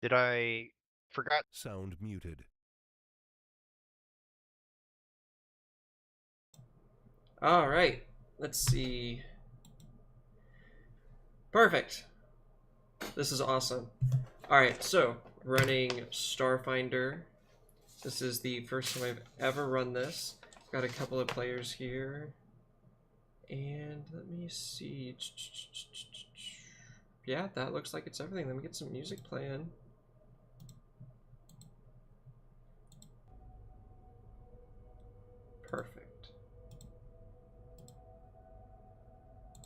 Did I forgot? Sound muted. All right, let's see. Perfect. This is awesome. All right, so running Starfinder. This is the first time I've ever run this. Got a couple of players here. And let me see. Yeah, that looks like it's everything. Let me get some music playing. Perfect.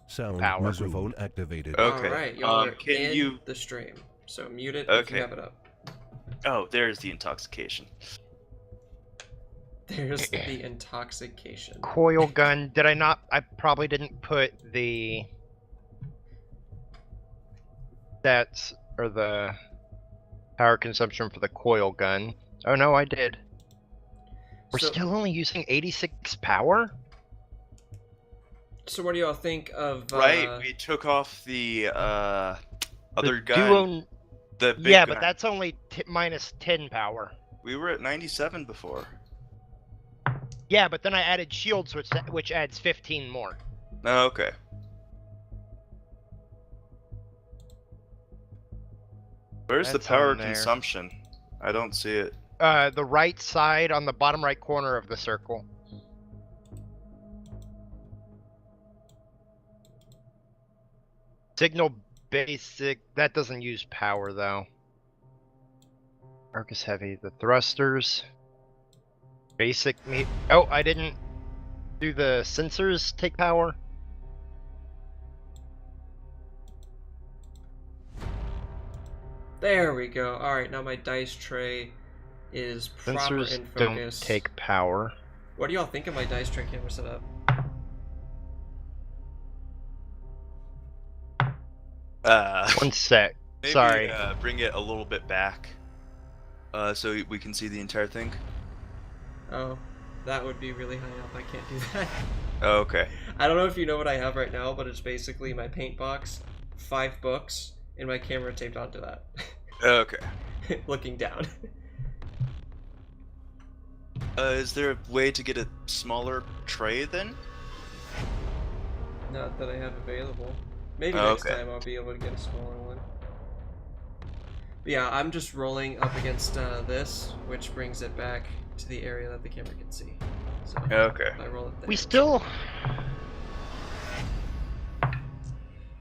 Sound Power. microphone activated. Okay. All right, y'all are Can in you- the stream. So mute it if you Okay. have it up. Oh, there's the intoxication. There's the intoxication. Coil gun. Did I not? I probably didn't put the stats or the power consumption for the coil gun. Oh no, I did. We're So- still only using 86 power? So what do y'all think of? Right, we took off the other The gun. Duo... The big Yeah, gun. but that's only minus 10 power. We were at 97 before. Yeah, but then I added shields, which adds 15 more. Oh, okay. Where's the That's power on there. consumption? I don't see it. The right side on the bottom right corner of the circle. Signal basic, that doesn't use power though. Arc is heavy. The thrusters. Basic me. Oh, I didn't do the sensors take power. There we go. All right, now my dice tray is proper Sensors in don't focus. take power. What do y'all think of my dice tray camera setup? One sec. Maybe, Sorry. Bring it a little bit back, so we can see the entire thing. Oh, that would be really high up. I can't do that. Oh, okay. I don't know if you know what I have right now, but it's basically my paint box, 5 books, and my camera taped onto that. Okay. Looking down. Is there a way to get a smaller tray then? Not that I have available. Maybe Oh, next okay. time I'll be able to get a smaller one. But yeah, I'm just rolling up against this, which brings it back to the area that the camera can see. So Okay. if I roll it there. We still...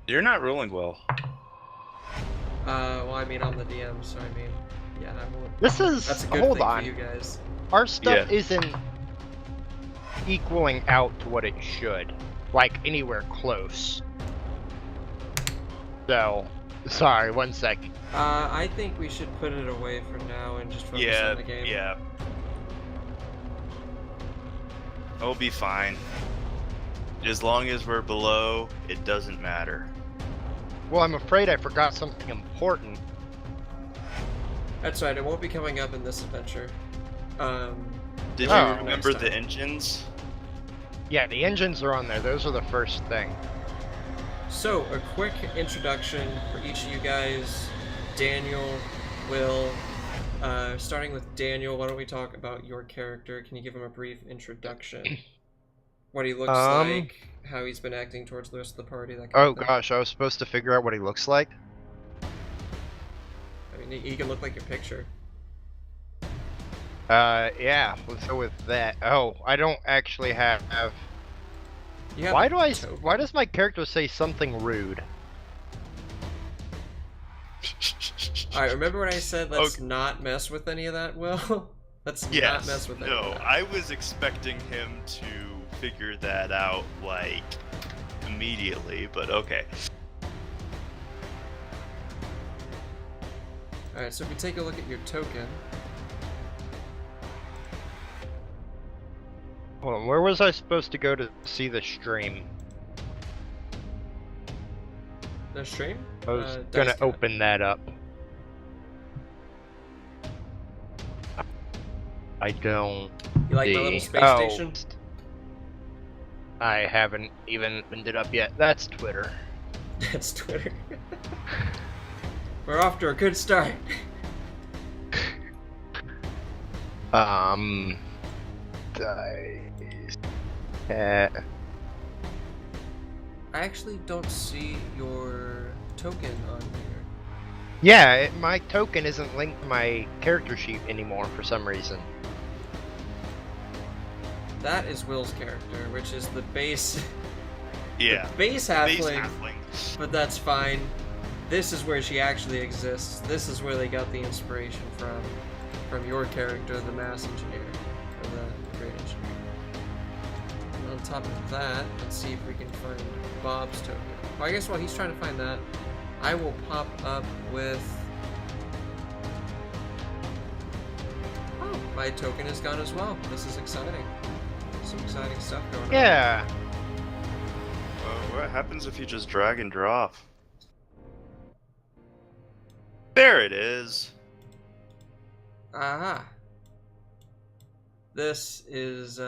You're not rolling well. Well, I mean, I'm the DM, so I mean, yeah, I will. This is... That's a good Hold thing on. for you guys. Our stuff Yeah. isn't equaling out to what it should. Like, anywhere close. So... Sorry, one sec. I think we should put it away for now and just focus Yeah, on the game. yeah. It'll be fine. As long as we're below, it doesn't matter. Well, I'm afraid I forgot something important. That's right, it won't be coming up in this adventure. Did Oh. you remember the engines? Yeah, the engines are on there. Those are the first thing. So, a quick introduction for each of you guys. Daniel, Will, starting with Daniel, why don't we talk about your character? Can you give him a brief introduction? What he looks like, how he's been acting towards the rest of the party, that kind Oh of thing. gosh, I was supposed to figure out what he looks like? I mean, he can look like your picture. Yeah, let's go with that. Oh, I don't actually have... You have Why a token. why does my character say something rude? Alright, remember when I said let's Okay. not mess with any of that, Will? Let's not Yes. mess with any No, of that. I was expecting him to figure that out, like, immediately, but okay. Alright, so if we take a look at your token, Hold on, where was I supposed to go to see the stream? the stream? I was Dice gonna Cat. open that up. I don't You like my see. little space Oh, station? I haven't even opened it up yet. That's Twitter. That's Twitter. We're off to a good start. Dice. I actually don't see your token on here. Yeah, my token isn't linked to my character sheet anymore for some reason. That is Will's character, which is the base. Yeah. The base Base halfling, halfling. but that's fine. This is where she actually exists. This is where they got the inspiration from your character, the mass engineer, or the great engineer. And on top of that, let's see if we can find Bob's token. Well, I guess while he's trying to find that, I will pop up with... Oh, my token is gone as well. This is exciting. Some exciting stuff going on. Yeah. What happens if you just drag and drop? There it is. Aha. This is,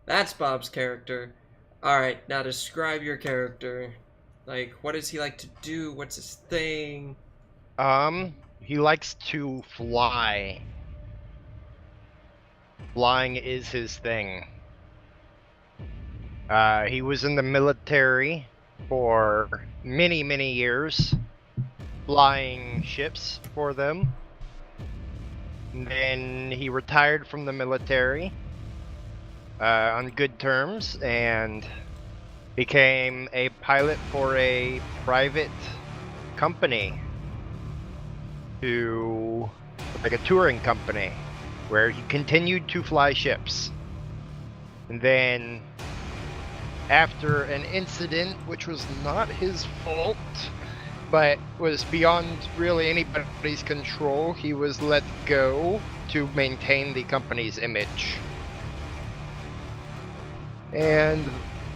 That's Bob's character. Alright, now describe your character. Like, what does he like to do? What's his thing? He likes to fly. Flying is his thing. He was in the military for many, many years, flying ships for them. And then he retired from the military on good terms and became a pilot for a private company, like a touring company, where he continued to fly ships. And then, after an incident which was not his fault, but was beyond really anybody's control, he was let go to maintain the company's image. And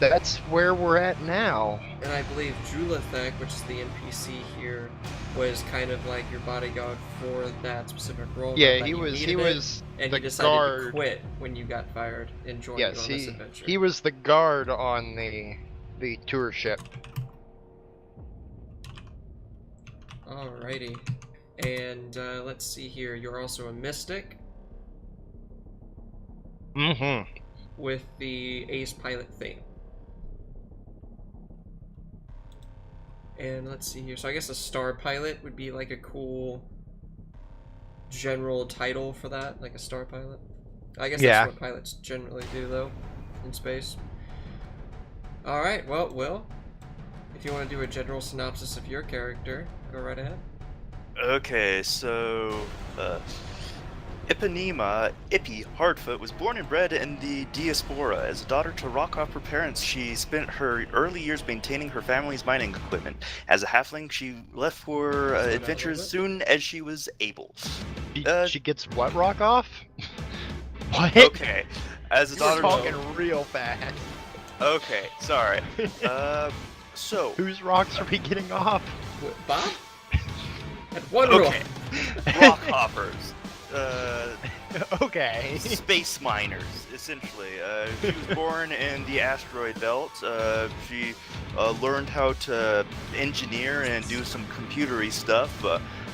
that's where we're at now. And I believe Julithek, which is the NPC here, was kind of like your bodyguard for that specific role. Yeah, he was and the he decided guard. to quit when you got fired and joined you on this adventure. He was the guard on the tour ship. Alrighty. And let's see here. You're also a mystic Mm-hmm. with the ace pilot thing. And let's see here. So I guess a star pilot would be like a cool general title for that, like a star pilot. I guess Yeah. that's what pilots generally do, though, in space. Alright, well, Will, if you want to do a general synopsis of your character, go right ahead. Okay, so Ipanema Ippy Hardfoot was born and bred in the diaspora. As a daughter to rock-opera parents, she spent her early years maintaining her family's mining equipment. As a halfling, she left for adventures as soon as she was able. She gets what rock off? What? Okay, as a We're daughter talking real fast. Okay, sorry. So... Whose rocks are we getting off? What, Bob? At one Okay, roll. rock hoppers. Okay. Space miners, essentially. She was born in the asteroid belt. She learned how to engineer and do some computery stuff,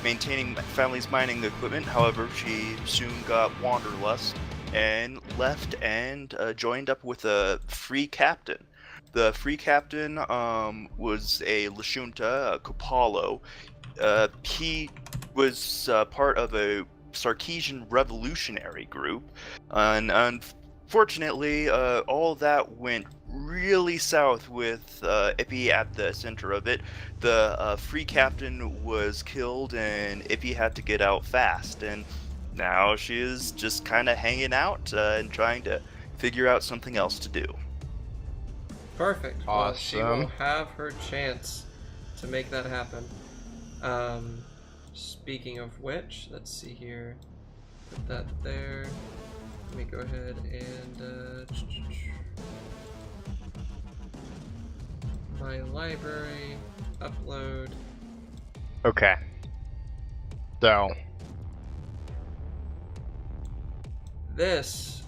maintaining family's mining equipment. However, she soon got wanderlust and left and joined up with a free captain. The free captain was a Lashunta, a Kopalo. He was part of a Sarkeesian revolutionary group, and unfortunately, all that went really south with Ippy at the center of it. The free captain was killed, and Ippy had to get out fast, and now she is just kind of hanging out and trying to figure out something else to do. Perfect. Well, she will Awesome. have her chance to make that happen. Speaking of which, let's see here. Put that there. Let me go ahead and my library, upload. Okay. So, This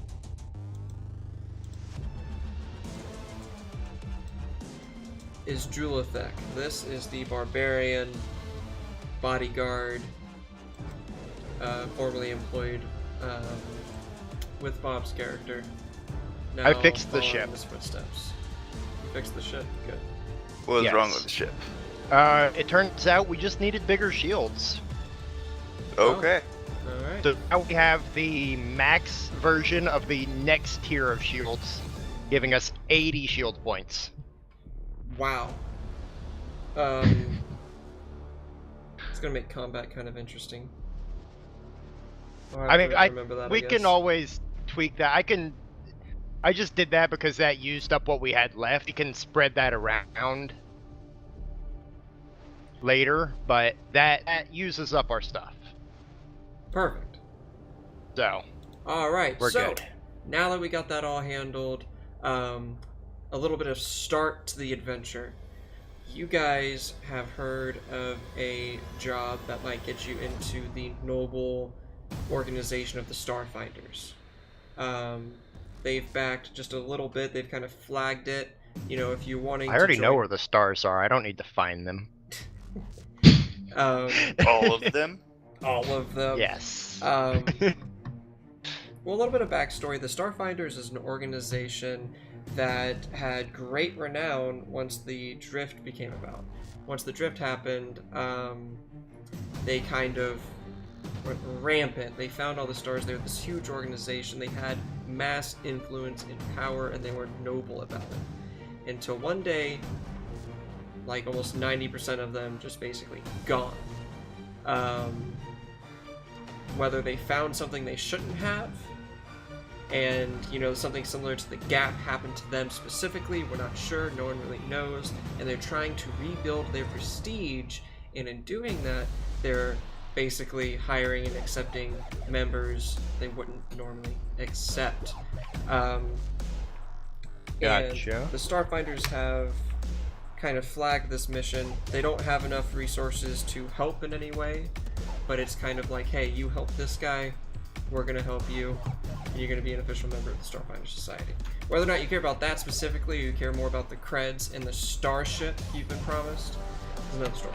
is Julithek. This is the barbarian bodyguard formerly employed with Bob's character. Now I fixed the following ship. His footsteps. You fixed the ship. Good. What was Yes. wrong with the ship? It turns out we just needed bigger shields. Okay. All right. So now we have the max version of the next tier of shields, giving us 80 shield points. Wow. It's gonna make combat kind of interesting. I mean, remember that. we I can guess. always tweak that. I just did that because that used up what we had left. We can spread that around later, but that uses up our stuff. Perfect. So All right. we're so good. now that we got that all handled, a little bit of start to the adventure. You guys have heard of a job that might get you into the noble organization of the Starfinders. They've backed just a little bit. They've kind of flagged it. You know, if you're wanting I already to know join, where the stars are. I don't need to find them. all All of them? of them. Yes. Well, a little bit of backstory. The Starfinders is an organization that had great renown once the drift became about. Once the drift happened, they kind of went rampant. They found all the stars. They were this huge organization. They had mass influence and power, and they were noble about it. Until one day, like almost 90% of them just basically gone. Whether they found something they shouldn't have, and you know, something similar to the Gap happened to them specifically, we're not sure, no one really knows, and they're trying to rebuild their prestige, and in doing that, they're basically hiring and accepting members they wouldn't normally accept. And Gotcha. the Starfinders have kind of flagged this mission. They don't have enough resources to help in any way, but it's kind of like, hey, you help this guy, we're going to help you, and you're going to be an official member of the Starfinder Society. Whether or not you care about that specifically, or you care more about the creds and the starship you've been promised, is another story.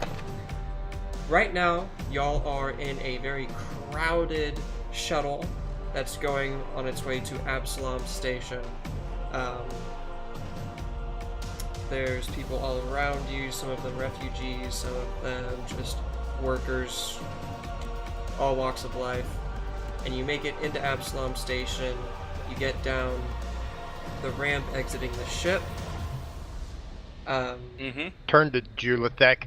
Right now, y'all are in a very crowded shuttle that's going on its way to Absalom Station. There's people all around you, some of them refugees, some of them just workers, all walks of life. And you make it into Absalom Station, you get down the ramp exiting the ship. Turn to Julithek.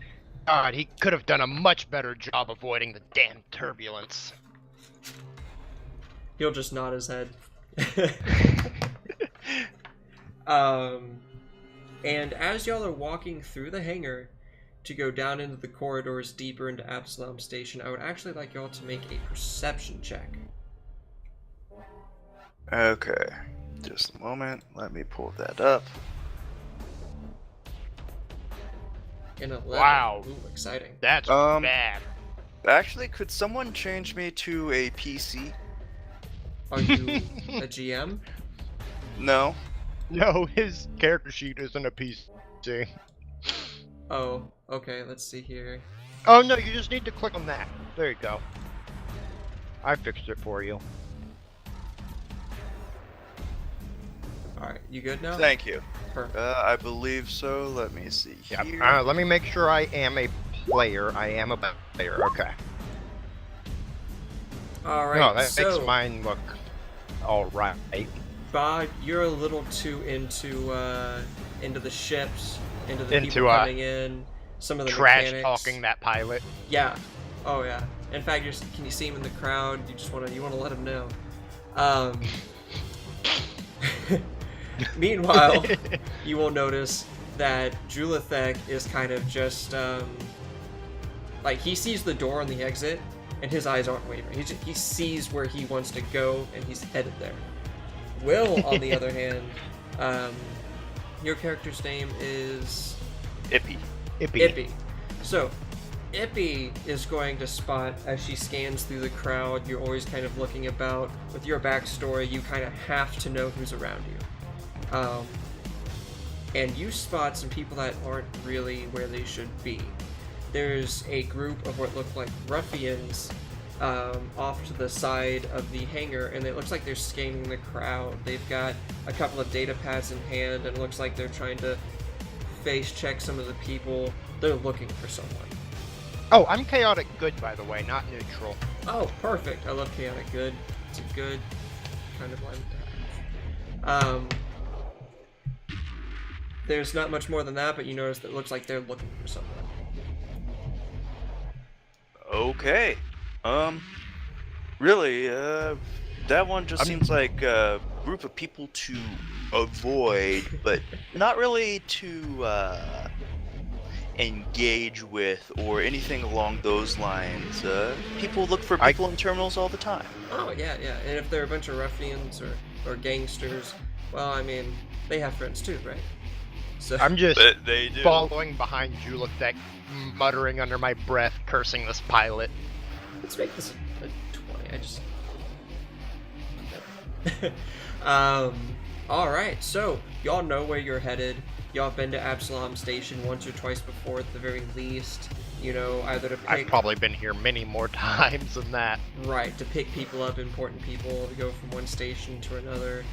God, he could have done a much better job avoiding the damn turbulence. He'll just nod his head. And as y'all are walking through the hangar to go down into the corridors deeper into Absalom Station, I would actually like y'all to make a perception check. Okay. Just a moment. Let me pull that up. In 11. Wow. Ooh, exciting. That's Um, bad. Actually, could someone change me to a PC? Are you a GM? No. No, his character sheet isn't a PC. Oh, okay, let's see here. Oh no, you just need to click on that. There you go. I fixed it for you. Alright, you good now? Thank you. Perfect. I believe so. Let me see Yeah. here. Let me make sure I am a player. I am a player. Okay. Alright, No, that so... makes mine look all right. Bob, you're a little too into the ships, into the Into, people coming in, some of the Trash mechanics. talking that pilot. Yeah. Oh yeah. In fact, can you see him in the crowd? You want to let him know. Meanwhile, you will notice that Julithek is kind of just like he sees the door on the exit, and his eyes aren't wavering. He sees where he wants to go, and he's headed there. Will, on the other hand, your character's name is Ippy. Ippy. So, Ippy is going to spot as she scans through the crowd. You're always kind of looking about. With your backstory, you kind of have to know who's around you. And you spot some people that aren't really where they should be. There's a group of what look like ruffians off to the side of the hangar, and it looks like they're scanning the crowd. They've got a couple of data pads in hand, and it looks like they're trying to face check some of the people. They're looking for someone. Oh, I'm chaotic good, by the way, not neutral. Oh, perfect. I love chaotic good. It's a good kind of line to have. There's not much more than that, but you notice that it looks like they're looking for someone. Okay. Really, that one just seems like a group of people to avoid, but not really to engage with or anything along those lines. People look for people in terminals all the time. Oh, yeah, yeah. And if they're a bunch of ruffians or gangsters, well, I mean, they have friends too, right? So I'm just They do. following behind Julithek, muttering under my breath, cursing this pilot. let's make this a 20. I just... Alright, so, y'all know where you're headed. Y'all have been to Absalom Station once or twice before at the very least. You know, either to pick... I've probably been here many more times than that. Right, to pick people up, important people, to go from one station to another.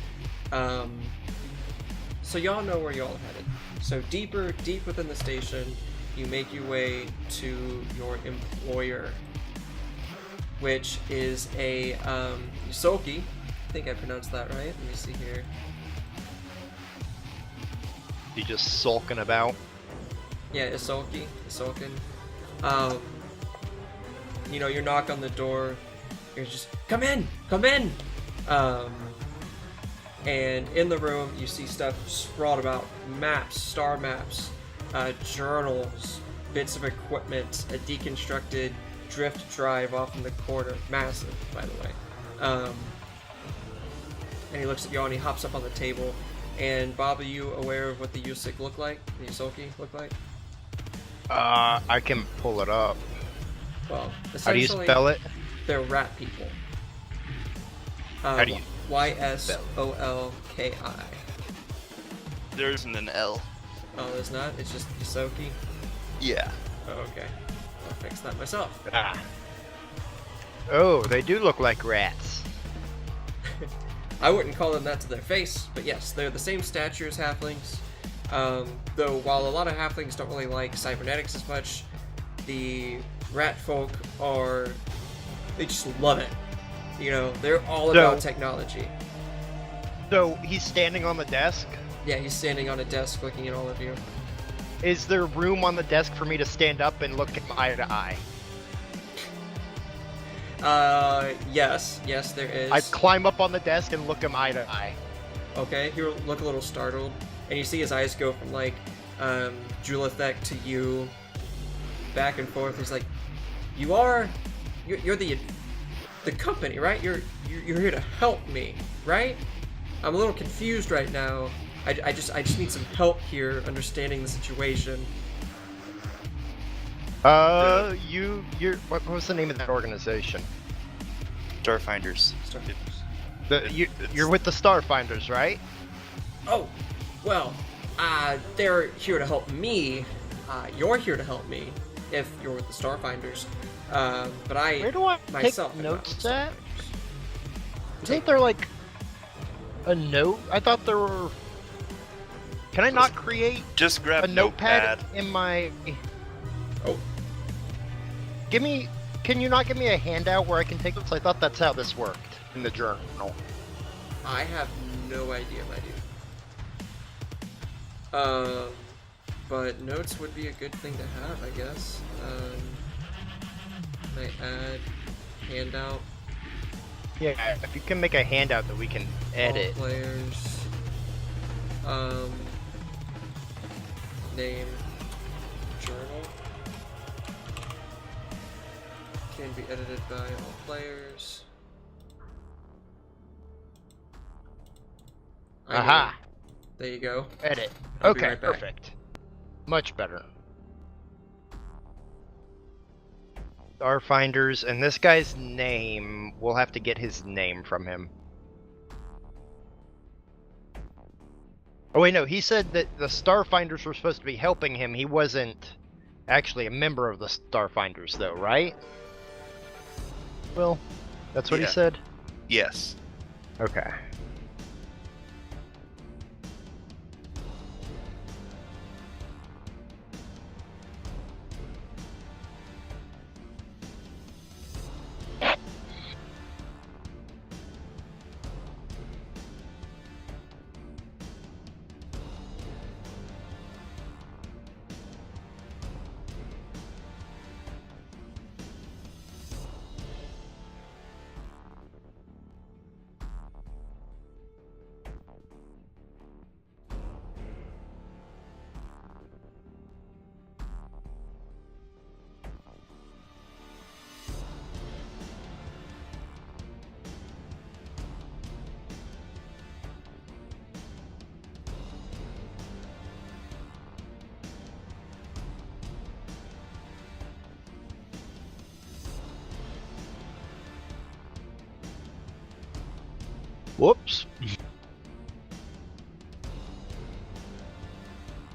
So y'all know where y'all are headed. So deep within the station, you make your way to your employer, which is a Yusoki. I think I pronounced that right. Let me see here. You just sulking about. Yeah, Isolki. You know, you knock on the door, you're just, come in! And in the room, you see stuff sprawled about, maps, star maps, journals, bits of equipment, a deconstructed drift drive off in the corner, massive, by the way. And he looks at y'all and he hops up on the table. And Bob, are you aware of what the Yusik look like? The Yusoki look like? I can pull it up. Well, How do you essentially, spell it? they're rat people. How do you Ysolki. There isn't an L. Oh, there's not? It's just Yusoki? Yeah. Oh, okay. I'll fix that myself. Ah. Oh, they do look like rats. I wouldn't call them that to their face, but yes, they're the same stature as halflings. Though while a lot of halflings don't really like cybernetics as much, the rat folk they just love it. You know, they're all about technology. So he's standing on the desk? Yeah, he's standing on a desk looking at all of you. Is there room on the desk for me to stand up and look him eye to eye? Yes, there is. I climb up on the desk and look him eye to eye. Okay, you look a little startled, and you see his eyes go from like, Julithek to you, back and forth. He's like, you're the company, right? You're here to help me, right? I'm a little confused right now. I just need some help here understanding the situation. What was the name of that organization? Starfinders. You're with the Starfinders, right? Oh, well, they're here to help me. You're here to help me if you're with the Starfinders. But I Where do I myself take am not notes with the at? Starfinders. Isn't there like a note? I thought there were. Can I not create Just grab a notepad in my? Oh. Can you not give me a handout where I can take notes? I thought that's how this worked in the journal. I have no idea, my dude. But notes would be a good thing to have, I guess. Can I add handout? Yeah, if you can make a handout that we can edit. All players. Name. Journal. Can be edited by all players. Aha! There you go. Edit. I'll be Okay, right back. perfect. Much better. Starfinders, and this guy's name, we'll have to get his name from him. Oh wait, no, he said that the Starfinders were supposed to be helping him. He wasn't actually a member of the Starfinders though, right? Will? That's what he Yeah. said? Yes. Okay. Whoops.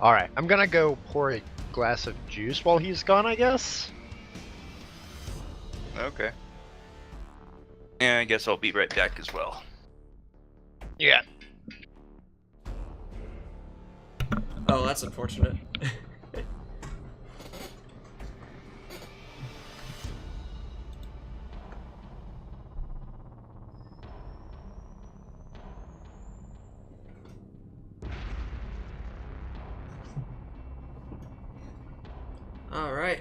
Alright, I'm gonna go pour a glass of juice while he's gone, I guess? Okay. And I guess I'll be right back as well. Yeah. Oh, that's unfortunate. Alright.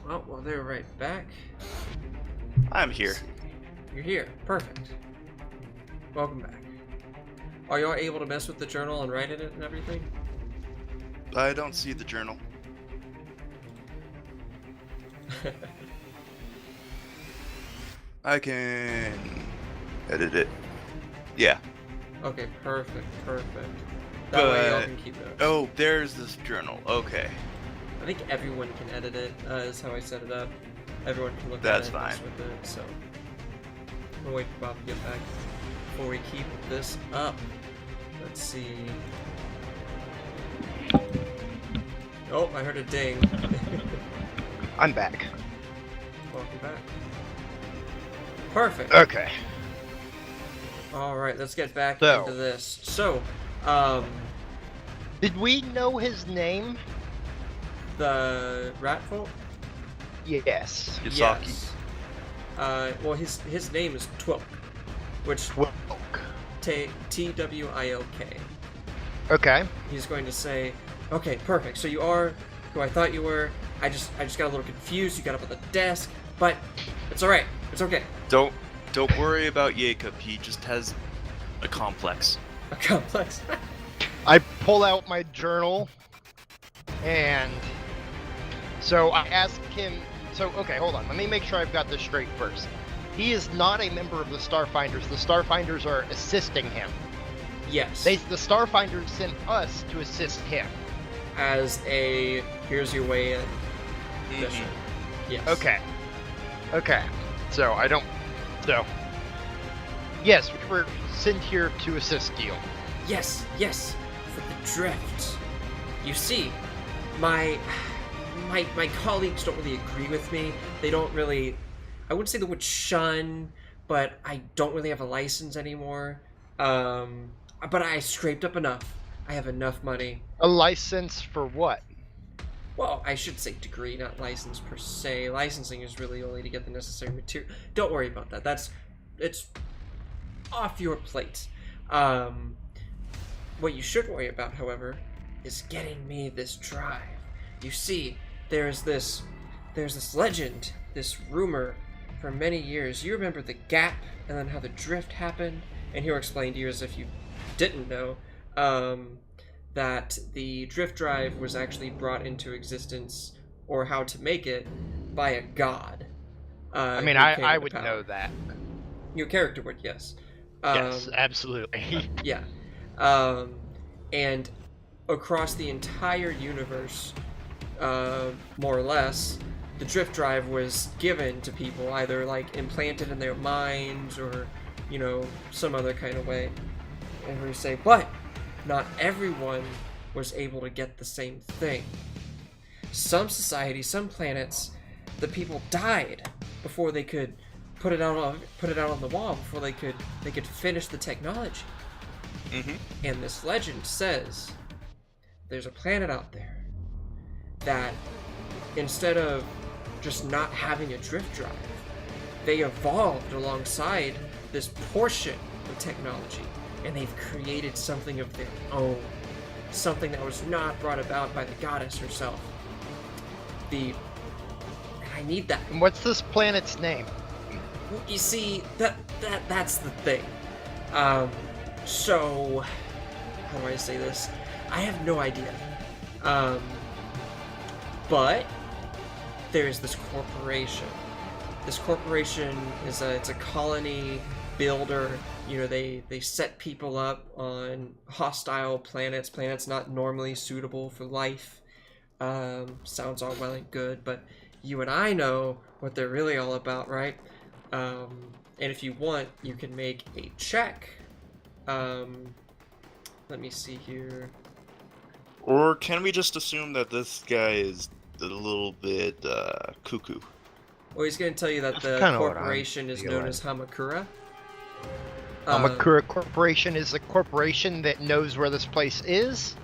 Well, they're right back. I'm here. You're here. Perfect. Welcome back. Are y'all able to mess with the journal and write in it and everything? I don't see the journal. I can edit it. Yeah. Okay, perfect. That way y'all But- can keep notes. Oh, there's this journal. Okay. I think everyone can edit it, is how I set it up. Everyone can look That's at it and mess fine. with it, so... We'll wait for Bob to get back before we keep this up. Let's see... Oh, I heard a ding. I'm back. Welcome back. Perfect. Okay. Alright, let's get back So- into this. So, Did we know his name? the rat folk? Yes. Yasaki. Yes. Well, his name is Twilk, which Wilk. Twilk. Okay. He's going to say, "Okay, perfect. So you are who I thought you were. I just got a little confused. You got up at the desk, but it's all right. It's okay." Don't worry about Jacob. He just has a complex. A complex. I pull out my journal, and so I ask him. So, okay, hold on. Let me make sure I've got this straight first. He is not a member of the Starfinders. The Starfinders are assisting him. Yes. The Starfinders sent us to assist him. As a here's your way in mission. Yes. Okay. Okay. So I don't. So. Yes, we were sent here to assist you. Yes. For the drift. You see, my colleagues don't really agree with me. They don't really. I wouldn't say the word shun, but I don't really have a license anymore. But I scraped up enough. I have enough money. A license for what? Well, I should say degree, not license per se. Licensing is really only to get the necessary material. Don't worry about that. It's off your plate. What you should worry about, however, is getting me this drive. You see, there's this legend, this rumor for many years. You remember the gap and then how the drift happened? And he'll explain to you as if you didn't know, that the drift drive was actually brought into existence, or how to make it, by a god. I mean, who came I to would power. know that. Your character would, yes. Yes, absolutely. Yeah. And across the entire universe, more or less, the drift drive was given to people, either like implanted in their minds or, some other kind of way. And we say, but not everyone was able to get the same thing. Some societies, some planets, the people died before they could put it out on the wall before they could finish the technology. Mm-hmm. And this legend says there's a planet out there that instead of just not having a drift drive, they evolved alongside this portion of technology, and they've created something of their own, something that was not brought about by the goddess herself. And I need that. And what's this planet's name? You see, that's the thing. So how do I say this? I have no idea. But there's this corporation. This corporation is it's a colony builder. You know, they set people up on hostile planets not normally suitable for life. Sounds all well and good, but you and I know what they're really all about, right? And if you want, you can make a check. Let me see here. Or can we just assume that this guy is a little bit cuckoo? Well, he's going to tell you that the kinda what I'm corporation is known feeling. as Hamakura. Hamakura Corporation is a corporation that knows where this place is?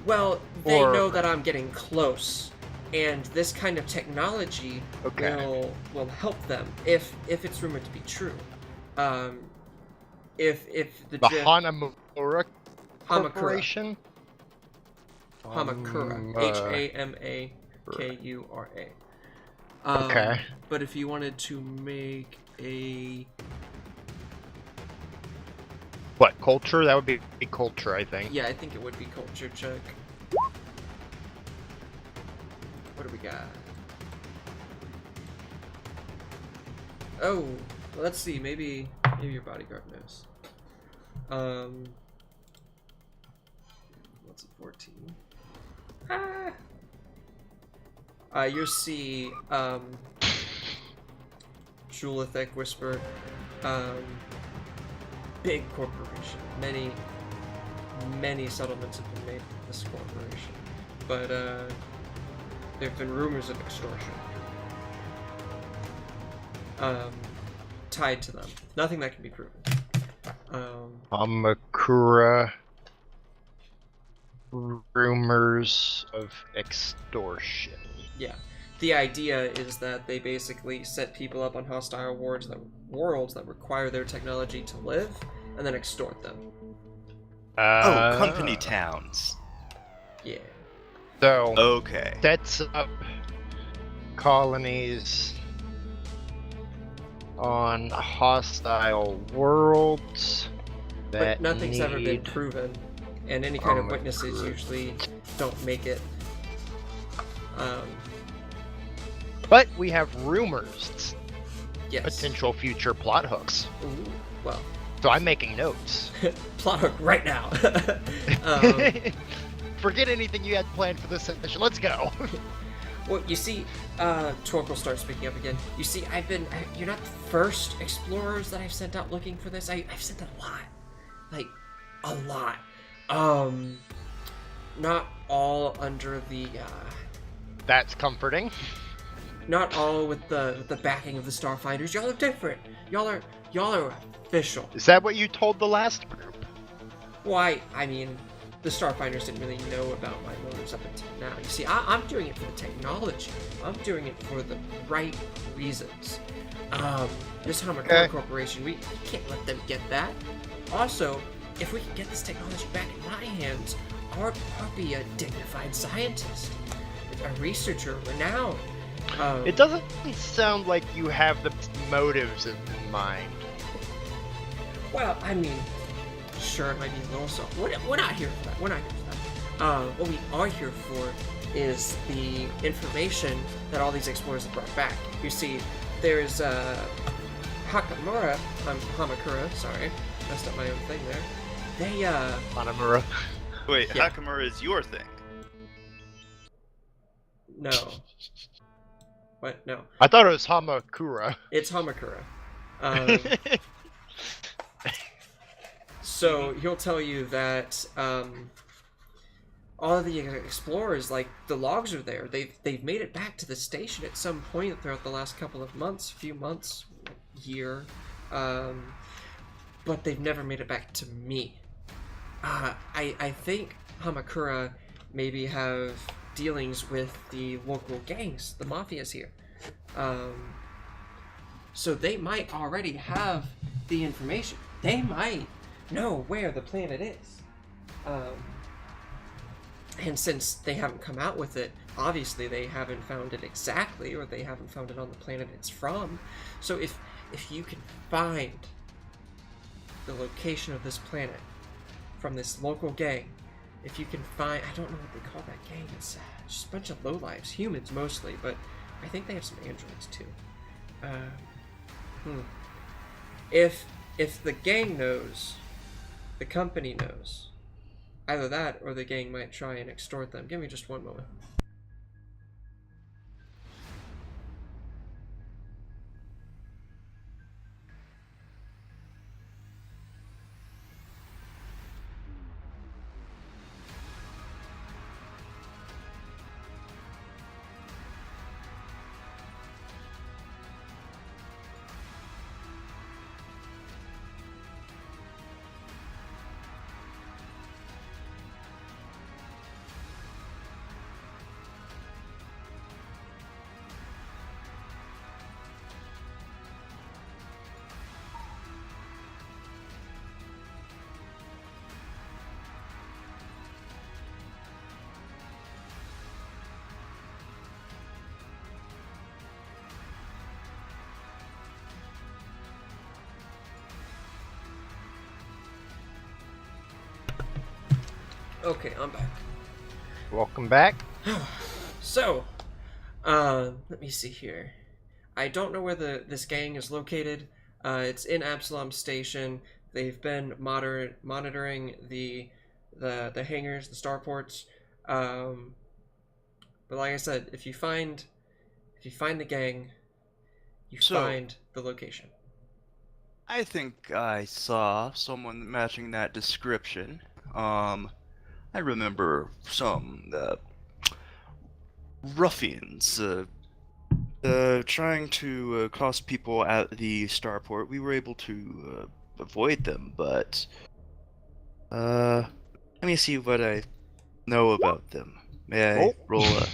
Well, they Or- know that I'm getting close, and this kind of technology Okay. will help them if it's rumored to be true. If the The drift- Hanamura Hamakura. Corporation? Hamakura, Hamakura. Okay. But if you wanted to make a What, culture? That would be culture, I think. I think it would be culture check. What do we got? Oh, let's see. Maybe your bodyguard knows. What's a 14? You see, Julithek whisper, big corporation. Many settlements have been made with this corporation, but there have been rumors of extortion tied to them. Nothing that can be proven. Hamakura rumors of extortion. Yeah. The idea is that they basically set people up on hostile worlds that require their technology to live, and then extort them. Company towns. Yeah. So, Okay. sets up colonies on hostile worlds that But nothing's ever been need- proven, and any kind of my witnesses God. usually don't make it. But we have rumors, Yes. potential future plot hooks. Ooh, well, So I'm making notes. plot hook right now. Forget anything you had planned for this session. Let's go. Well, you see, Torque will start speaking up again. You see, you're not the first explorers that I've sent out looking for this. I've sent out a lot. Like, a lot. Not all under the, That's comforting. not all with the backing of the Starfinders. Y'all are different. Y'all are official. Is that what you told the last group? Why, I mean, the Starfinders didn't really know about my motives up until now. You see, I'm doing it for the technology. I'm doing it for the right reasons. This Hamakura Corporation, we can't let them get that. Also, if we can get this technology back in my hands, I'll be a dignified scientist, a researcher renowned. It doesn't sound like you have the motives in mind. Well, I mean, sure, it might be a little soft. We're not here for that. We're not here for that. What we are here for is the information that all these explorers have brought back. You see, there's Hamakura, sorry, messed up my own thing there. They Hanamura. Wait, Yeah. Hakamura is your thing. no. What? No, I thought it was Hamakura. it's Hamakura. So he'll tell you that all of the explorers, like the logs are there. They've made it back to the station at some point throughout the last couple of months, few months, year, but they've never made it back to me. I think Hamakura maybe have dealings with the local gangs, the mafias here. So they might already have the information. They might know where the planet is. And since they haven't come out with it, obviously they haven't found it exactly, or they haven't found it on the planet it's from. So if you can find the location of this planet from this local gang, if you can find, I don't know what they call that gang, it's just a bunch of lowlifes, humans mostly, but I think they have some androids too. If the gang knows, the company knows, either that or the gang might try and extort them. Give me just one moment. Okay, I'm back. Welcome back. So, let me see here. I don't know where this gang is located. It's in Absalom Station. They've been monitoring the hangars, the starports. But like I said, if you find the gang, you find the location. I think I saw someone matching that description. I remember some ruffians trying to cross people at the starport. We were able to avoid them, but let me see what I know about them. May I roll a...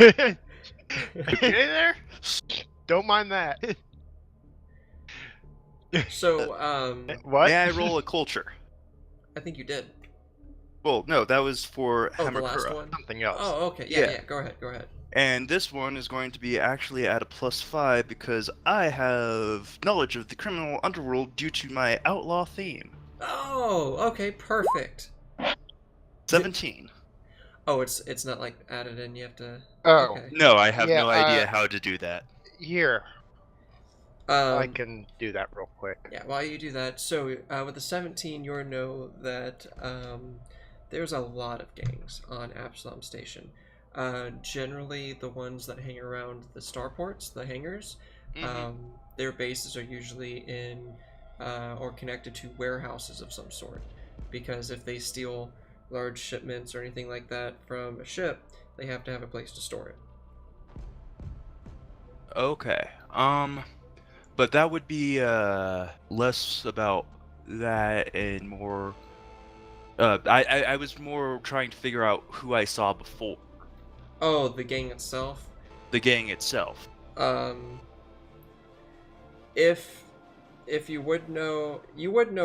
Okay there? Don't mind that. So, What? May I roll a culture? I think you did. Well, no, that was for Oh, the last Hamakura. one? Something else. Oh, okay. Yeah. Go ahead. And this one is going to be actually at a +5 because I have knowledge of the criminal underworld due to my outlaw theme. Oh, okay, perfect. 17. Oh, it's not like added in. You have to. Oh. Okay. No, I have Yeah, no idea how to do that. Here, I can do that real quick. Yeah, while you do that, so with the 17, you'll know that there's a lot of gangs on Absalom Station. Generally, the ones that hang around the starports, the hangars, their bases are usually in or connected to warehouses of some sort. Because if they steal large shipments or anything like that from a ship, they have to have a place to store it. Okay. But that would be less about that and more. I was more trying to figure out who I saw before. Oh, the gang itself. The gang itself. If you would know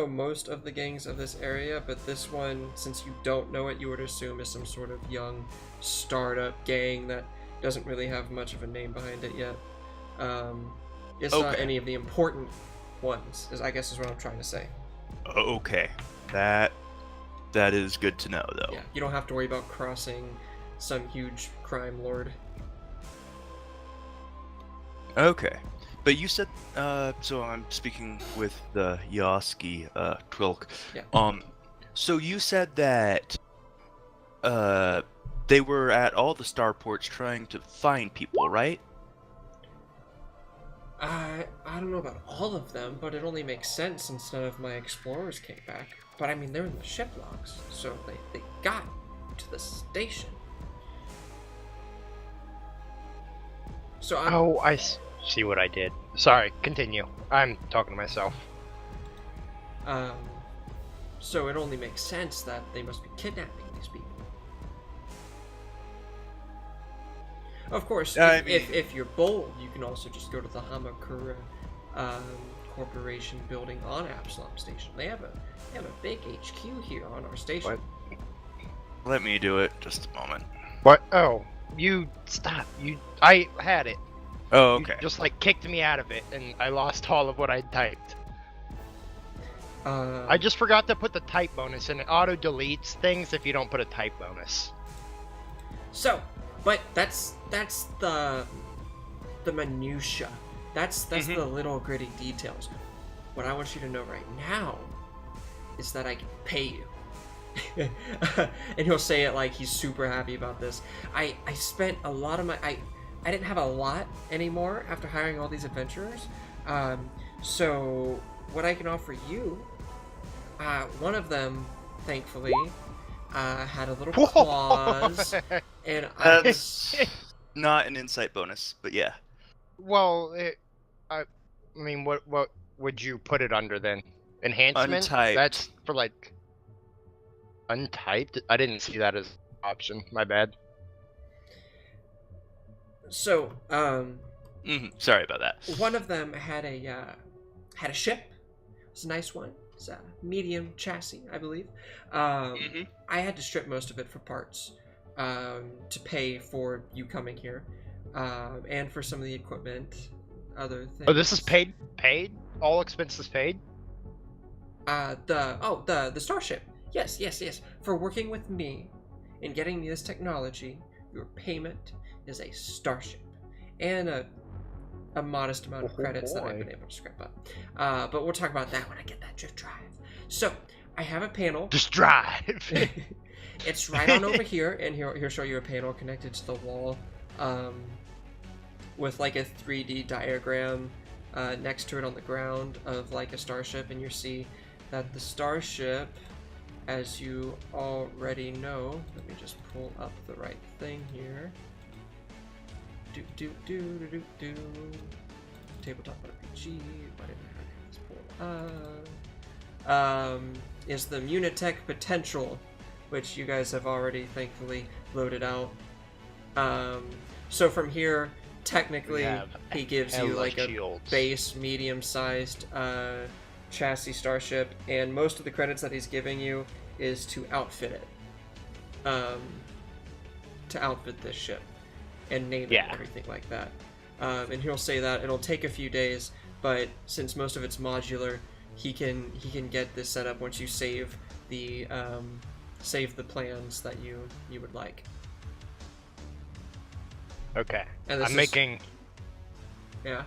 most of the gangs of this area, but this one, since you don't know it, you would assume is some sort of young startup gang that doesn't really have much of a name behind it yet. It's not any of the important ones, I guess is what I'm trying to say. Okay. That is good to know, though. Yeah, you don't have to worry about crossing some huge crime lord. Okay. But you said, so I'm speaking with the Yoski, Twilk. Yeah. So you said that, they were at all the starports trying to find people, right? I don't know about all of them, but it only makes sense since none of my explorers came back. But I mean, they're in the ship logs, so they got to the station. So I see what I did. Sorry, continue. I'm talking to myself. So it only makes sense that they must be kidnapping these people. Of course, if you're bold, you can also just go to the Hamakura Corporation building on Absalom Station. They have a big HQ here on our station. What? Let me do it. Just a moment. What? Oh, you stop. I had it. Oh, okay. You just like kicked me out of it, and I lost all of what I typed. I just forgot to put the type bonus, and it auto deletes things if you don't put a type bonus. So, but that's the minutia. That's the little gritty details. What I want you to know right now is that I can pay you. And he'll say it like he's super happy about this. I spent a lot of my I didn't have a lot anymore after hiring all these adventurers. So what I can offer you, one of them, thankfully, had a little clause, and That's not an insight bonus, but yeah. Well, I mean, what would you put it under then? Enhancement? Untyped. That's for like untyped? I didn't see that as an option. My bad. So, Sorry about that. one of them had a ship. It was a nice one. It's a medium chassis, I believe. I had to strip most of it for parts to pay for you coming here, and for some of the equipment, other things. Oh, this is paid? Paid? All expenses paid? The Starship. Yes. For working with me and getting me this technology, your payment is a Starship and a modest amount of credits that I've been able to scrap up. But we'll talk about that when I get that drift drive. So I have a panel. Just drive. It's right on over here, and he'll show you a panel connected to the wall, with like a 3D diagram next to it on the ground of like a starship, and you see that the starship, as you already know, let me just pull up the right thing here. Tabletop RPG. Why didn't I have this pull up? Is the Munitech Potential, which you guys have already thankfully loaded out. So from here, technically, he gives you like a base medium-sized chassis starship, and most of the credits that he's giving you is to outfit it. To outfit this ship and name it and everything like that. And he'll say that it'll take a few days, but since most of it's modular, he can get this set up once you save the plans that you would like. Okay. And I'm making. Yeah.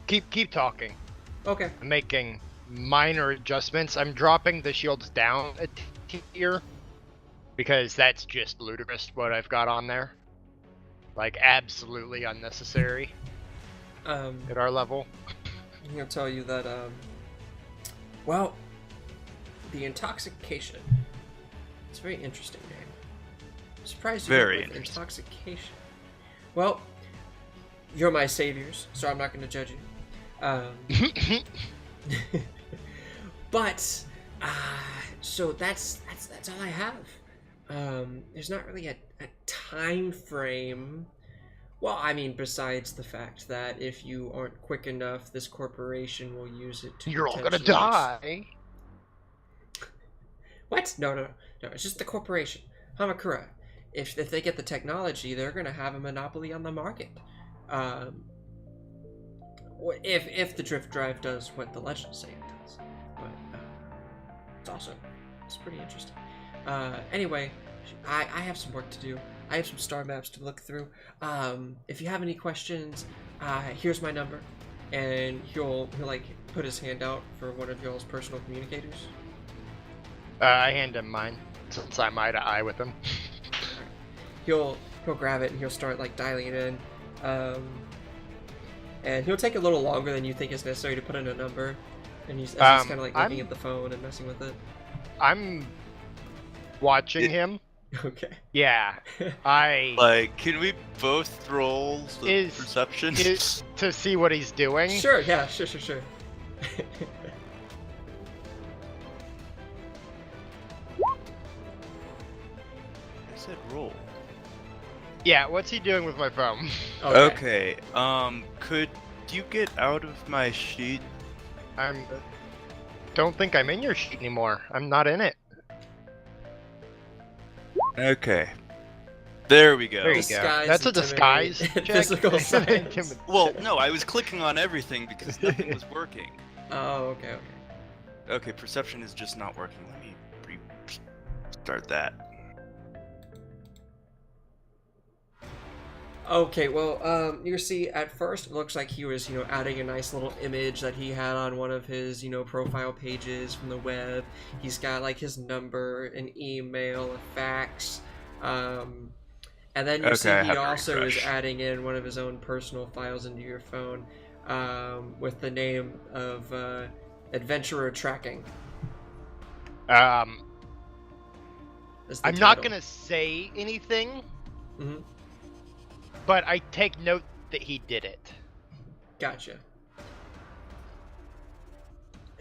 Keep talking. Okay. I'm making minor adjustments. I'm dropping the shields down a tier because that's just ludicrous what I've got on there. Like absolutely unnecessary. At our level. I'm gonna tell you that well, the intoxication. It's very interesting name. I'm surprised you Very went with interesting. intoxication. Well, you're my saviors, so I'm not gonna judge you. But so that's all I have. There's not really a time frame. Well, I mean, besides the fact that if you aren't quick enough, this corporation will use it to. You're all gonna potentially die. What? No. It's just the corporation, Hamakura. If they get the technology, they're gonna have a monopoly on the market. If the drift drive does what the legends say it does, but it's awesome. It's pretty interesting. Anyway, I have some work to do. I have some star maps to look through. If you have any questions, here's my number, and he'll like put his hand out for one of y'all's personal communicators. I hand him mine since I'm eye to eye with him. He'll grab it and he'll start like dialing it in. and he'll take a little longer than you think is necessary to put in a number. And he's kind of like looking I'm- at the phone and messing with it. I'm watching him. Okay. Yeah, I Like, can we both roll the Is- perception? to see what he's doing. Sure. Yeah. Sure. I said roll. Yeah, what's he doing with my phone? Okay. Could you get out of my sheet? Don't think I'm in your sheet anymore. I'm not in it. Okay. There we go. There you Disguise, go. That's a intimidate, disguise and check. physical signs. Intimidate. Well, no, I was clicking on everything because nothing was working. Oh, okay. Okay, perception is just not working. Let me start that. Okay, well, you see, at first it looks like he was, adding a nice little image that he had on one of his, profile pages from the web. He's got, like, his number, an email, a fax, and then you see Okay, I he have to also is refresh. adding in one of his own personal files into your phone, with the name of, Adventurer Tracking. I'm As the not title. gonna say anything, Mhm. but I take note that he did it. Gotcha.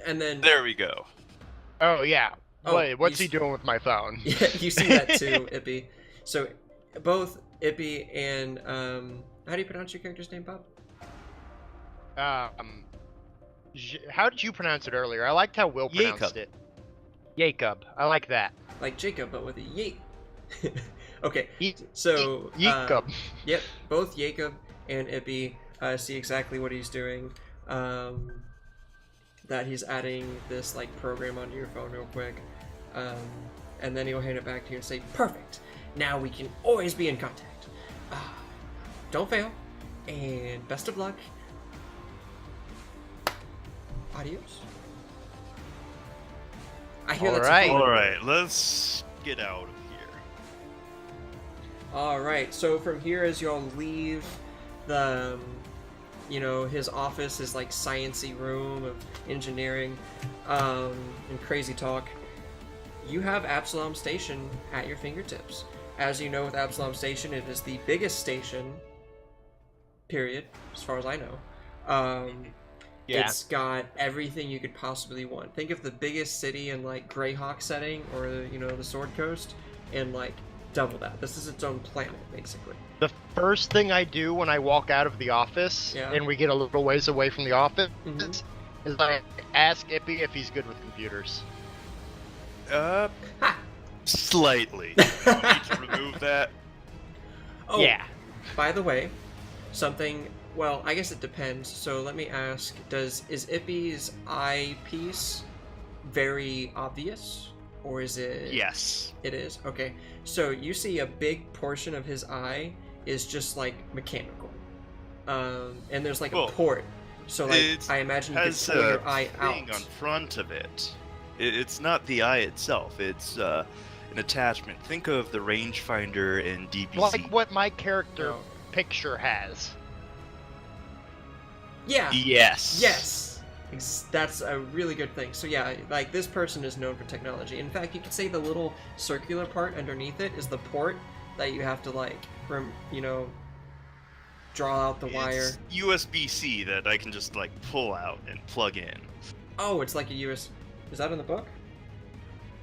And then There we go. Oh yeah. Oh, Wait, what's you he doing with my phone? yeah, you see that too, Ippy. So both Ippy and how do you pronounce your character's name, Bob? How did you pronounce it earlier? I liked how Will pronounced Jacob. it. Jacob. I like that. Like Jacob, but with a yeet. Okay, Ye- so Jacob. Yep, both Jacob and Ippy see exactly what he's doing. That he's adding this like program onto your phone real quick, and then he'll hand it back to you and say, "Perfect. Now we can always be in contact. Don't fail, and best of luck. Adios." I hear that's a Alright. phone number. Alright, let's get out of here. Alright, so from here as y'all leave the, his office, his like sciencey room of engineering, and crazy talk, you have Absalom Station at your fingertips. As you know with Absalom Station, it is the biggest station, period, as far as I know. Yeah. It's got everything you could possibly want. Think of the biggest city in like Greyhawk setting, or the Sword Coast, and like double that. This is its own planet, basically. The first thing I do when I walk out of the office, Yeah. and we get a little ways away from the office, Mhm. is I ask Ippy if he's good with computers. Slightly. You need to remove that. Oh, Yeah. by the way, something. Well, I guess it depends. So let me ask: is Ippy's eyepiece very obvious, or is it? Yes. It is. Okay. So you see a big portion of his eye is just like mechanical, and there's like Well, a port. So like It I imagine you could has pull a your eye thing out. on front of it. It's not the eye itself. It's an attachment. Think of the rangefinder in DBZ. Like what my character Oh. picture has. Yeah. Yes. Yes. That's a really good thing. So yeah, like this person is known for technology. In fact, you could say the little circular part underneath it is the port that you have to like, draw out the wire. It's USB-C that I can just like pull out and plug in. Oh, it's like a US. Is that in the book?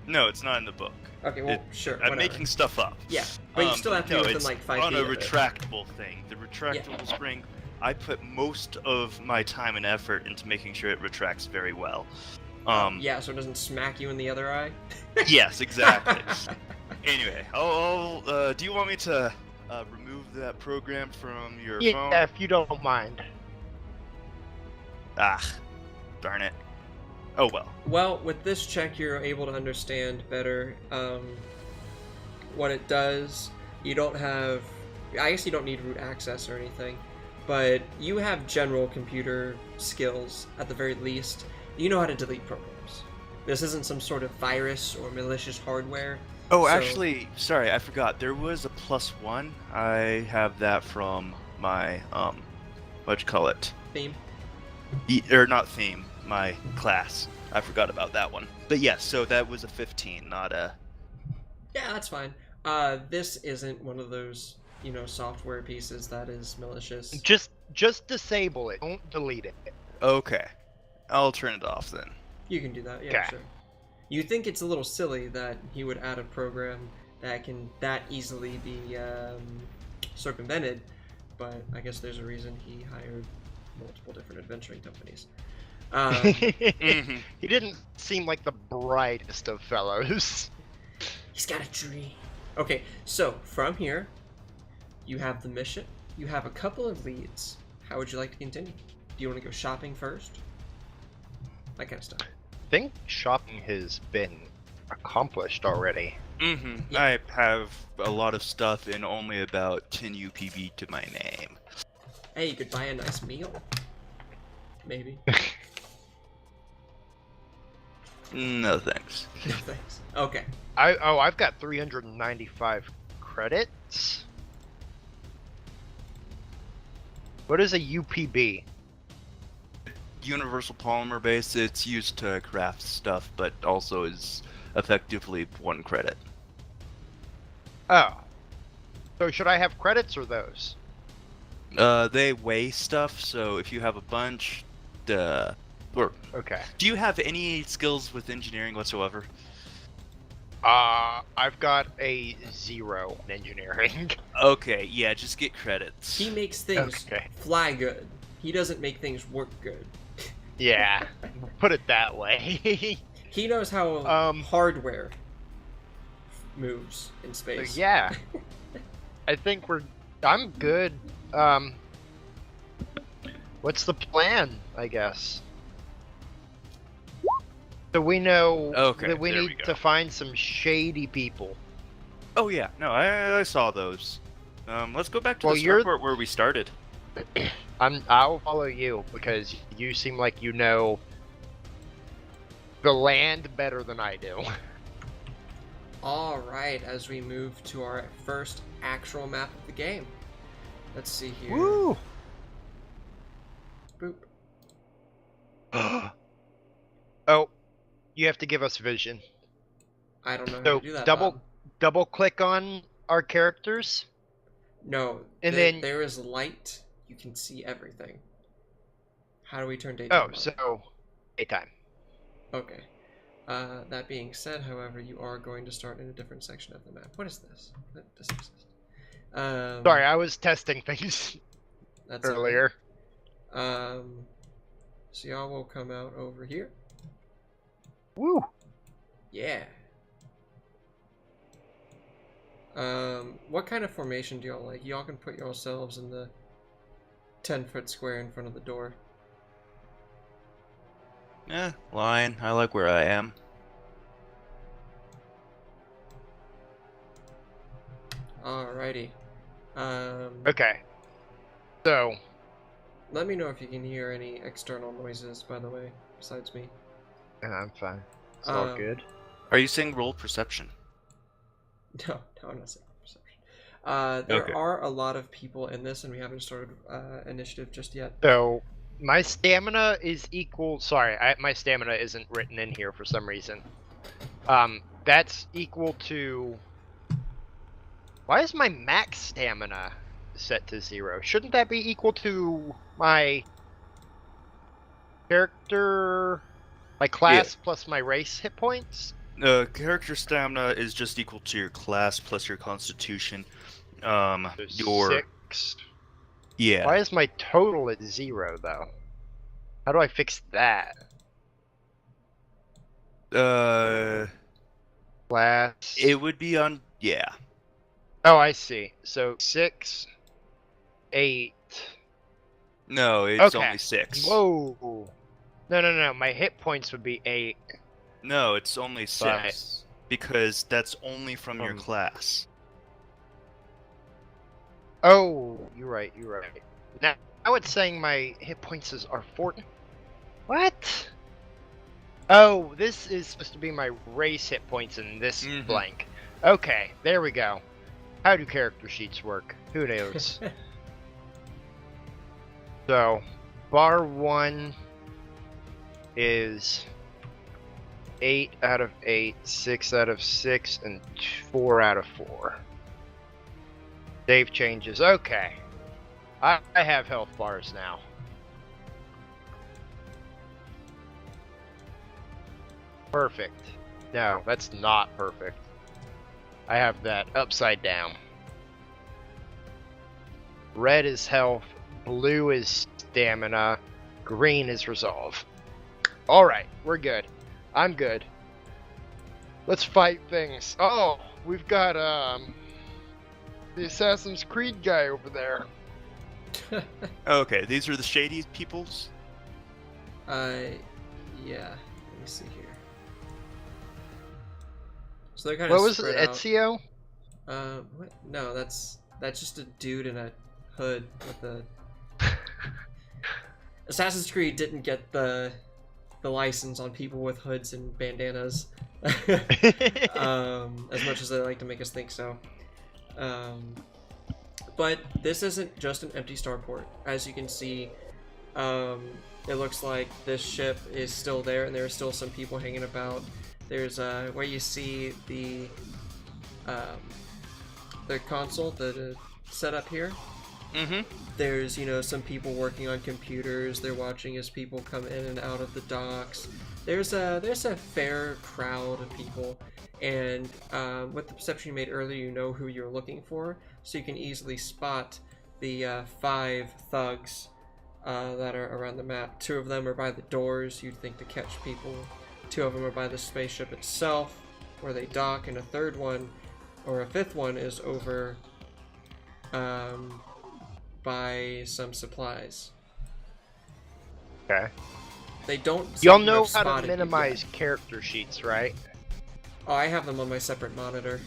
No, it's not in the book. Okay, well, It- sure. I'm whatever. making stuff up. Yeah, but you still have to no, be within it's like 5 on feet a of it. retractable thing. The retractable spring. I put most of my time and effort into making sure it retracts very well. Yeah, so it doesn't smack you in the other eye. Yes, exactly. Anyway, do you want me to remove that program from your phone? Yeah, if you don't mind. Ah, darn it. Oh well. Well, with this check, you're able to understand better what it does. You don't have. I guess you don't need root access or anything, but you have general computer skills at the very least. You know how to delete programs. This isn't some sort of virus or malicious hardware. Oh, So- actually, sorry, I forgot. There was a +1. I have that from my theme. Or not theme, my class. I forgot about that one. But yes, so that was a 15, not a... Yeah, that's fine. This isn't one of those, software pieces that is malicious. Just disable it. Don't delete it. Okay. I'll turn it off then. You can do that, yeah, Okay. sure. You think it's a little silly that he would add a program that can that easily be circumvented, but I guess there's a reason he hired multiple different adventuring companies. He didn't seem like the brightest of fellows. He's got a dream. Okay, so from here, you have the mission. You have a couple of leads. How would you like to continue? Do you want to go shopping first? That kind of stuff. I think shopping has been accomplished already. Yeah. I have a lot of stuff and only about 10 UPB to my name. Hey, you could buy a nice meal. Maybe. No thanks. No thanks. Okay. I've got 395 credits. What is a UPB? Universal polymer base, it's used to craft stuff, but also is effectively 1 credit. Oh. So should I have credits or those? They weigh stuff, so if you have a bunch, or Okay. do you have any skills with engineering whatsoever? I've got a 0 in engineering. Okay, yeah, just get credits. He makes things Okay. fly good. He doesn't make things work good. Yeah. Put it that way. He knows how hardware moves in So, space. yeah. I think I'm good. What's the plan, I guess? So we know Okay, that we there we need go. to find some shady people. Oh yeah, no, I saw those. Let's go back to Well, the you're- starport where we started. I'll follow you because you seem like you know the land better than I do. Alright, as we move to our first actual map of the game. Let's see here. Woo! Boop. Oh, you have to give us vision. I don't know how So to do that. double click on our characters. No, and there, then- there is light. You can see everything. How do we turn daytime Oh, on? so daytime. Okay. That being said, however, you are going to start in a different section of the map. What is this? What does this exist? Sorry, I was testing things That's all right. earlier. So y'all will come out over here. Woo! Yeah. What kind of formation do y'all like? Y'all can put yourselves in the 10-foot square in front of the door. Line. I like where I am. Alrighty. Okay. So, Let me know if you can hear any external noises, by the way, besides me. I'm fine. It's all Um, good. Are you saying roll perception? No, I'm not saying perception. There Okay. are a lot of people in this, and we haven't started initiative just yet. So, my stamina is equal. Sorry, my stamina isn't written in here for some reason. That's equal to. Why is my max stamina set to 0? Shouldn't that be equal to my character, my class plus my race hit points? Character stamina is just equal to your class plus your constitution. So Your 6. yeah. Why is my total at 0 though? How do I fix that? Class. It would be on yeah. Oh, I see. So 6, 8. No, it's Okay. only 6. Whoa. No. My hit points would be 8. No, it's only 6 But- because that's only from your Um, class. Oh, you're right. Now it's saying my hit points are 4. What? Oh, this is supposed to be my race hit points in this Mhm. blank. Okay, there we go. How do character sheets work? Who knows? So, bar 1 is 8 out of 8, 6 out of 6, and 4 out of 4. Save changes. Okay. I have health bars now. Perfect. No, that's not perfect. I have that upside down. Red is health, blue is stamina, green is resolve. Alright, we're good. I'm good. Let's fight things. Oh, we've got the Assassin's Creed guy over there. Okay, these are the shady peoples. Yeah. Let me see here. So they're kind of What was it? spread out. Ezio? What? No, that's just a dude in a hood with a. Assassin's Creed didn't get the license on people with hoods and bandanas, as much as they like to make us think so. But this isn't just an empty starport. As you can see, it looks like this ship is still there, and there are still some people hanging about. There's where you see the console, the setup here. Mm-hmm. There's, some people working on computers. They're watching as people come in and out of the docks. There's a fair crowd of people, and with the perception you made earlier, you know who you're looking for, so you can easily spot the 5 thugs that are around the map. 2 of them are by the doors, you'd think, to catch people. 2 of them are by the spaceship itself, where they dock, and a 5th one is over by some supplies. Okay. They don't. Y'all seem know have how to spotted you minimize yet. character sheets, right? Oh, I have them on my separate monitor.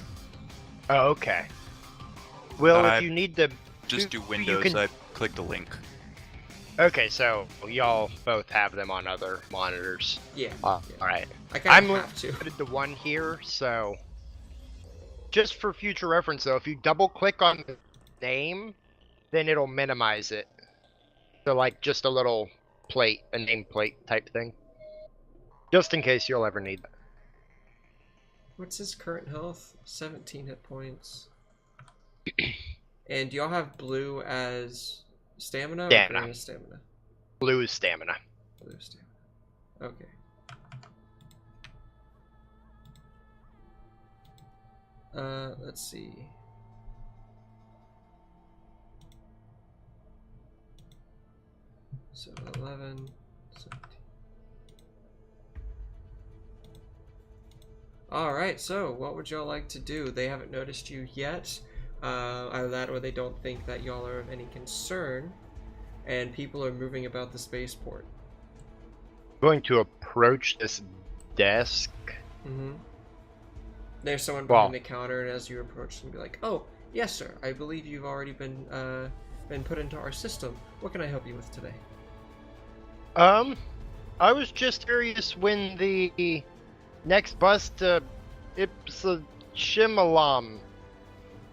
Oh, okay. Well, I if you need to Just do you Windows. can- I click the link. Okay, so y'all both have them on other monitors. Yeah. All yeah. right. I kind I'm of have to. limited to one here, so just for future reference, though, if you double click on the name, then it'll minimize it. So, like, just a little plate, a nameplate type thing, just in case you'll ever need that. What's his current health? 17 hit points. And do y'all have blue as stamina or Stamina. green as stamina? Blue is stamina. Blue stamina. Okay. Let's see. So 11, 17. Alright, so what would y'all like to do? They haven't noticed you yet. Either that or they don't think that y'all are of any concern. And people are moving about the spaceport. Going to approach this desk. Mm-hmm. There's someone Well- behind the counter, and as you approach them, be like, "Oh, yes, sir. I believe you've already been put into our system. What can I help you with today?" I was just curious when the next bus to Ipswich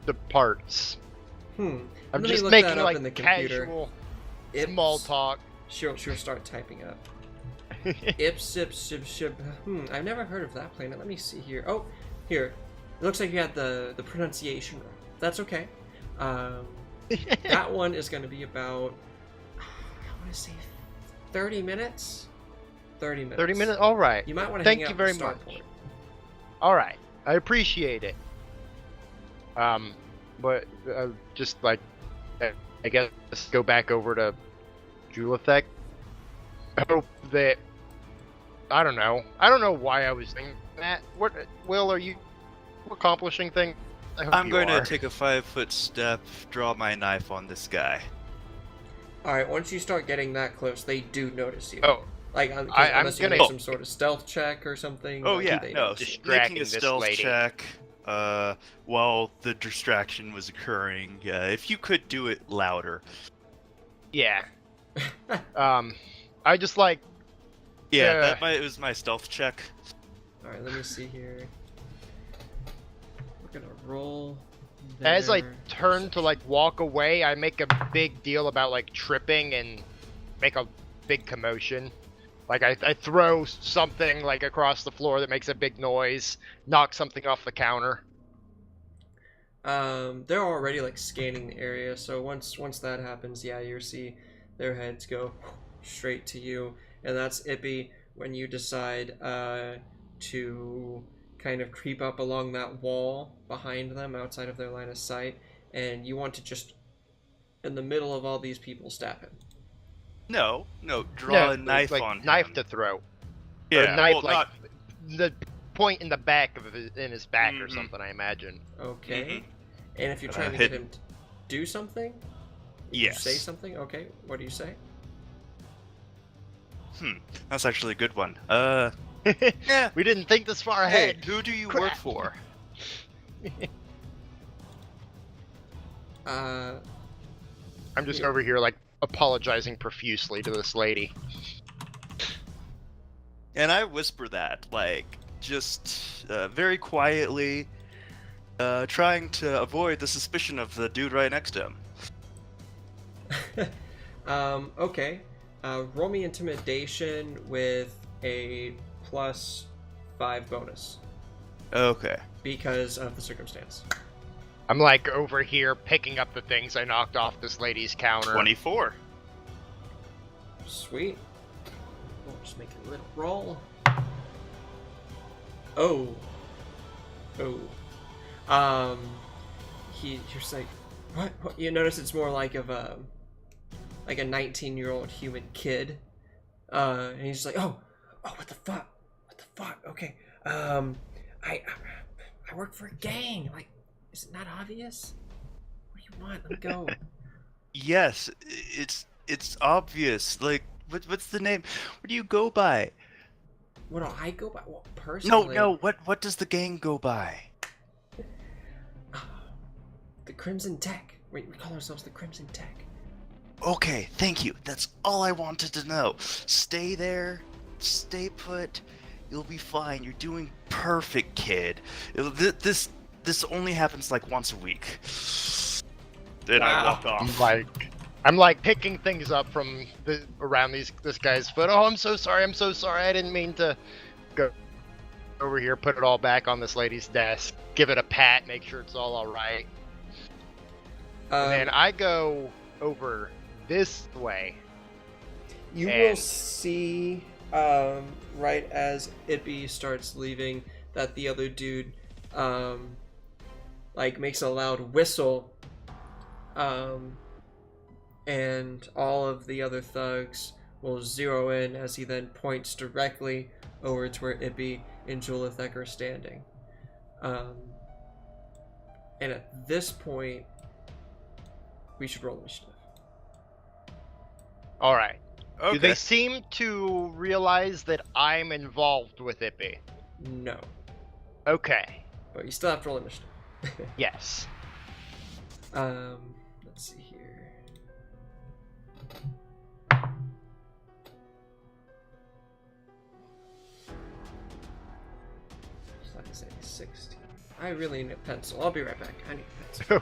departs. I'm I'm Let just me look making that up like in the computer. casual Ips- small talk. She'll start typing up. Ipswich. I've never heard of that planet. Let me see here. Oh, here. It looks like you had the pronunciation wrong. That's okay. That one is going to be about, I want to say, 30 minutes. 30 minutes. 30 minutes. All right. You might want to Thank hang out you very at the much. starport. All right. I appreciate it. But just like, I guess go back over to Julithek. Hope that I don't know why I was thinking that. What, Will? Are you accomplishing things? I hope I'm you going are. to take a 5-foot step, draw my knife on this guy. Alright, once you start getting that close, they do notice you. Oh, Like, I'm unless you gonna- make some sort of stealth check or something. Oh like, yeah, they no, notice you. distracting making a this stealth lady. check while the distraction was occurring. If you could do it louder. yeah. I just like. Yeah, it was my stealth check. Alright, let me see here. We're gonna roll. As I their turn to like walk away, I make a big deal about like tripping and make a big commotion. Like I throw something like across the floor that makes a big noise, knock something off the counter. They're already like scanning the area, so once that happens, yeah, you see their heads go straight to you, and that's Ippy when you decide to kind of creep up along that wall behind them outside of their line of sight, and you want to just in the middle of all these people stab him. No, draw No, a knife like on knife him. to throat, or Yeah, knife well, like not. the point in the back of in his back or Mhm. something. I imagine. Okay. And if you're trying to hit- get him to do something, you Yes. say something. Okay, what do you say? That's actually a good one. Yeah. We didn't think this far Hey, ahead. who do you Crap. work for? I'm just Yeah. over here like apologizing profusely to this lady. And I whisper that, like, just very quietly, trying to avoid the suspicion of the dude right next to him. Okay. Roll me intimidation with a +5 bonus Okay. because of the circumstance. I'm like over here picking up the things I knocked off this lady's counter. 24. Sweet. We'll just make a little roll. Oh. You're just like, what? You notice it's more like of a 19-year-old human kid. And he's just like, oh, what the fuck? Okay. I work for a gang. Like, is it not obvious? What do you want? Let me go. Yes, it's obvious. Like, what's the name? What do you go by? What do I go by? Well, personally, No. What does the gang go by? the Crimson Tech. We call ourselves the Crimson Tech. Okay, thank you. That's all I wanted to know. Stay there. Stay put. You'll be fine. You're doing perfect, kid. This only happens like once a week. Then I Wow. walk off. I'm like picking things up from around this guy's foot. Oh, I'm so sorry. I didn't mean to go over here. Put it all back on this lady's desk. Give it a pat. Make sure it's all right. And then I go over this way. You will and- see, right as Ippy starts leaving, that the other dude, makes a loud whistle, and all of the other thugs will zero in as he then points directly over to where Ippy and Julithek are standing. And at this point, we should roll initiative. All right. Okay. Do they seem to realize that I'm involved with Ippy? No. Okay. But you still have to roll initiative. Yes. Let's see here. Just like I say, 16. I really need a pencil. I'll be right back. I need a pencil.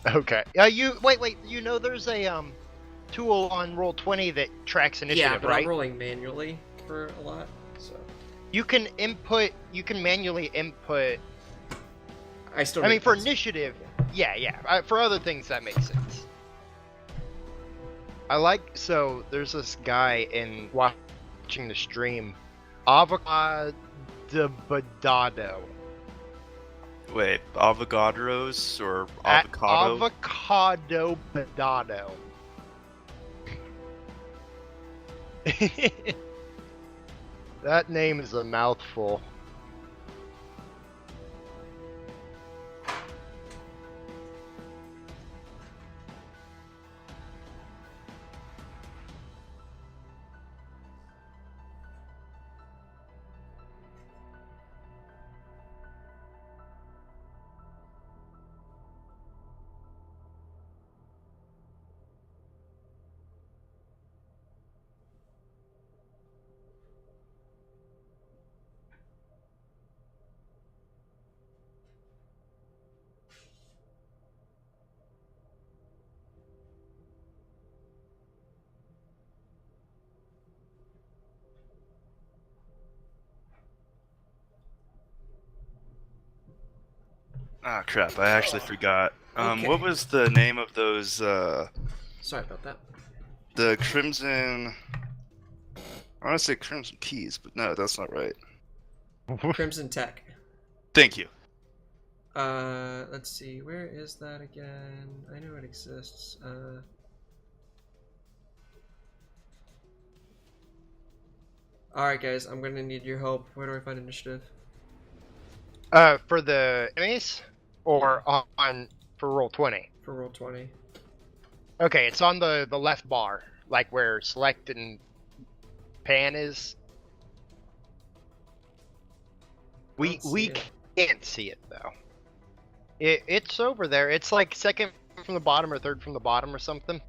Okay. Wait. You know there's a tool on Roll20 that tracks initiative, Yeah, but right? I'm rolling manually for a lot, so You can manually input. I still. I need mean, a for pencil. initiative, yeah. For other things, that makes sense. So there's this guy in watching the stream, Avocado. Wait, avocados or avocado? Avocado Badado. That name is a mouthful. Ah, crap! I actually forgot. Okay. What was the name of those? Sorry about that. The Crimson. I want to say Crimson Keys, but no, that's not right. Crimson Tech. Thank you. Let's see. Where is that again? I know it exists. Alright, guys, I'm gonna need your help. Where do I find initiative? For the enemies, or on for roll 20. For roll 20. Okay, it's on the left bar, like where select and pan is. We can't see it though. It's over there. It's like second from the bottom or third from the bottom or something.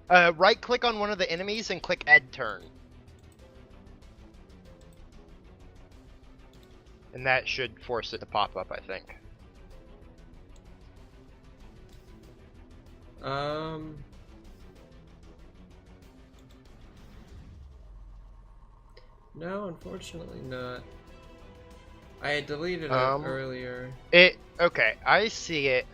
Right click on one of the enemies and click add turn. And that should force it to pop up, I think. No, unfortunately not. I had deleted it earlier. Okay, I see it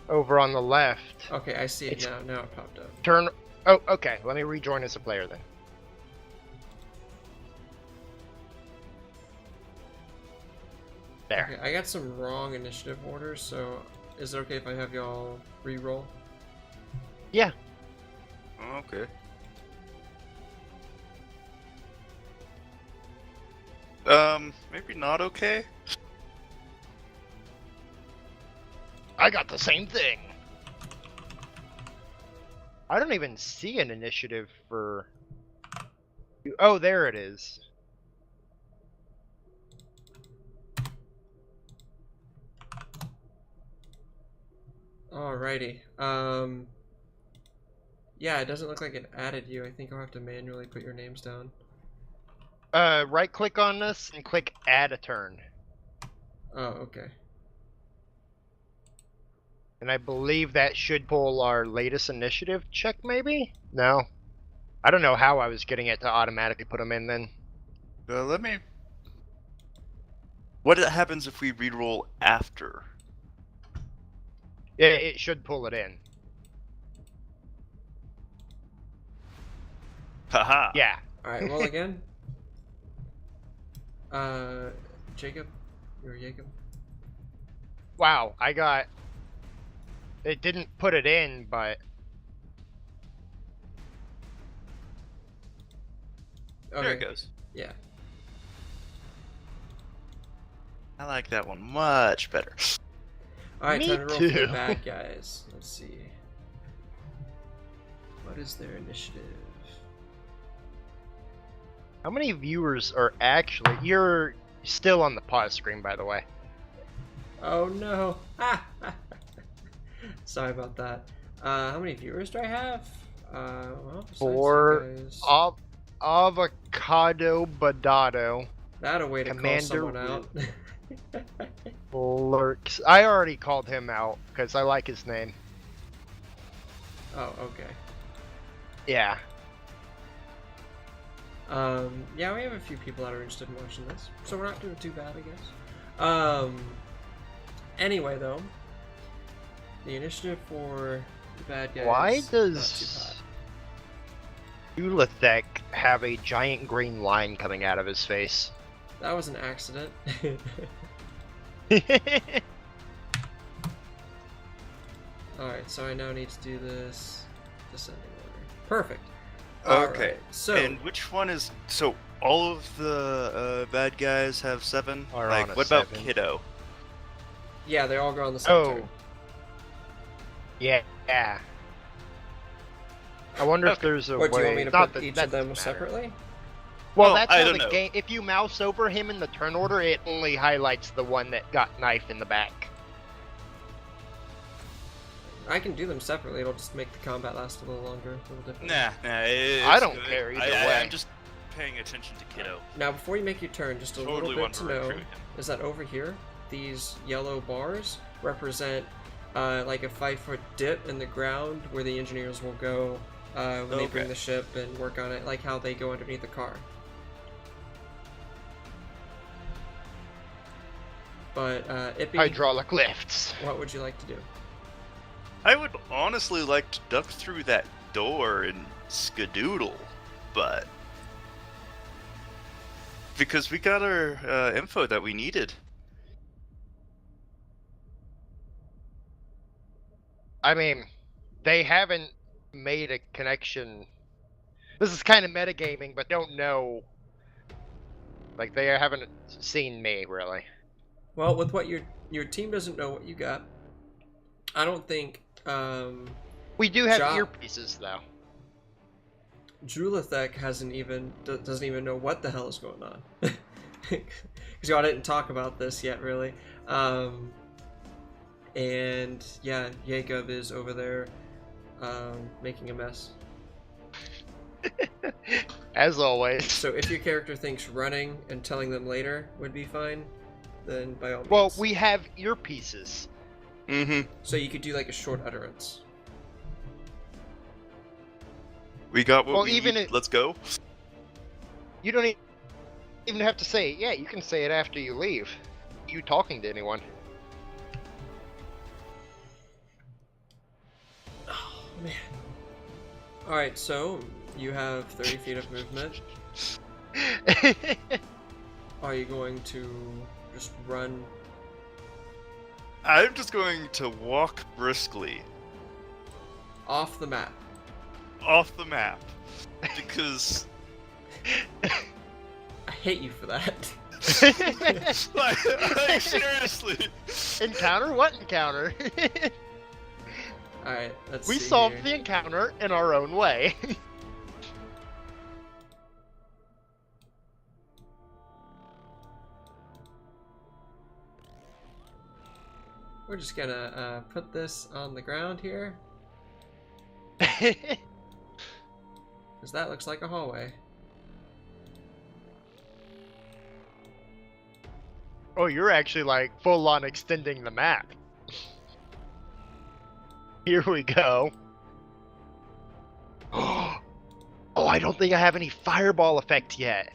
over on the left. Okay, I see it now. Now it popped up. Turn. Oh, okay. Let me rejoin as a player then. There. Okay, I got some wrong initiative orders, so is it okay if I have y'all re-roll? Yeah. Okay. Maybe not okay? I got the same thing. I don't even see an initiative for... Oh, there it is. Alrighty. Yeah, it doesn't look like it added you. I think I'll have to manually put your names down. Right click on this and click add a turn. Oh, okay. And I believe that should pull our latest initiative check, maybe? No. I don't know how I was getting it to automatically put them in then. Let me... What happens if we reroll after? Yeah, it should pull it in. Haha! Yeah. Alright, roll again. Jacob? You're Jacob? Wow, I got... It didn't put it in, but... Okay. There it goes. Yeah. I like that one much better. Alright, Me time to roll for too. the bad guys. Let's see. What is their initiative? How many viewers are actually... You're still on the pause screen, by the way. Oh no! Sorry about that. How many viewers do I have? Well, besides For you guys, Avocado Badado that a way to Commander call someone out. lurks. I already called him out because I like his name. Oh, okay. Yeah. Yeah, we have a few people that are interested in watching this, so we're not doing too bad, I guess. Anyway, though, the initiative for the bad guys. Why is does Ulathek have a giant green line coming out of his face? That was an accident. Alright, so I now need to do this descending order. Perfect. Okay. Alright, so And which one is... So, all of the bad guys have 7? Are Like, on a what about 7. Kiddo? yeah, they all go on the same Oh. turn. Yeah. I wonder if Okay. there's a Or way. do you want me to Not put that- each that of them doesn't matter. separately? Well, Well, that's I how don't the know. game. If you mouse over him in the turn order, it only highlights the one that got knife in the back. I can do them separately, it'll just make the combat last a little longer, a little different. Nah, I don't care either way. I'm just paying attention to Kiddo. Now, before you make your turn, just a Totally little bit want to to know recruit him. is that over here, these yellow bars represent like a 5-foot dip in the ground where the engineers will go when they bring Okay. the ship and work on it, like how they go underneath the car. But Ippy, Hydraulic lifts. what would you like to do? I would honestly like to duck through that door and skedoodle, but because we got our info that we needed. I mean, they haven't made a connection. This is kind of metagaming, but don't know. Like, they haven't seen me, really. Well, with what your team doesn't know what you got, I don't think We do have Ja- earpieces, though. Drulathek doesn't even know what the hell is going on, because y'all didn't talk about this yet, really. And yeah, Jacob is over there making a mess. As always. So if your character thinks running and telling them later would be fine, then by all means. Well, we have earpieces. Mm-hmm. So you could do like a short utterance. We got what Well, we even need. if- Let's go. You don't even have to say it. Yeah, you can say it after you leave. You talking to anyone. Oh man. Alright, so you have 30 feet of movement. Are you going to just run? I'm just going to walk briskly Off the map. off the map because I hate you for that. like seriously. Encounter? What encounter? Alright, let's We see solved here. the encounter in our own way. We're just gonna put this on the ground here, because that looks like a hallway. Oh, you're actually like full on extending the map. Here we go. Oh, I don't think I have any fireball effect yet.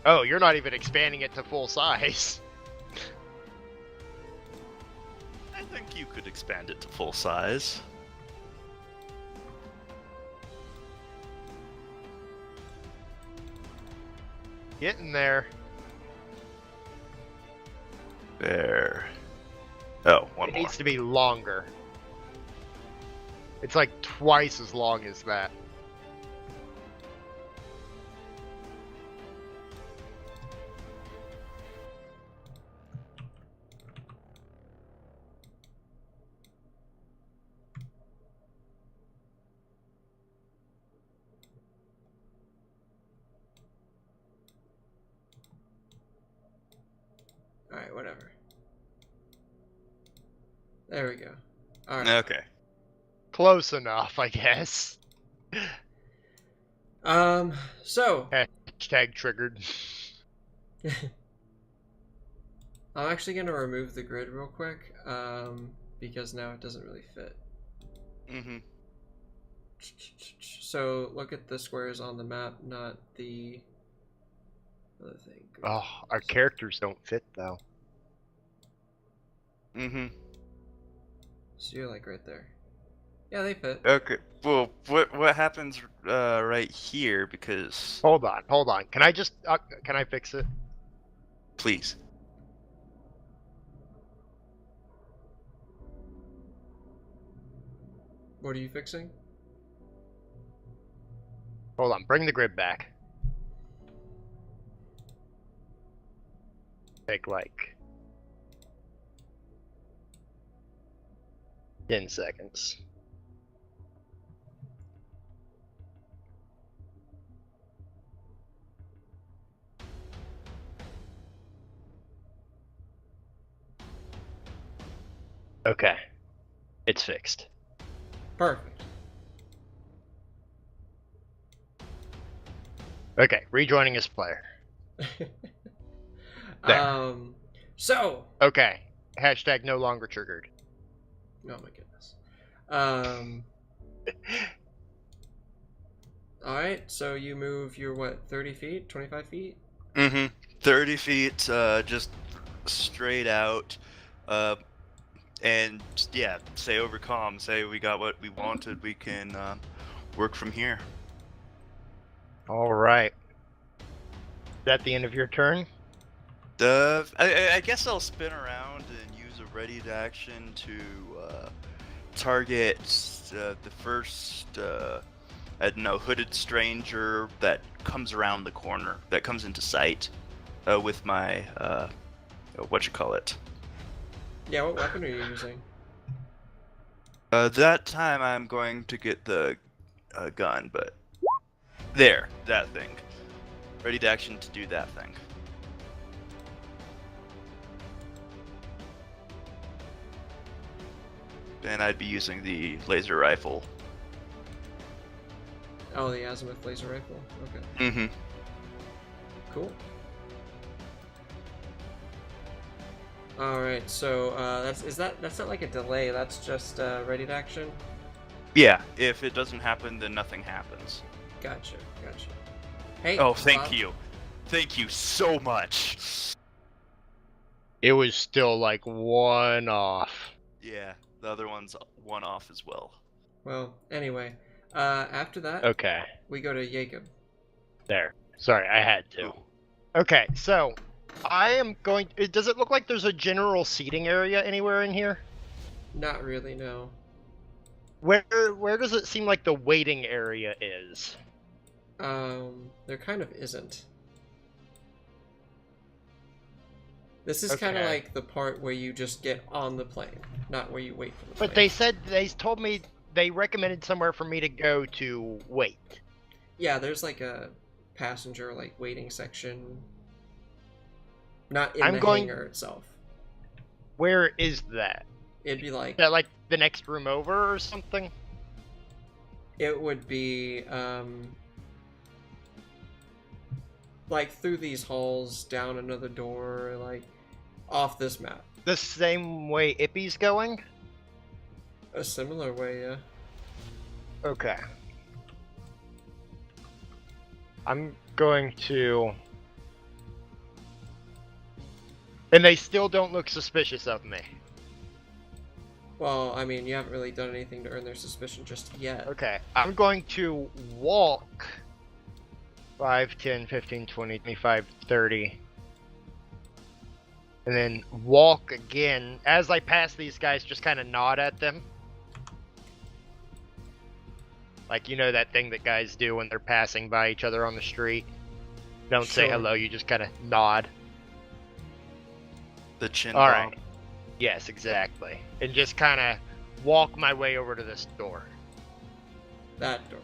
Oh, you're not even expanding it to full size. I think you could expand it to full size. Getting there. There. Oh, one It more. needs to be longer. It's like twice as long as that. Alright, whatever. There we go. Alright. Okay. Close enough, I guess. So Hashtag triggered. I'm actually gonna remove the grid real quick, because now it doesn't really fit. Mm-hmm. So look at the squares on the map, not the other thing. Oh, our characters don't fit though. Mm-hmm. So you're like right there. Yeah, they fit. Okay. Well, what happens right here? Because Hold on. Can I just can I fix it? please. What are you fixing? Hold on, bring the grid back. Take like 10 seconds. Okay. It's fixed. Perfect. Okay, rejoining as player. There. So Okay. Hashtag no longer triggered. Oh my goodness. Alright, so you move your, what, 30 feet? 25 feet? Mm-hmm. 30 feet, just straight out. And yeah, say over comm, say we got what we wanted, we can work from here. All right. Is that the end of your turn? I guess I'll spin around and use a ready to action to target the first, I don't know, hooded stranger that comes around the corner, that comes into sight, with my, whatchamacallit. Yeah, what weapon are you using? That time I'm going to get the gun, but there, that thing. Ready to action to do that thing. And I'd be using the laser rifle. Oh, the azimuth laser rifle. Okay, Mm-hmm. cool. All right, so that's not like a delay. That's just ready to action. Yeah, if it doesn't happen, then nothing happens. Gotcha. Hey. Oh, thank Bob. you. Thank you so much. It was still like one off. Yeah, the other one's one off as well. Well, anyway, after that, Okay. we go to Jacob. There. Sorry, I had to. Okay, so I am going. Does it look like there's a general seating area anywhere in here? Not really, no. Where does it seem like the waiting area is? There kind of isn't. This is kind of Okay. like the part where you just get on the plane, not where you wait for the plane. But they told me they recommended somewhere for me to go to wait. Yeah, there's like a passenger like waiting section. Not in the hangar itself. Where is that? It'd be like Is that like the next room over or something? it would be like through these halls, down another door, like off this map. The same way Ippy's going? A similar way, yeah. Okay. I'm going to... And they still don't look suspicious of me. Well, I mean, you haven't really done anything to earn their suspicion just yet. Okay. I'm going to walk 5, 10, 15, 20, 25, 30. And then walk again. As I pass these guys, just kind of nod at them. Like, you know that thing that guys do when they're passing by each other on the street? Don't say Sure. hello, you just kind of nod. The chin All bump. right. Yes, exactly. And just kind of walk my way over to this door. That door.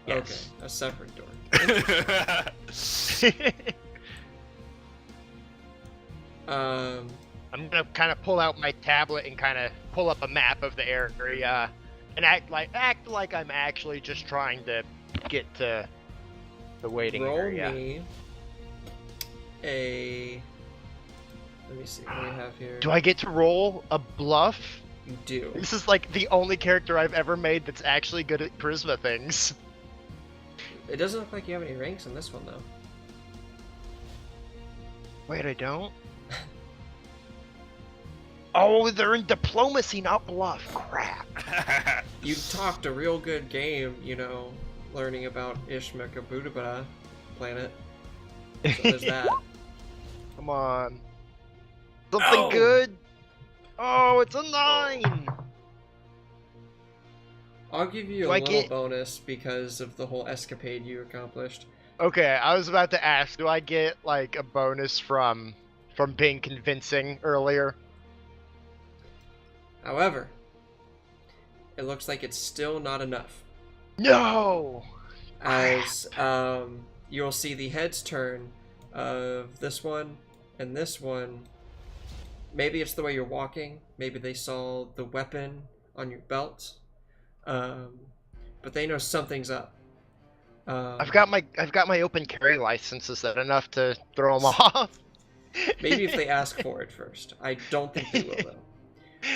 Yes. Okay, a separate door. I'm gonna kind of pull out my tablet and kind of pull up a map of the area, and act like I'm actually just trying to get to the waiting roll area. me a. Let me see what we have here. Do I get to roll a bluff? You do. This is like the only character I've ever made that's actually good at charisma things. It doesn't look like you have any ranks in this one, though. Wait, I don't? Oh, they're in diplomacy, not bluff. Crap. You talked a real good game, you know, learning about Ishmekabudabara planet. So there's that. Come on. Something Oh. good? Oh, it's a 9! I'll give you Do a I little get- bonus because of the whole escapade you accomplished. Okay, I was about to ask, do I get, like, a bonus from being convincing earlier? However, it looks like it's still not enough. No! As you'll see the heads turn of this one and this one. Maybe it's the way you're walking. Maybe they saw the weapon on your belt. But they know something's up. I've got my open carry license. Is that enough to throw them off? Maybe if they ask for it first. I don't think they will, though.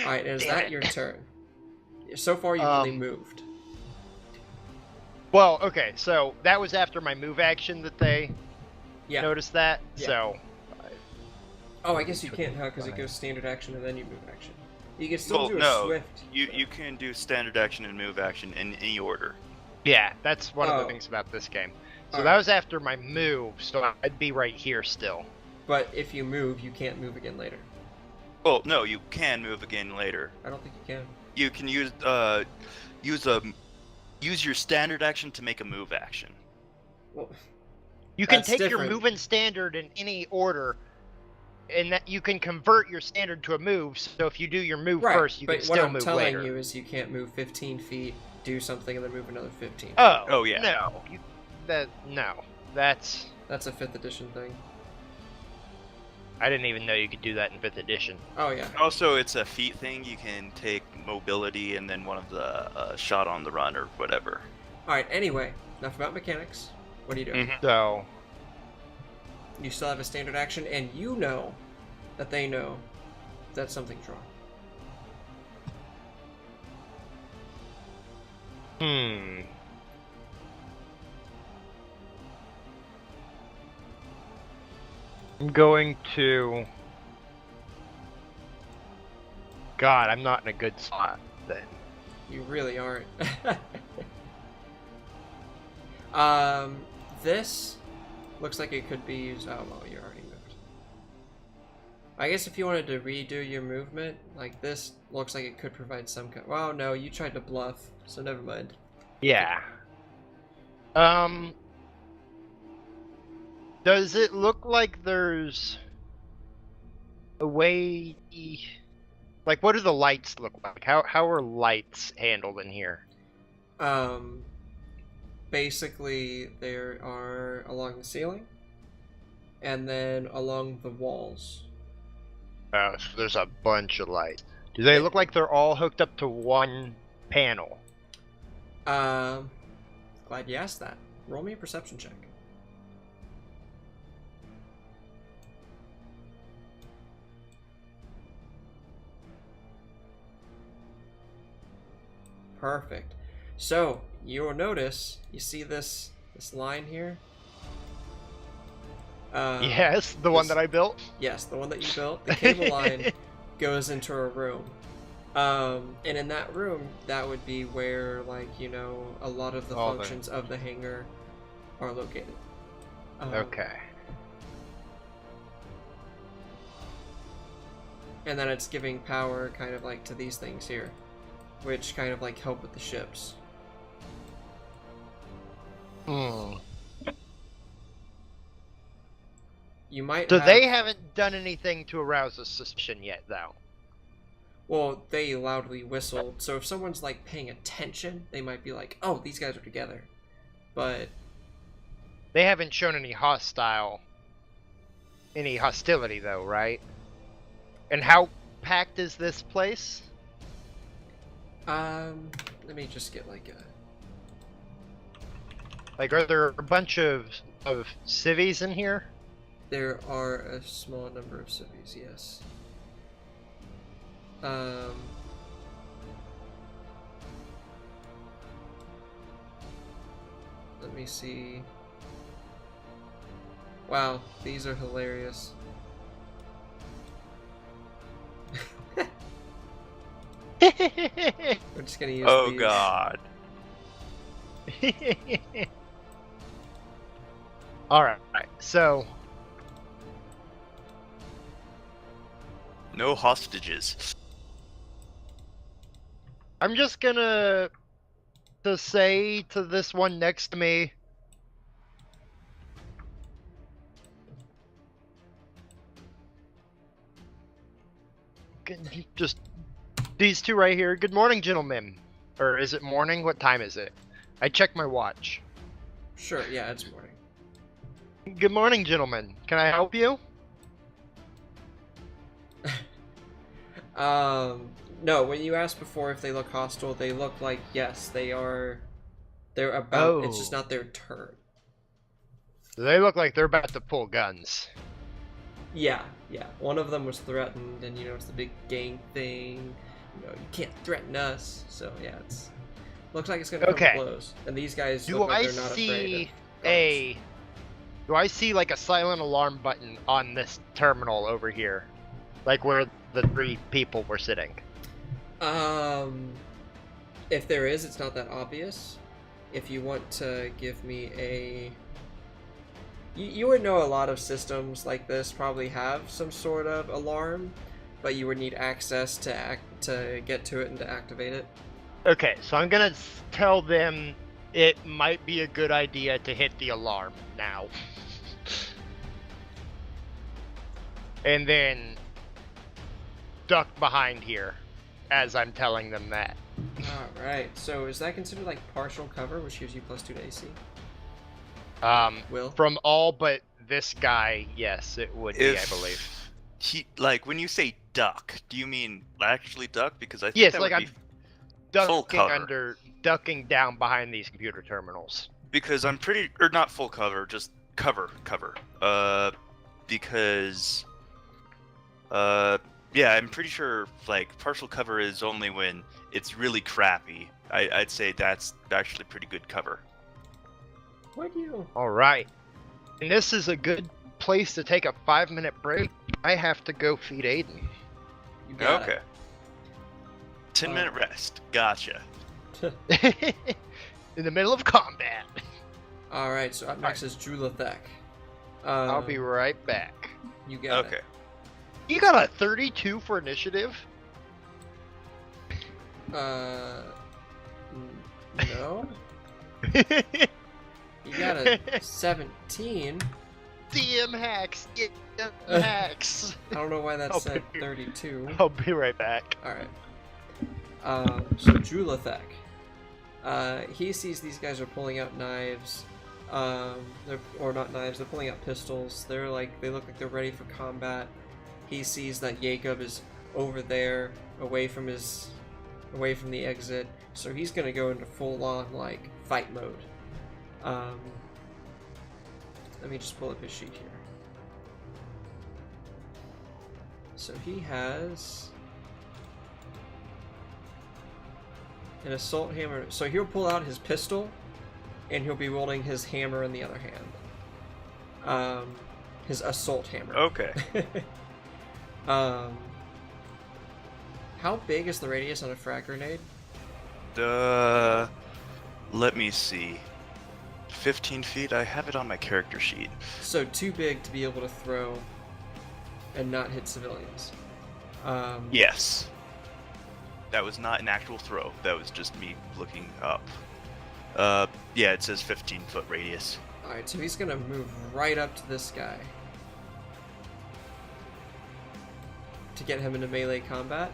Alright, is Damn that it. your turn? So far, you've only moved. Well, okay, so that was after my move action that they Yeah. noticed that. Yeah. So Oh, I guess you can't, huh? Because it goes standard action and then you move action. You can still Well, do a no, swift. you can do standard action and move action in any order. yeah, that's one of Oh. the things about this game. So Alright. that was after my move, so I'd be right here still. But if you move, you can't move again later. Well, no, you can move again later. I don't think you can. You can use your standard action to make a move action. Well, You can That's take different. your move and standard in any order, and that you can convert your standard to a move. So if you do your move right, first, you but can what still I'm move telling later. you is you can't move 15 feet, do something, and then move another 15. Oh yeah. no, that's That's a 5th edition thing. I didn't even know you could do that in 5th edition. Oh, yeah. Also, it's a feat thing. You can take mobility and then one of the shot on the run or whatever. Alright, anyway, enough about mechanics. What are you doing? So You still have a standard action, and you know that they know that something's wrong. I'm going to. God, I'm not in a good spot then. You really aren't. This looks like it could be used. Oh, well, you're already moved. I guess if you wanted to redo your movement, like this looks like it could provide some kind. Well, no, you tried to bluff, so never mind. Yeah. Does it look like there's a way? Like, what do the lights look like? How are lights handled in here? Basically, there are along the ceiling, and then along the walls. So there's a bunch of lights. Do they look like they're all hooked up to one panel? Glad you asked that. Roll me a perception check. Perfect. So you'll notice, you see this line here? Yes, the one that I built. Yes, the one that you built. The cable line goes into a room. And in that room, that would be where, like, you know, a lot of the All the- functions of the hangar are located. Okay. And then it's giving power kind of like to these things here, which kind of like help with the ships. Hmm. You might So have... they haven't done anything to arouse a suspicion yet, though. Well, they loudly whistled, so if someone's like paying attention, they might be like, oh, these guys are together. But They haven't shown any hostility, though, right? And how packed is this place? let me just get like a... Like, are there a bunch of civvies in here? There are a small number of civvies, yes. Let me see. Wow, these are hilarious. We're just gonna use Oh these. god. Alright, so No hostages. I'm just gonna say to this one next to me, just these two right here. Good morning, gentlemen. Or is it morning? What time is it? I checked my watch. Sure, yeah, it's morning. Good morning, gentlemen. Can I help you? No, when you asked before if they look hostile, they look like, yes, they are. They're about, it's just Oh. not their turn. They look like they're about to pull guns. Yeah, yeah. One of them was threatened, and it's the big gang thing. You can't threaten us. So yeah, it's looks like it's gonna come to Okay. blows. And these guys Do look like I they're not afraid of see guards. do I see like a silent alarm button on this terminal over here? Like where the 3 people were sitting? If there is, it's not that obvious. If you want to give me a... You would know a lot of systems like this probably have some sort of alarm, but you would need access to get to it and to activate it. Okay, so I'm gonna tell them it might be a good idea to hit the alarm now. And then duck behind here as I'm telling them that. Alright, so is that considered like partial cover, which gives you +2 to AC? Will? From all but this guy, yes, it would be, I believe. He, like, when you say duck, do you mean actually duck? Because I think Yes, that like would I'm full cover. ducking down behind these computer terminals. Because I'm pretty, or not full cover, just cover. Because, yeah, I'm pretty sure, like, partial cover is only when it's really crappy. I'd say that's actually pretty good cover. Would you? Alright. And this is a good place to take a 5-minute break. I have to go feed Aiden. You got Okay. 10-minute rest. Gotcha. In the middle of combat. Alright, so up next is Julathek. I'll be right back. You got Okay. it. You got a 32 for initiative? No? You got a 17. DM hacks. DM hacks. I don't know why that I'll said be- 32. I'll be right back. Alright. So Julathek. He sees these guys are pulling out knives. Or not knives, they're pulling out pistols. They look like they're ready for combat. He sees that Jacob is over there, away from the exit. So he's gonna go into full-on, like, fight mode. Let me just pull up his sheet here. So he has an assault hammer. So he'll pull out his pistol, and he'll be holding his hammer in the other hand. His assault hammer. Okay. How big is the radius on a frag grenade? Let me see. 15 feet? I have it on my character sheet. So too big to be able to throw and not hit civilians. Yes. That was not an actual throw. That was just me looking up. Yeah, it says 15-foot radius. Alright, so he's gonna move right up to this guy to get him into melee combat.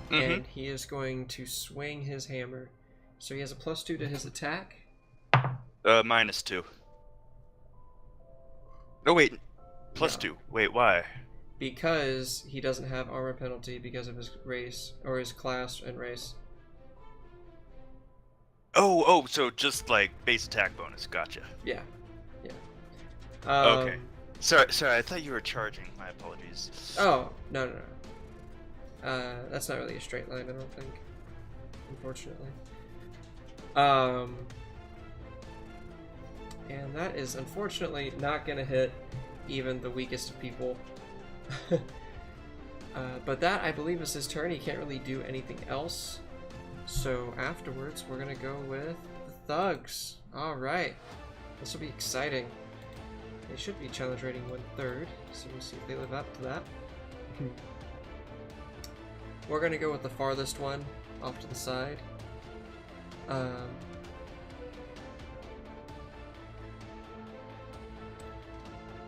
And he is going to swing his hammer. So he has a +2 to his attack. -2. Oh, wait. No. +2. Wait, why? Because he doesn't have armor penalty because of his race, or his class and race. Oh, so just like base attack bonus. Gotcha. Yeah. Okay. Sorry, I thought you were charging. My apologies. Oh, no. That's not really a straight line, I don't think. Unfortunately. And that is unfortunately not gonna hit even the weakest of people. But that, I believe, is his turn. He can't really do anything else. So afterwards, we're gonna go with the thugs. Alright. This will be exciting. They should be challenge rating 1/3, so we'll see if they live up to that. We're gonna go with the farthest one, off to the side.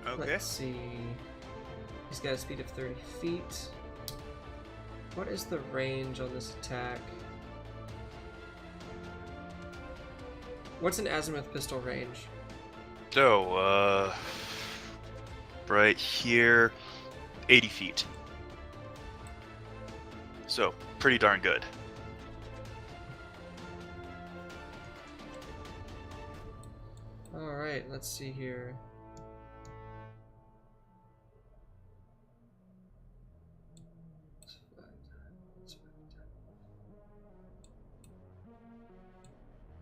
Okay. Let's see. He's got a speed of 30 feet. What is the range on this attack? What's an azimuth pistol range? So, right here, 80 feet. So, pretty darn good. Alright, let's see here.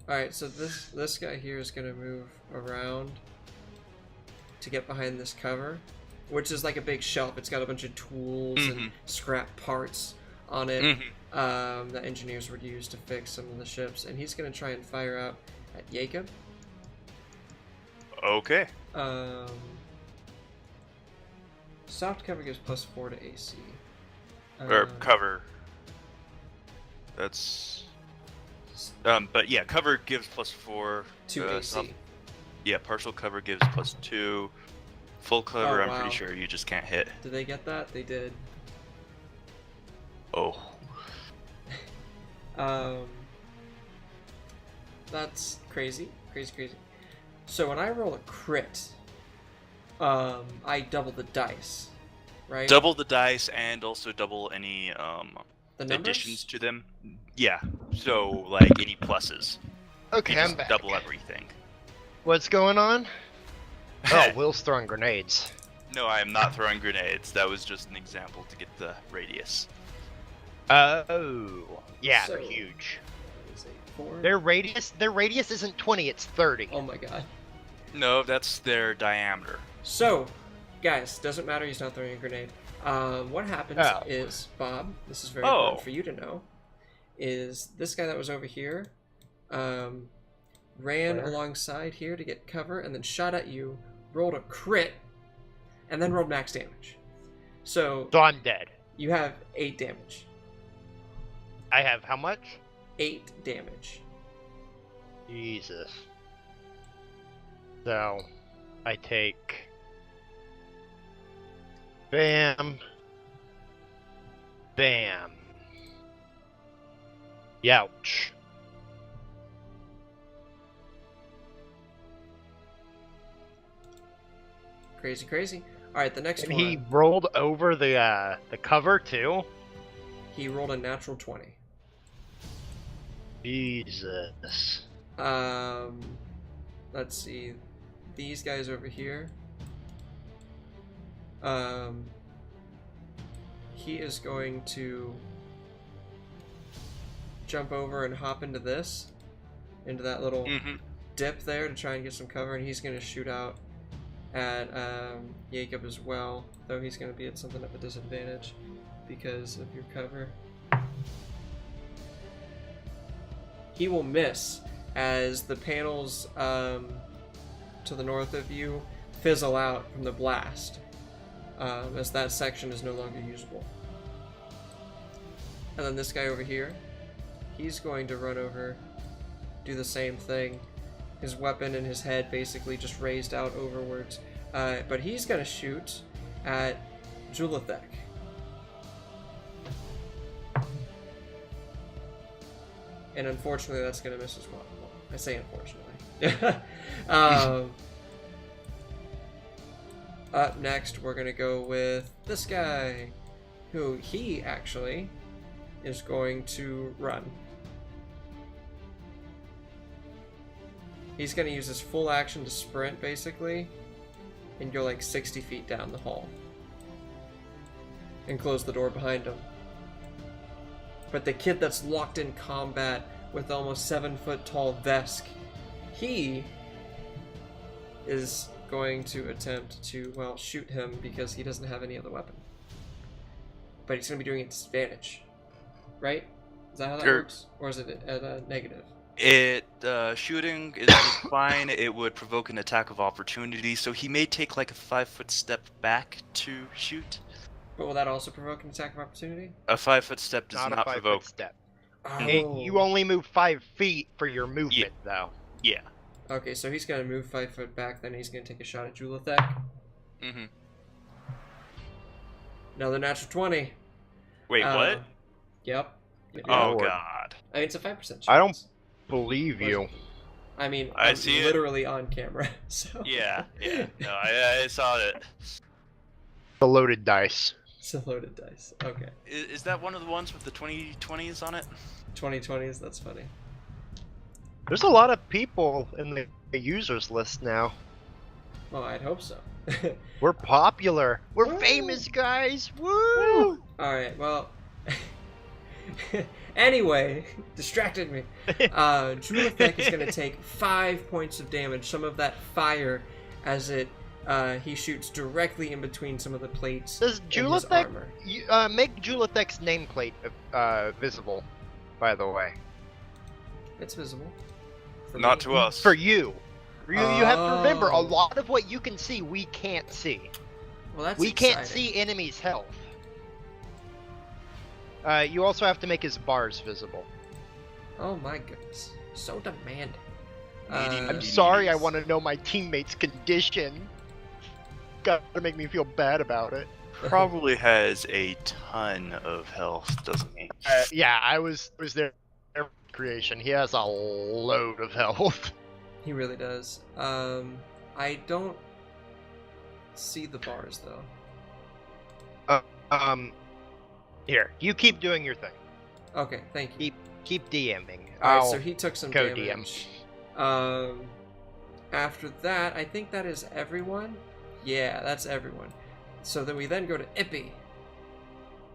Alright, so this guy here is gonna move around to get behind this cover, which is like a big shelf. It's got a bunch of tools and scrap parts on it that engineers would use to fix some of the ships, and he's gonna try and fire out at Jacob. Okay. Soft cover gives +4 to AC. Or cover. That's. But yeah, cover gives +4 to AC. Yeah, partial cover gives +2. Full cover, I'm pretty sure you just can't hit. Did they get that? They did. Oh. That's crazy. Crazy. So when I roll a crit, I double the dice, right? Double the dice and also double any the additions to them. Yeah. So like any pluses. Okay, You I'm just back. double everything. What's going on? Oh, Will's throwing grenades. No, I am not throwing grenades. That was just an example to get the radius. Oh, yeah, So- they're huge. What is it, 4? Their radius isn't 20, it's 30. Oh my god. No, that's their diameter. So, guys, doesn't matter. He's not throwing a grenade. What happens is, Bob, this is very important for you to know, is this guy that was over here ran alongside here to get cover and then shot at you, rolled a crit, and then rolled max damage. So I'm dead. you have 8 damage. I have how much? 8 damage. Jesus. So, I take... Bam. Bam. Youch. Crazy. Alright, the next And one. he rolled over the cover too? He rolled a natural 20. Jesus. Let's see. These guys over here. He is going to jump over and hop into that little dip there to try and get some cover, and he's going to shoot out at Jacob as well, though he's going to be at something of a disadvantage because of your cover. He will miss as the panels to the north of you fizzle out from the blast, as that section is no longer usable. And then this guy over here, he's going to run over, do the same thing. His weapon and his head basically just raised out overwards. But he's going to shoot at Julithek. And unfortunately, that's going to miss as well. I say unfortunately. Up next, we're going to go with this guy, who he actually is going to run. He's going to use his full action to sprint, basically, and go like 60 feet down the hall. And close the door behind him. But the kid that's locked in combat with almost 7-foot tall Vesk, he is going to attempt to, well, shoot him because he doesn't have any other weapon. But he's going to be doing it at disadvantage. Right? Is that how that works? Or is it at a negative? Shooting is just fine. It would provoke an attack of opportunity, so he may take like a 5-foot step back to shoot. But will that also provoke an attack of opportunity? A 5-foot step does not a 5-foot provoke. step. Oh. You only move 5 feet for your movement, though. Yeah. Okay, so he's going to move 5 foot back, then he's going to take a shot at Julithek. Mm-hmm. Another natural 20. Wait, what? Yep. Oh, Lord. God. I mean, it's a 5% chance. I don't believe you. I mean, I I'm see it. literally on camera, so... Yeah. No, I saw it. The loaded dice. It's a loaded dice. Okay. Is that one of the ones with the 2020s on it? 2020s, that's funny. There's a lot of people in the users list now. Well, I'd hope so. We're popular. We're Woo! famous, guys. Woo! Alright, well... Anyway, distracted me. Julithek is going to take 5 points of damage. Some of that fire as he shoots directly in between some of the plates Does in his Julithek armor. make Julithek's nameplate visible? By the way, It's visible. For Not me. to us. for you, you have to remember a Oh. lot of what you can see we can't see. Well, that's We can't exciting. see enemies' health. You also have to make his bars visible. Oh my goodness. So demanding. Medium- I'm Uh, sorry, I Jeez. want to know my teammate's condition. Gotta make me feel bad about it. Probably has a ton of health, doesn't he? Yeah, I was there for creation. He has a load of health. He really does. I don't see the bars though. Here, you keep doing your thing. Okay, thank you. Keep DMing. Alright, I'll so he took some co-DM. damage. After that, I think that is everyone. Yeah, that's everyone. So then we then go to Ippy,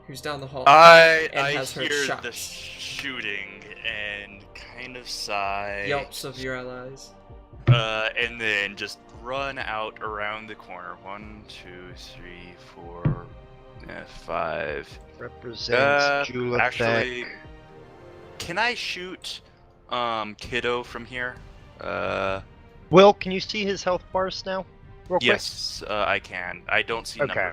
who's down the hall. I And has heard hear shots. the shooting and kind of sigh. Yelps of your allies. And then just run out around the corner. 1, 2, 3, 4, 5. Represents Julithek. Actually, can I shoot Kiddo from here? Will, can you see his health bars now? Real quick? Yes, I can. I don't see Okay.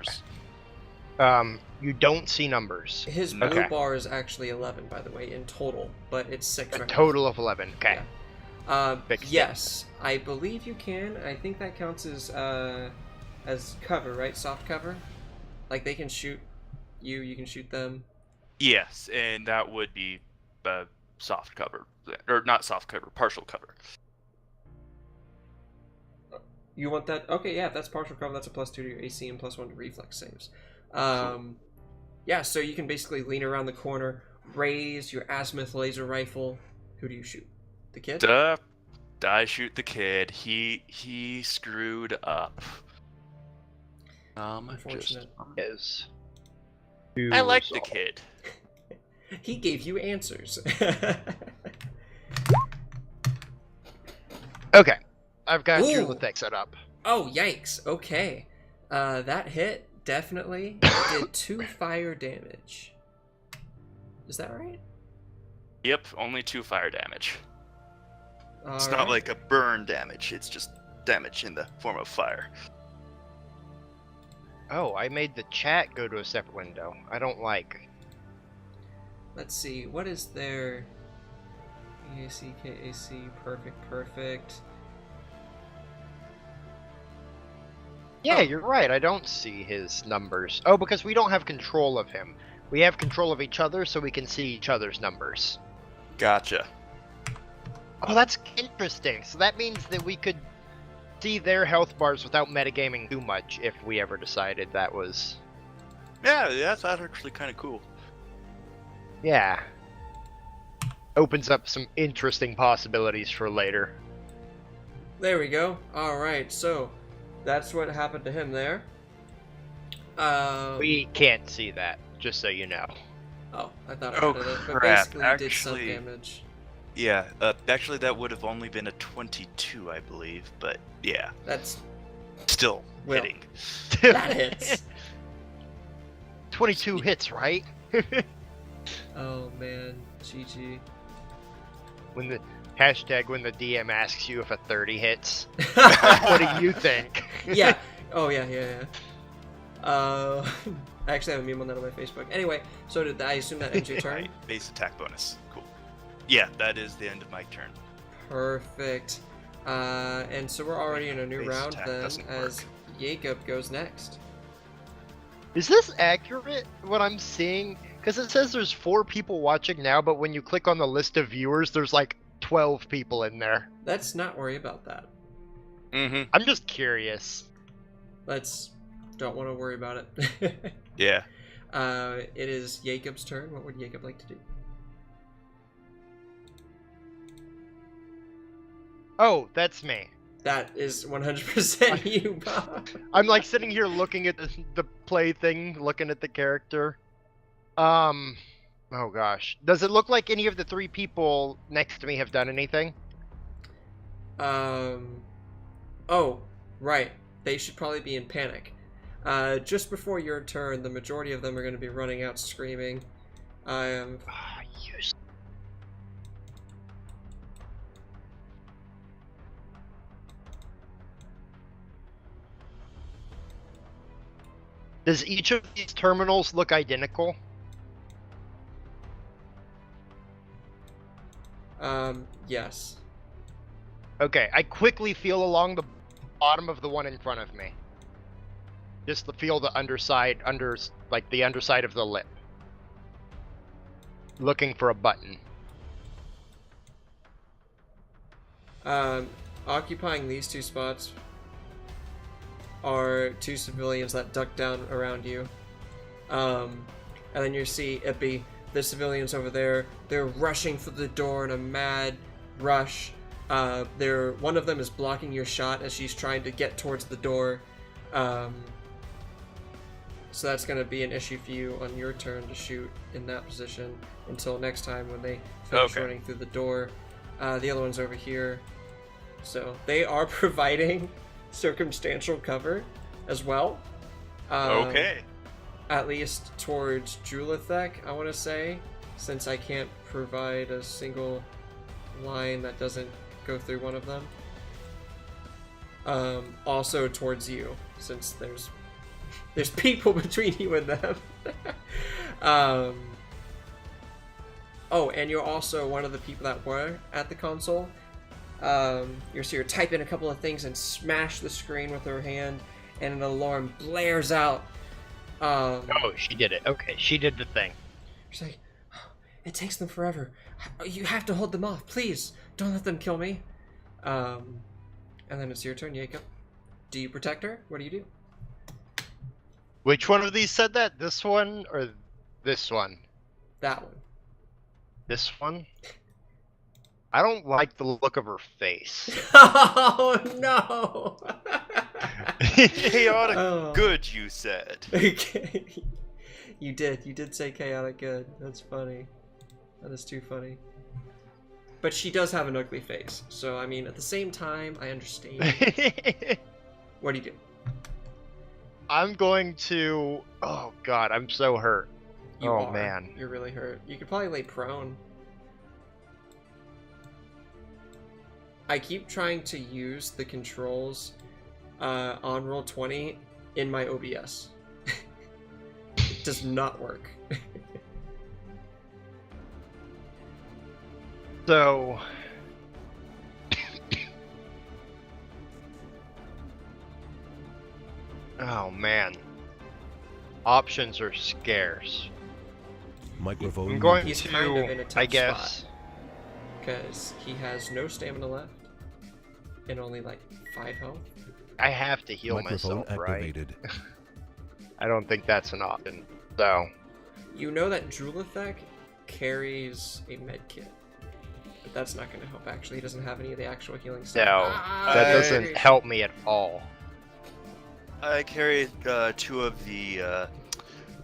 numbers. You don't see numbers. His blue Okay. bar is actually 11, by the way, in total, but it's 6 A right now. total of 11. Okay. Fixed it. Yes, I believe you can. I think that counts as cover, right? Soft cover. Like they can shoot you, you can shoot them. Yes, and that would be soft cover. Or not soft cover, partial cover. You want that? Okay, yeah, if that's partial cover, that's a +2 to your AC and +1 to reflex saves. Yeah, so you can basically lean around the corner, raise your azimuth laser rifle. Who do you shoot? The kid? Duh. I shoot the kid. He screwed up. Unfortunate. Is. I like the kid. He gave you answers. Okay. I've got Ooh. Julithek set up. Oh, yikes. Okay. That hit definitely did 2 fire damage. Is that right? Yep, only 2 fire damage. It's Alright. not like a burn damage. It's just damage in the form of fire. Oh, I made the chat go to a separate window. I don't like. Let's see. What is their EAC, KAC? Perfect. Yeah, Oh. you're right. I don't see his numbers. Oh, because we don't have control of him. We have control of each other, so we can see each other's numbers. Gotcha. Oh, that's interesting. So that means that we could see their health bars without metagaming too much if we ever decided that was... Yeah, that's actually kind of cool. Yeah. Opens up some interesting possibilities for later. There we go. Alright, so that's what happened to him there. We can't see that, just so you know. Oh, I thought I Oh, added it. But crap. basically he did some Actually- damage. Yeah, actually that would have only been a 22, I believe, but yeah, That's... still Well. hitting. That hits! 22 hits, right? Oh man, GG. When the when the DM asks you if a 30 hits, what do you think? Yeah. Oh yeah. I actually have a meme on that on my Facebook. Anyway, so did I assume that ends your turn? Right, base attack bonus. Cool. Yeah, that is the end of my turn. Perfect. And so we're already in a new Base round attack then, doesn't as work. Jacob goes next. Is this accurate, what I'm seeing? Because it says there's 4 people watching now, but when you click on the list of viewers, there's like 12 people in there. Let's not worry about that. Mm-hmm. I'm just curious. Don't want to worry about it. Yeah. It is Jacob's turn. What would Jacob like to do? Oh, that's me. That is 100% you, Bob. I'm like sitting here looking at the play thing, looking at the character. Oh gosh. Does it look like any of the 3 people next to me have done anything? Oh, right. They should probably be in panic. Just before your turn, the majority of them are going to be running out screaming. Use. Does each of these terminals look identical? Yes. Okay, I quickly feel along the bottom of the one in front of me. Just to feel the underside, like the underside of the lip. Looking for a button. Occupying these 2 spots are 2 civilians that duck down around you. And then you see it be the civilians over there. They're rushing for the door in a mad rush. One of them is blocking your shot as she's trying to get towards the door. So that's going to be an issue for you on your turn to shoot in that position until next time when they finish running through the door. The other one's over here. So they are providing circumstantial cover as well. Okay. At least towards Julithek, I want to say, since I can't provide a single line that doesn't go through one of them. Also towards you, since there's people between you and them. Oh, and you're also one of the people that were at the console. You're typing a couple of things and smash the screen with her hand, and an alarm blares out. Oh, she did it. Okay, she did the thing. She's like, it takes them forever. You have to hold them off. Please, don't let them kill me. And then it's your turn, Jacob. Do you protect her? What do you do? Which one of these said that? This one or this one? That one. This one? I don't like the look of her face. Oh, no! Chaotic good, you said. Okay. You did say chaotic good. That's funny. That is too funny. But she does have an ugly face, so I mean, at the same time, I understand. What do you do? I'm going to... Oh god, I'm so hurt. Man. You're really hurt. You could probably lay prone. I keep trying to use the controls on Roll20 in my OBS. It does not work. So... Oh man. Options are scarce. Microphone. I'm going He's to, kind of in a tough I guess... spot. Because he has no stamina left. And only like 5 health. I have to heal Microphone myself, activated. right? I don't think that's an option. So... You know that Julithek carries a med kit. But that's not going to help, actually. He doesn't have any of the actual healing stuff. No, that doesn't help me at all. I carried 2 of the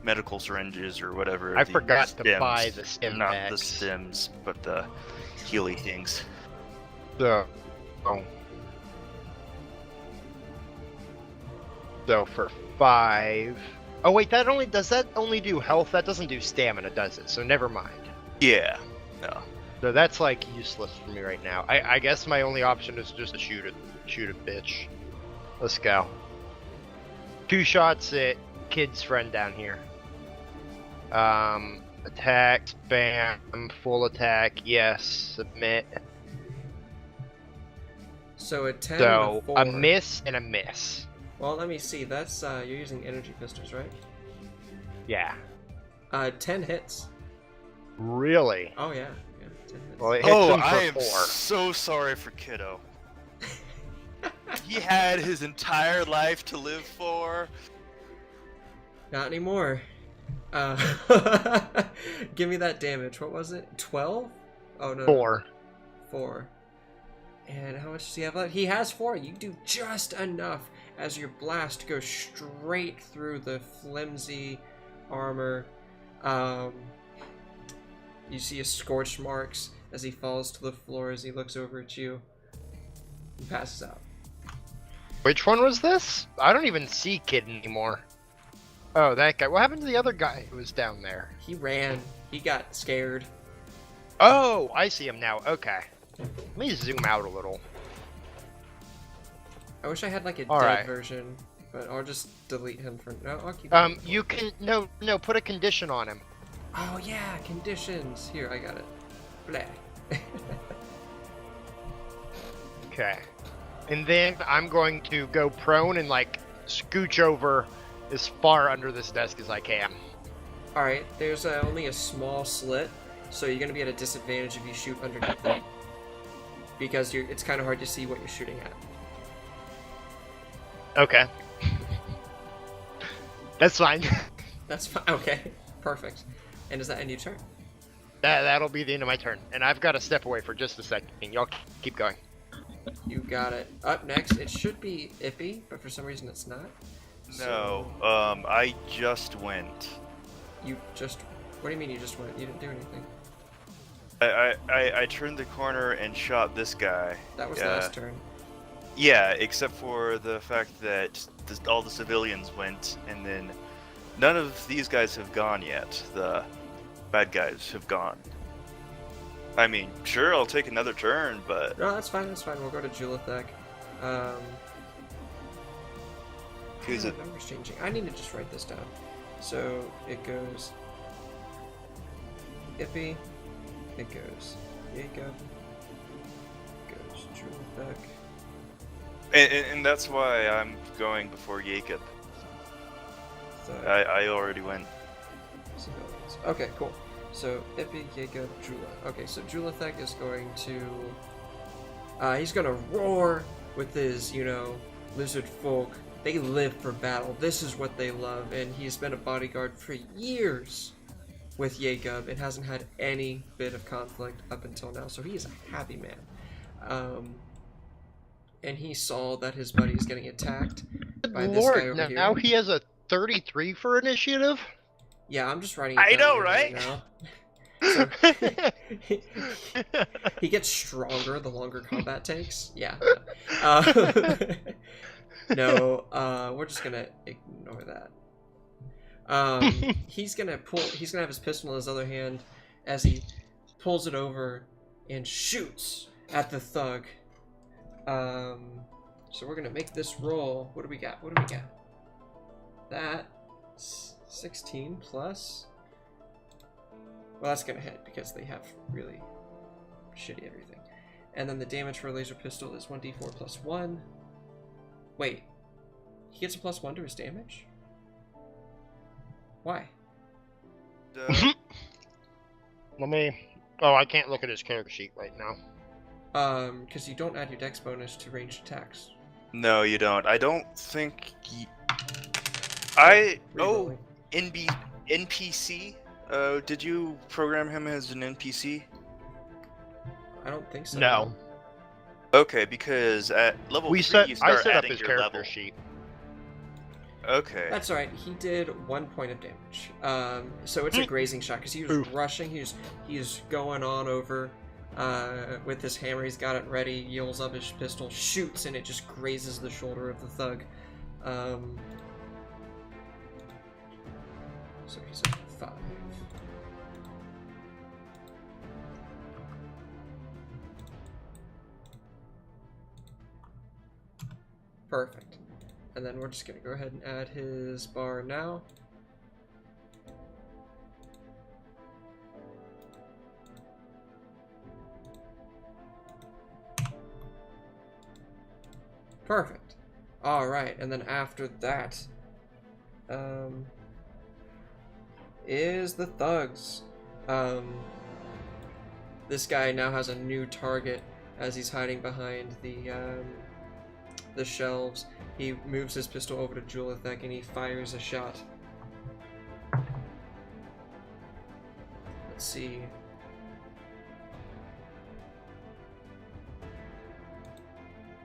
medical syringes or whatever. I the forgot to stims. buy the stim Not bags. the stims, but the healy things. So for 5... Oh wait, does that only do health? That doesn't do stamina, does it? So never mind. Yeah. No. So that's like useless for me right now. I guess my only option is just to shoot a bitch. Let's go. 2 shots at kid's friend down here. Attack, spam, full attack, yes, submit. So a 10 So and a 4. a miss and a miss. Well, let me see. That's you're using energy pistols, right? Yeah. 10 hits. Really? Oh yeah, 10 hits. Well, it hits Oh, him for I am 4. so sorry for Kiddo. He had his entire life to live for. Not anymore. Give me that damage. What was it? 12? Oh no. 4. 4. And how much does he have left? He has 4. You do just enough as your blast goes straight through the flimsy armor. You see his scorch marks as he falls to the floor as he looks over at you and passes out. Which one was this? I don't even see Kid anymore. Oh, that guy. What happened to the other guy who was down there? He ran. He got scared. Oh, I see him now. Okay. Let me zoom out a little. I wish I had like a All dead right. version, but I'll just delete him for no. I'll keep. You can no, put a condition on him. Oh yeah, conditions. Here, I got it. Blah. Okay. And then I'm going to go prone and like scooch over as far under this desk as I can. All right. There's only a small slit, so you're gonna be at a disadvantage if you shoot underneath it, because it's kind of hard to see what you're shooting at. Okay. That's fine. That's fine. Okay. Perfect. And does that end your turn? That'll be the end of my turn. And I've got to step away for just a second. Y'all keep going. You got it. Up next, it should be Ippy, but for some reason it's not. No, I just went. You just... What do you mean you just went? You didn't do anything. I turned the corner and shot this guy. That was last turn. Yeah, except for the fact that all the civilians went, and then none of these guys have gone yet. The bad guys have gone. I mean, sure, I'll take another turn, but... No, that's fine, that's fine. We'll go to Julithek. Who's it? Numbers changing. I need to just write this down. So, it goes... Ippy. It goes... Jacob. It goes Julithek. And that's why I'm going before Jacob. I already went. Civilians. Okay, cool. So, Ippy, Jacob, Jula. Okay, so Julithek is going to... he's gonna roar with his, lizard folk. They live for battle. This is what they love, and he's been a bodyguard for years with Jacob and hasn't had any bit of conflict up until now, so he is a happy man. And he saw that his buddy is getting attacked by this guy over here. Now he has a 33 for initiative? Yeah, I'm just writing it I down know, here right? now. So, he gets stronger the longer combat takes. Yeah. No, we're just gonna ignore that. He's gonna have his pistol in his other hand as he pulls it over and shoots at the thug. So we're gonna make this roll. What do we got? That's 16 plus. Well, that's gonna hit because they have really shitty everything. And then the damage for a laser pistol is 1d4 plus 1. Wait, he gets a plus 1 to his damage? Why? Let me... Oh, I can't look at his character sheet right now. Because you don't add your dex bonus to ranged attacks. No, you don't. I don't think... Rerolling. NPC? Did you program him as an NPC? I don't think so. No. Okay, because at level 3 you I start set up adding his your character level. sheet. Okay. That's alright. He did 1 point of damage. So it's a grazing shot because he was rushing. He's going on over with his hammer. He's got it ready. Yields up his pistol, shoots, and it just grazes the shoulder of the thug. So he's at 5. Perfect. And then we're just going to go ahead and add his bar now. Perfect. Alright, and then after that is the thugs. This guy now has a new target as he's hiding behind the shelves. He moves his pistol over to Julithek and he fires a shot. Let's see.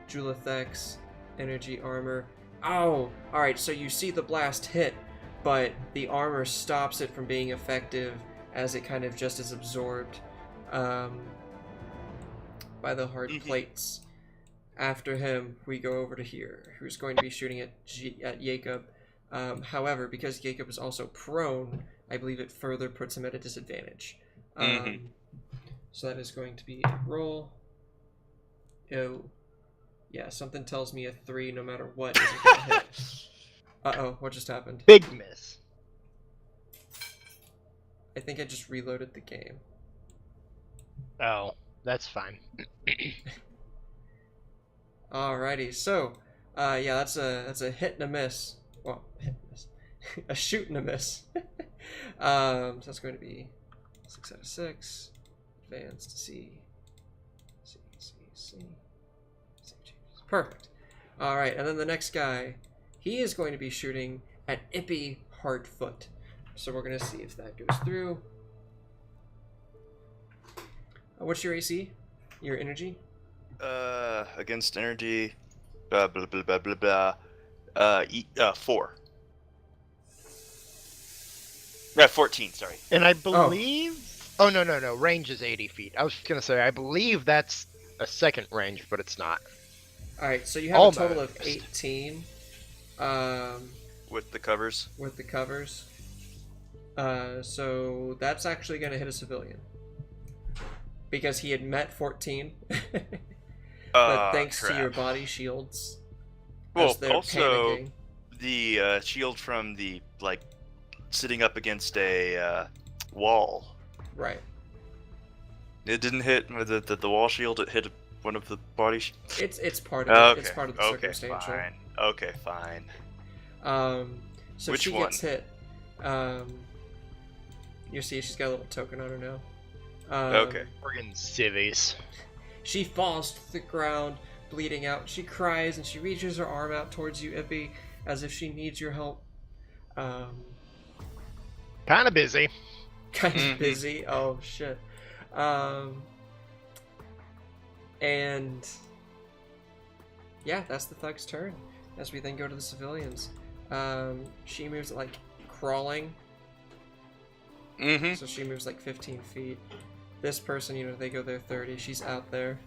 Julithek's energy armor. Oh! Alright, so you see the blast hit, but the armor stops it from being effective as it kind of just is absorbed by the hard plates. After him, we go over to here, who's going to be shooting at Jacob. However, because Jacob is also prone, I believe it further puts him at a disadvantage. So that is going to be a roll. Oh, yeah, something tells me a 3, no matter what, isn't going to hit. Uh-oh, what just happened? Big miss. I think I just reloaded the game. Oh, that's fine. Alrighty, so, yeah, that's a hit and a miss. Well, hit and miss. A shoot and a miss. So that's going to be 6 out of 6. Advance to C. Perfect. Alright, and then the next guy, he is going to be shooting at Ippy Hardfoot. So we're going to see if that goes through. What's your AC? Your energy? Against energy, blah blah blah blah blah blah. 4. 14. Sorry. And I believe. Oh, no. Range is 80 feet. I was just gonna say I believe that's a second range, but it's not. All right, so you have a total of 18. With the covers. With the covers. So that's actually gonna hit a civilian because he had met 14. But thanks to your body shields. Well, they're also panicking. the shield from the sitting up against a wall. Right. It didn't hit the wall shield. It hit one of the body. It's part of it. Okay. It's part of the circumstantial. Fine. Okay, fine. So Which she one? gets hit. You see, she's got a little token on her now. Okay. Friggin' civvies. She falls to the ground, bleeding out. She cries and she reaches her arm out towards you, Ippy, as if she needs your help. Kind of busy. Kind of busy. Oh shit. And yeah, that's the thug's turn. As we then go to the civilians. She moves like crawling. So she moves like 15 feet. This person, they go there 30. She's out there.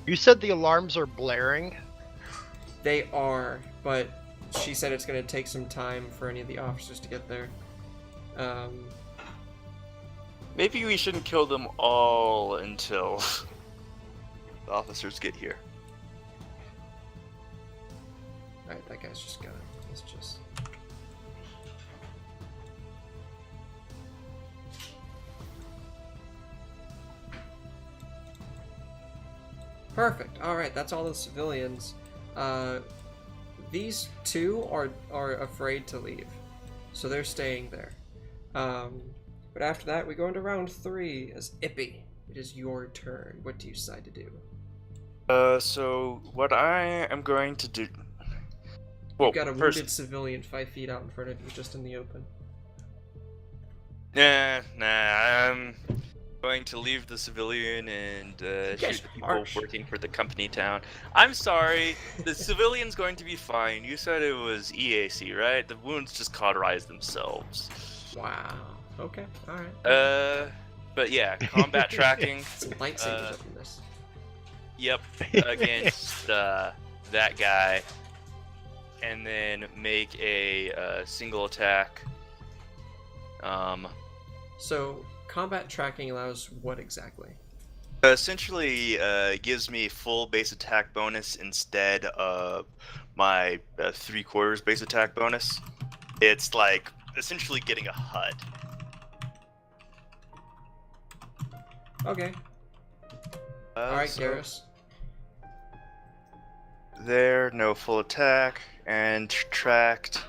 You said the alarms are blaring? They are, but she said it's going to take some time for any of the officers to get there. Maybe we shouldn't kill them all until the officers get here. Alright, that guy's just gone. Let's just... Perfect. Alright, that's all the civilians. These two are afraid to leave. So they're staying there. But after that, we go into round 3 as Ippy. It is your turn. What do you decide to do? So what I am going to do... Well, You've got a first... wounded civilian 5 feet out in front of you, just in the open. Nah, I'm going to leave the civilian and shoot the people working for the company town. I'm sorry, the civilian's going to be fine. You said it was EAC, right? The wounds just cauterize themselves. Wow. Okay, alright. But yeah, combat tracking. Some lightsabers up in this. Yep, against that guy. And then make a single attack. So, combat tracking allows what exactly? Essentially, gives me full base attack bonus instead of my 3/4 base attack bonus. It's like essentially getting a HUD. Okay. Alright, Garrus. There, no full attack, and tracked.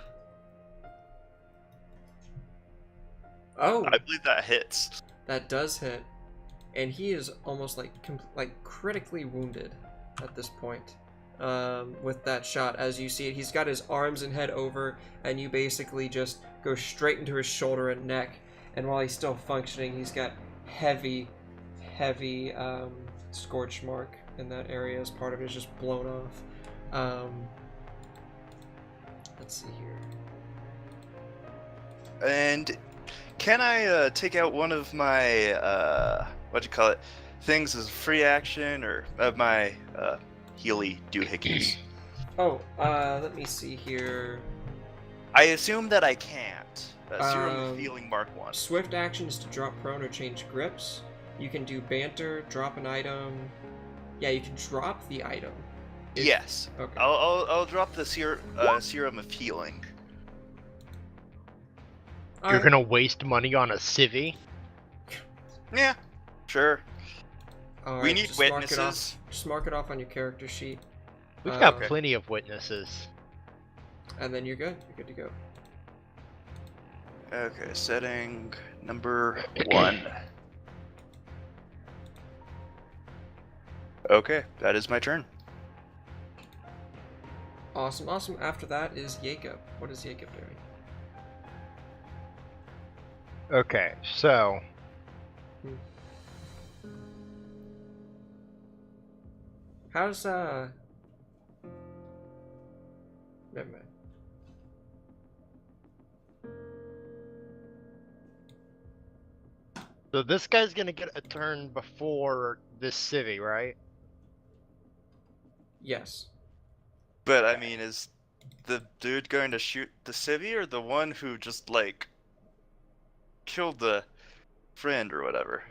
Oh! I believe that hits. That does hit. And he is almost like critically wounded at this point. With that shot, as you see it, he's got his arms and head over, and you basically just go straight into his shoulder and neck. And while he's still functioning, he's got heavy heavy scorch mark in that area as part of it is just blown off. Let's see here. And can I take out one of my things as free action, or my Healy doohickeys? Oh, let me see here. I assume that I can't. Serum of Healing Mark 1. Swift action is to drop prone or change grips. You can do banter, drop an item. Yeah, you can drop the item. Yes. Okay. I'll drop the Serum of Healing. You're gonna waste money on a civvy? Yeah, sure. All We right, need just mark it witnesses. off. Just mark it off on your character sheet. We've got Okay. plenty of witnesses. And then you're good. You're good to go. Okay, setting number 1. Okay, that is my turn. Awesome, awesome. After that is Jacob. What is Jacob doing? Okay, so How's never mind. so this guy's gonna get a turn before this civvy, right? Yes. But I mean, is the dude going to shoot the civvy, or the one who just like killed the friend or whatever?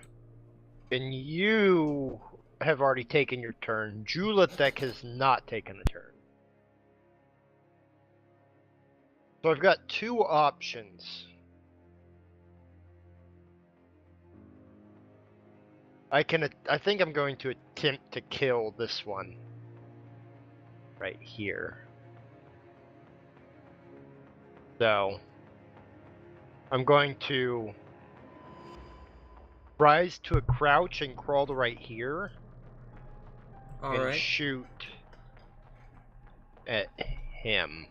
And you have already taken your turn. Julatek has not taken a turn. So I've got two options. I think I'm going to attempt to kill this one. Right here. So I'm going to rise to a crouch and crawl to right here. All and right. shoot at him.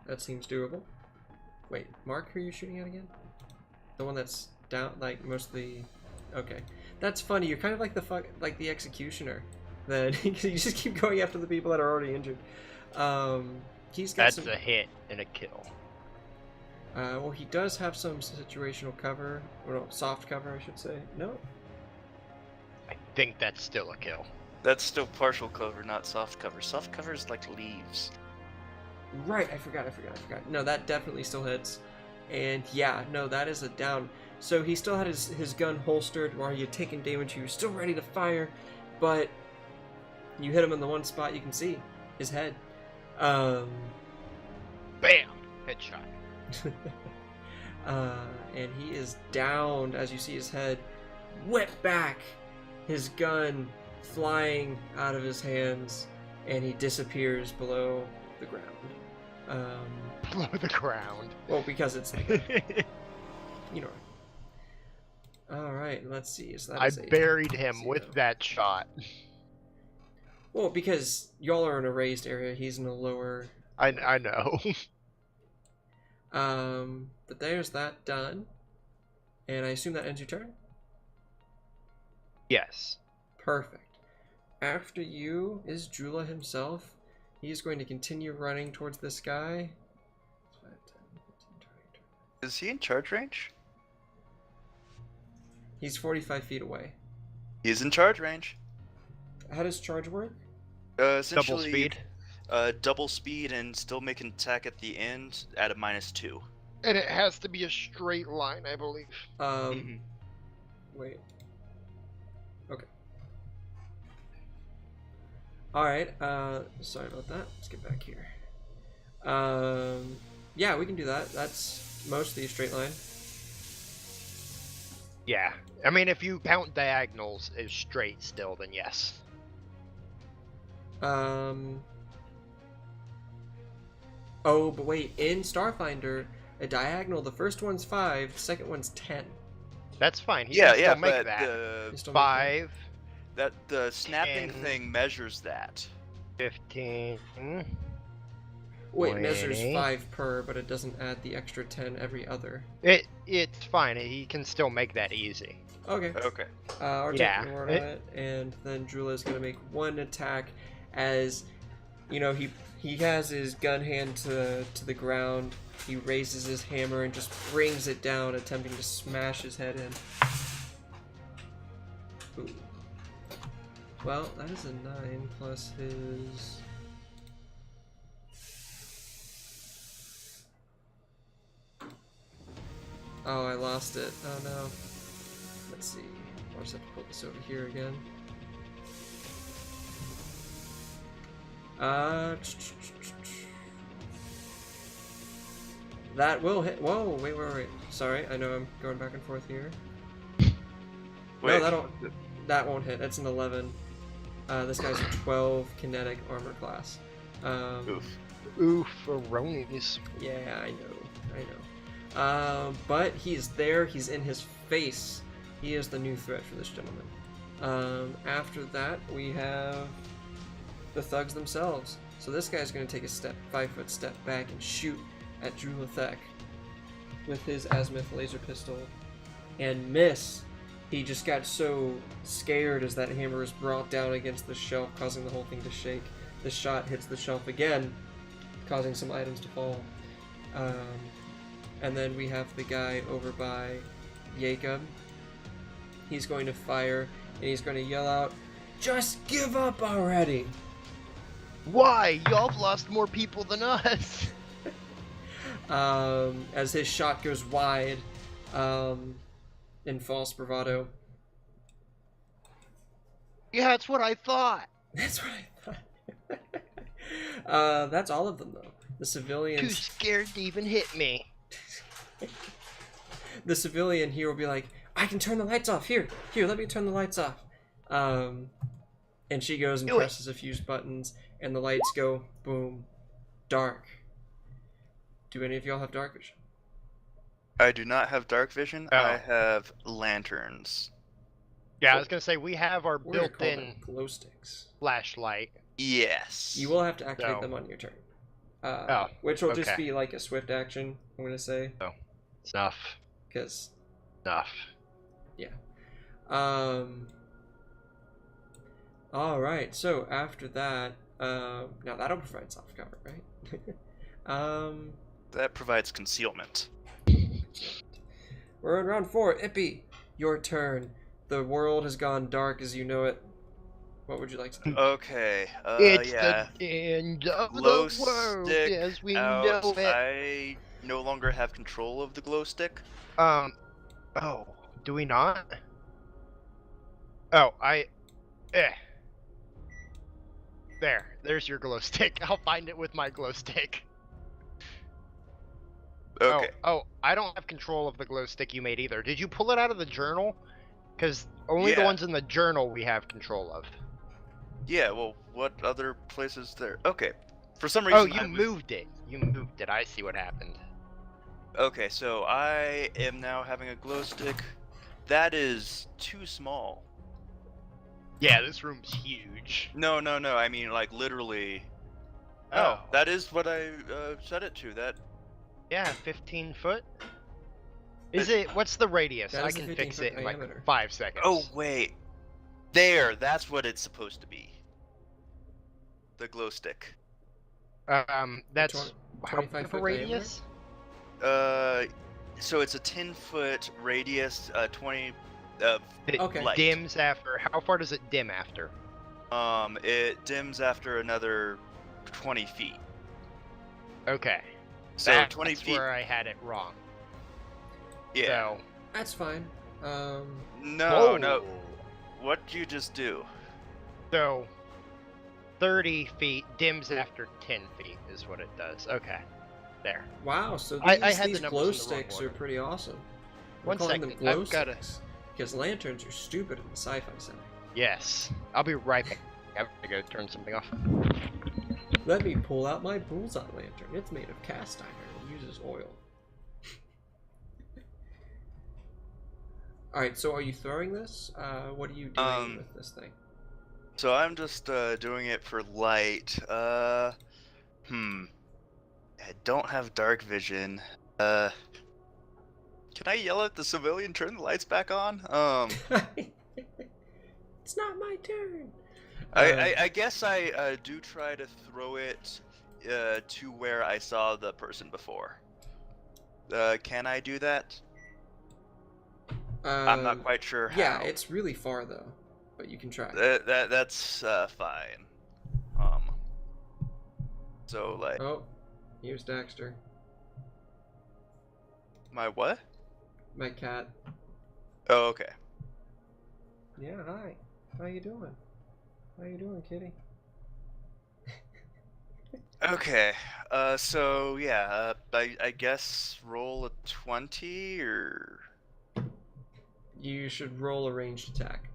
That seems doable. Wait, Mark, who are you shooting at again? The one that's down, like mostly. Okay, that's funny. You're kind of like the executioner. Then you just keep going after the people that are already injured. He's got That's some. a hit and a kill. Well, he does have some situational cover, or no, soft cover, I should say. No. I think that's still a kill. That's still partial cover, not soft cover. Soft cover is like leaves. Right, I forgot. No, that definitely still hits. And yeah, no, that is a down. So he still had his gun holstered while he had taken damage. He was still ready to fire, but you hit him in the one spot you can see, his head. Bam! Headshot. And he is downed as you see his head whip back, his gun flying out of his hands, and he disappears below the ground. Below the ground. Well, because it's you know. All right, let's see. So that I is a buried him 0. with that shot. Well, because y'all are in a raised area, he's in a lower. I know. But there's that done, and I assume that ends your turn. Yes. Perfect. After you is Jula himself. He is going to continue running towards this guy. 5, 10, 15, 20. Is he in charge range? He's 45 feet away. He's in charge range. How does charge work? Essentially, Double speed. Double speed and still make an attack at the end at a -2. And it has to be a straight line, I believe. Wait. Okay. Alright, sorry about that. Let's get back here. Yeah, we can do that. That's mostly a straight line. Yeah. I mean, if you count diagonals as straight still, then yes. Oh, but wait, in Starfinder, a diagonal, the first one's 5, the second one's 10. That's fine. He Yeah, can yeah, still make but that. You still make that? 5, the snapping 10. thing measures that. 15. Wait, measures 20. 5 per, but it doesn't add the extra 10 every other. It's fine. He can still make that easy. Okay. Okay. We're Yeah, taking word on it, and then Drula is gonna make one attack as, you know, he has his gun hand to the ground. He raises his hammer and just brings it down, attempting to smash his head in. Ooh. Well, that is a 9 plus his. Oh, I lost it. Oh no. Let's see. I'll just have to put this over here again. That will hit. Whoa, wait. Sorry, I know I'm going back and forth here. Wait. No, that won't hit. It's an 11. This guy's a 12 kinetic armor class. Oof. Oof, Aronies. Yeah, I know. But he's there. He's in his face. He is the new threat for this gentleman. After that, we have the thugs themselves. So this guy's going to take a 5-foot step back and shoot at Drulathek with his azimuth laser pistol and miss. He just got so scared as that hammer was brought down against the shelf, causing the whole thing to shake. The shot hits the shelf again, causing some items to fall. And then we have the guy over by Jacob. He's going to fire, and he's going to yell out, "Just give up already!" Why? Y'all have lost more people than us. As his shot goes wide, in false bravado. Yeah, that's what I thought. That's what I thought. That's all of them, though. The Too civilians. scared to even hit me. The civilian here will be like, "I can turn the lights off. Here, let me turn the lights off." And she goes and Do it. presses a few buttons, and the lights go boom, dark. Do any of y'all have dark vision? I do not have dark vision. Oh. I have lanterns. Yeah, I was gonna say we have our We're gonna call built-in them glow sticks. flashlight. Yes. You will have to activate No. them on your turn. Oh, Which will just okay. be like a swift action, I'm gonna say, Enough. because Enough. All right. So after that, now that'll provide soft cover, right? That provides concealment. We're in round 4. Ippy, your turn. The world has gone dark as you know it. What would you like to do? Okay. It's Yeah. the end of Glow the world stick as we out. know it. I no longer have control of the glow stick. Oh, do we not? Oh, There's your glow stick. I'll find it with my glow stick. Okay. Oh, I don't have control of the glow stick you made either. Did you pull it out of the journal? Because only the Yeah. ones in the journal we have control of. Yeah. Well, what other places there? Okay. For some Oh, reason, you moved it. You moved it. I see what happened. Okay, so I am now having a glow stick. That is too small. Yeah, this room's huge. No. I mean, like literally. Oh. That is what I set it to. That. Yeah, 15 foot. Is it? What's the radius? That I is the can fix 15-foot it in like diameter. 5 seconds. Oh wait. There. That's what it's supposed to be. The glow stick. That's how 25 big of a foot radius? So it's a 10-foot radius. 20. It Okay. Light. dims after. How far does it dim after? It dims after another 20 feet. Okay. So That's 20 feet. where I had it wrong. Yeah. So, That's fine. No. Whoa. What'd you just do? So, 30 feet dims after 10 feet is what it does. Okay. There. Wow. So I these had the glow numbers in the wrong sticks are order. pretty awesome. We're One calling them second, glow I've gotta- sticks because lanterns are stupid in the sci-fi setting. Yes. I'll be right back. I have to go turn something off. Let me pull out my bullseye lantern. It's made of cast iron and uses oil. Alright, so are you throwing this? What are you doing with this thing? So I'm just doing it for light. I don't have dark vision. Can I yell at the civilian, turn the lights back on? It's not my turn. I guess I do try to throw it to where I saw the person before. Can I do that? I'm not quite sure how. Yeah, it's really far though, but you can try. That's fine. So like. Oh, here's Daxter, My what? my cat. Oh, okay. Yeah, hi. How you doing? How you doing, kitty? Okay. So yeah. I guess roll a 20 or. You should roll a ranged attack.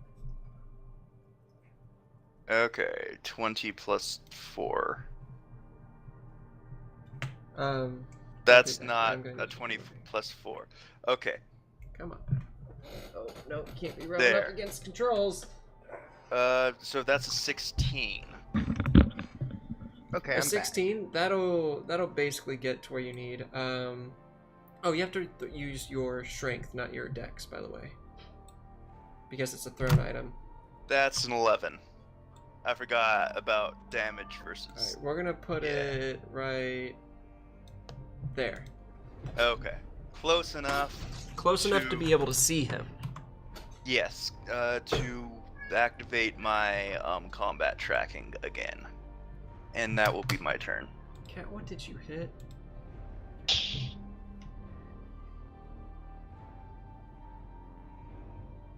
Okay, 20 plus 4. That's Okay, not I'm going a to 20 do it. plus 4. Okay. Come on. Oh no, you can't be running There. up against controls. So that's a 16. Okay, A I'm 16. That'll basically get to where you need. Oh, you have to use your strength, not your dex, by the way, because it's a thrown item. That's an 11. I forgot about damage versus. All right, we're gonna put it right there. Okay, close enough. Close enough to be able to see him. Yes, to activate my combat tracking again, and that will be my turn. Cat, what did you hit?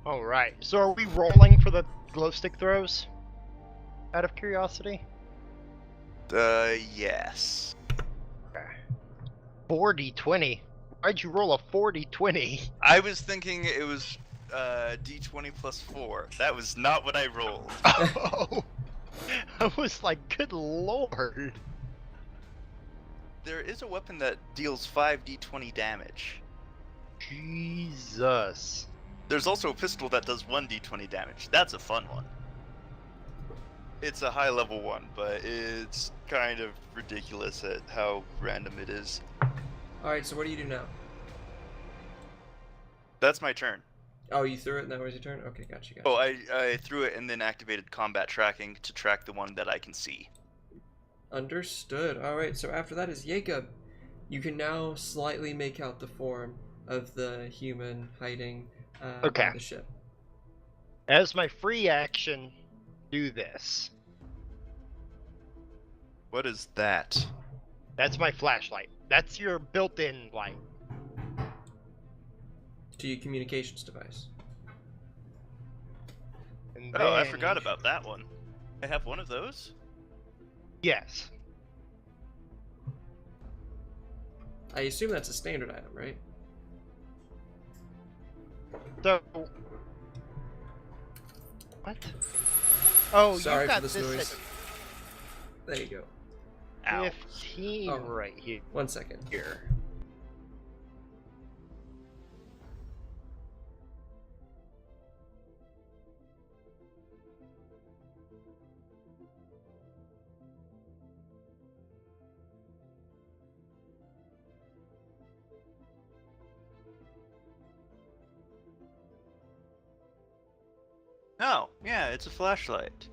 All right. So are we rolling for the glow stick throws? Out of curiosity. Yes. Okay. 4d20. Why'd you roll a 4d20? I was thinking it was d20 plus 4. That was not what I rolled. Oh, I was like, good lord. There is a weapon that deals 5d20 damage. Jesus. There's also a pistol that does 1d20 damage. That's a fun one. It's a high level one, but it's kind of ridiculous at how random it is. All right, so what do you do now? That's my turn. Oh, you threw it and that was your turn? Okay, gotcha. Oh, I threw it and then activated combat tracking to track the one that I can see. Understood. Alright, so after that is Jacob. You can now slightly make out the form of the human hiding by the ship. As my free action, do this. What is that? That's my flashlight. That's your built-in light. To your communications device. And Oh, I then- forgot about that one. I have one of those? Yes. I assume that's a standard item, right? So... What? Oh, Sorry you got for this this noise. There you go. at Ow. 15 Oh. right here. 1 second. Oh, yeah, it's a flashlight.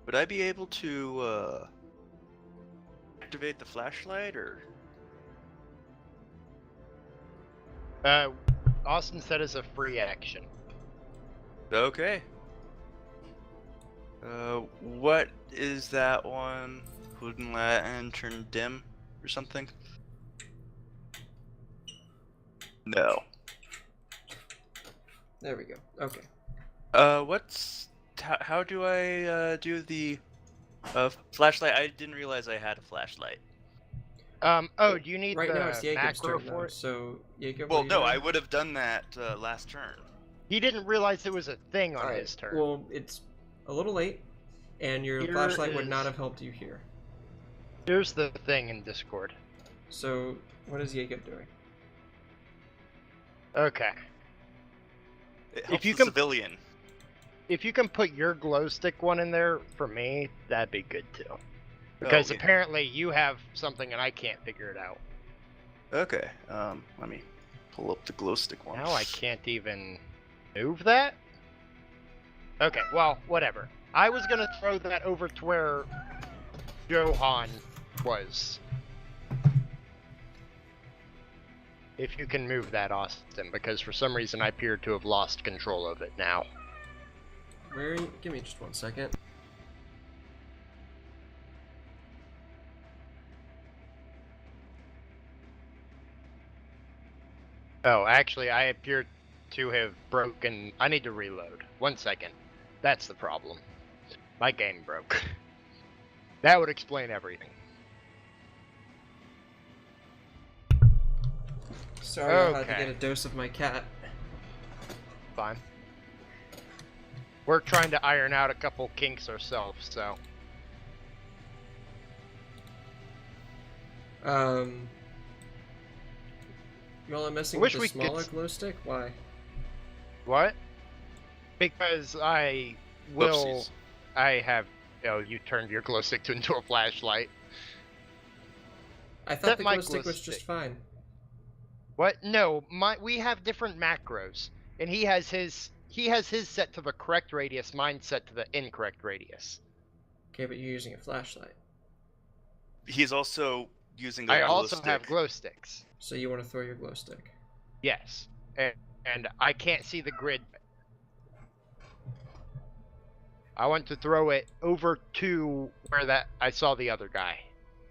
Would I be able to activate the flashlight, or? Austin said it's a free action. Okay. What is that one? Wouldn't let turn dim or something? No. There we go. Okay. How do I do the flashlight? I didn't realize I had a flashlight. Oh, do you need Right the now it's Jacob's macro turn for now. it? So, Jacob, Well, what are you no, doing? I would have done that last turn. He didn't realize it was a thing on Alright, his turn. Well, it's a little late, and your Here flashlight would is- not have helped you here. Here's the thing in Discord. So, what is Jacob doing? Okay. It helps you the can- civilian. If you can put your glow stick one in there for me, that'd be good too. Because yeah. apparently you have something and I can't figure it out. Okay. Let me pull up the glow stick one. Now I can't even move that? Okay, well, whatever. I was gonna throw that over to where Johan was. If you can move that, Austin, because for some reason I appear to have lost control of it now. Where are you? Give me just 1 second. Oh, actually, I appear to have broken... I need to reload. 1 second. That's the problem. My game broke. That would explain everything. Sorry, I had to Okay. get a dose of my cat. Fine. We're trying to iron out a couple kinks ourselves, so... You all are messing Wish with the we could smaller glow stick? Why? What? Because I will... Oopsies. I have... Oh, you turned your glow stick into a flashlight. I thought That the my glow stick glow was just stick. fine. What? No, we have different macros, and he has his set to the correct radius, mine set to the incorrect radius. Okay, but you're using a flashlight. He's also using a I glow also stick. have glow sticks. So you want to throw your glow stick. Yes, and I can't see the grid. I want to throw it over to where that I saw the other guy.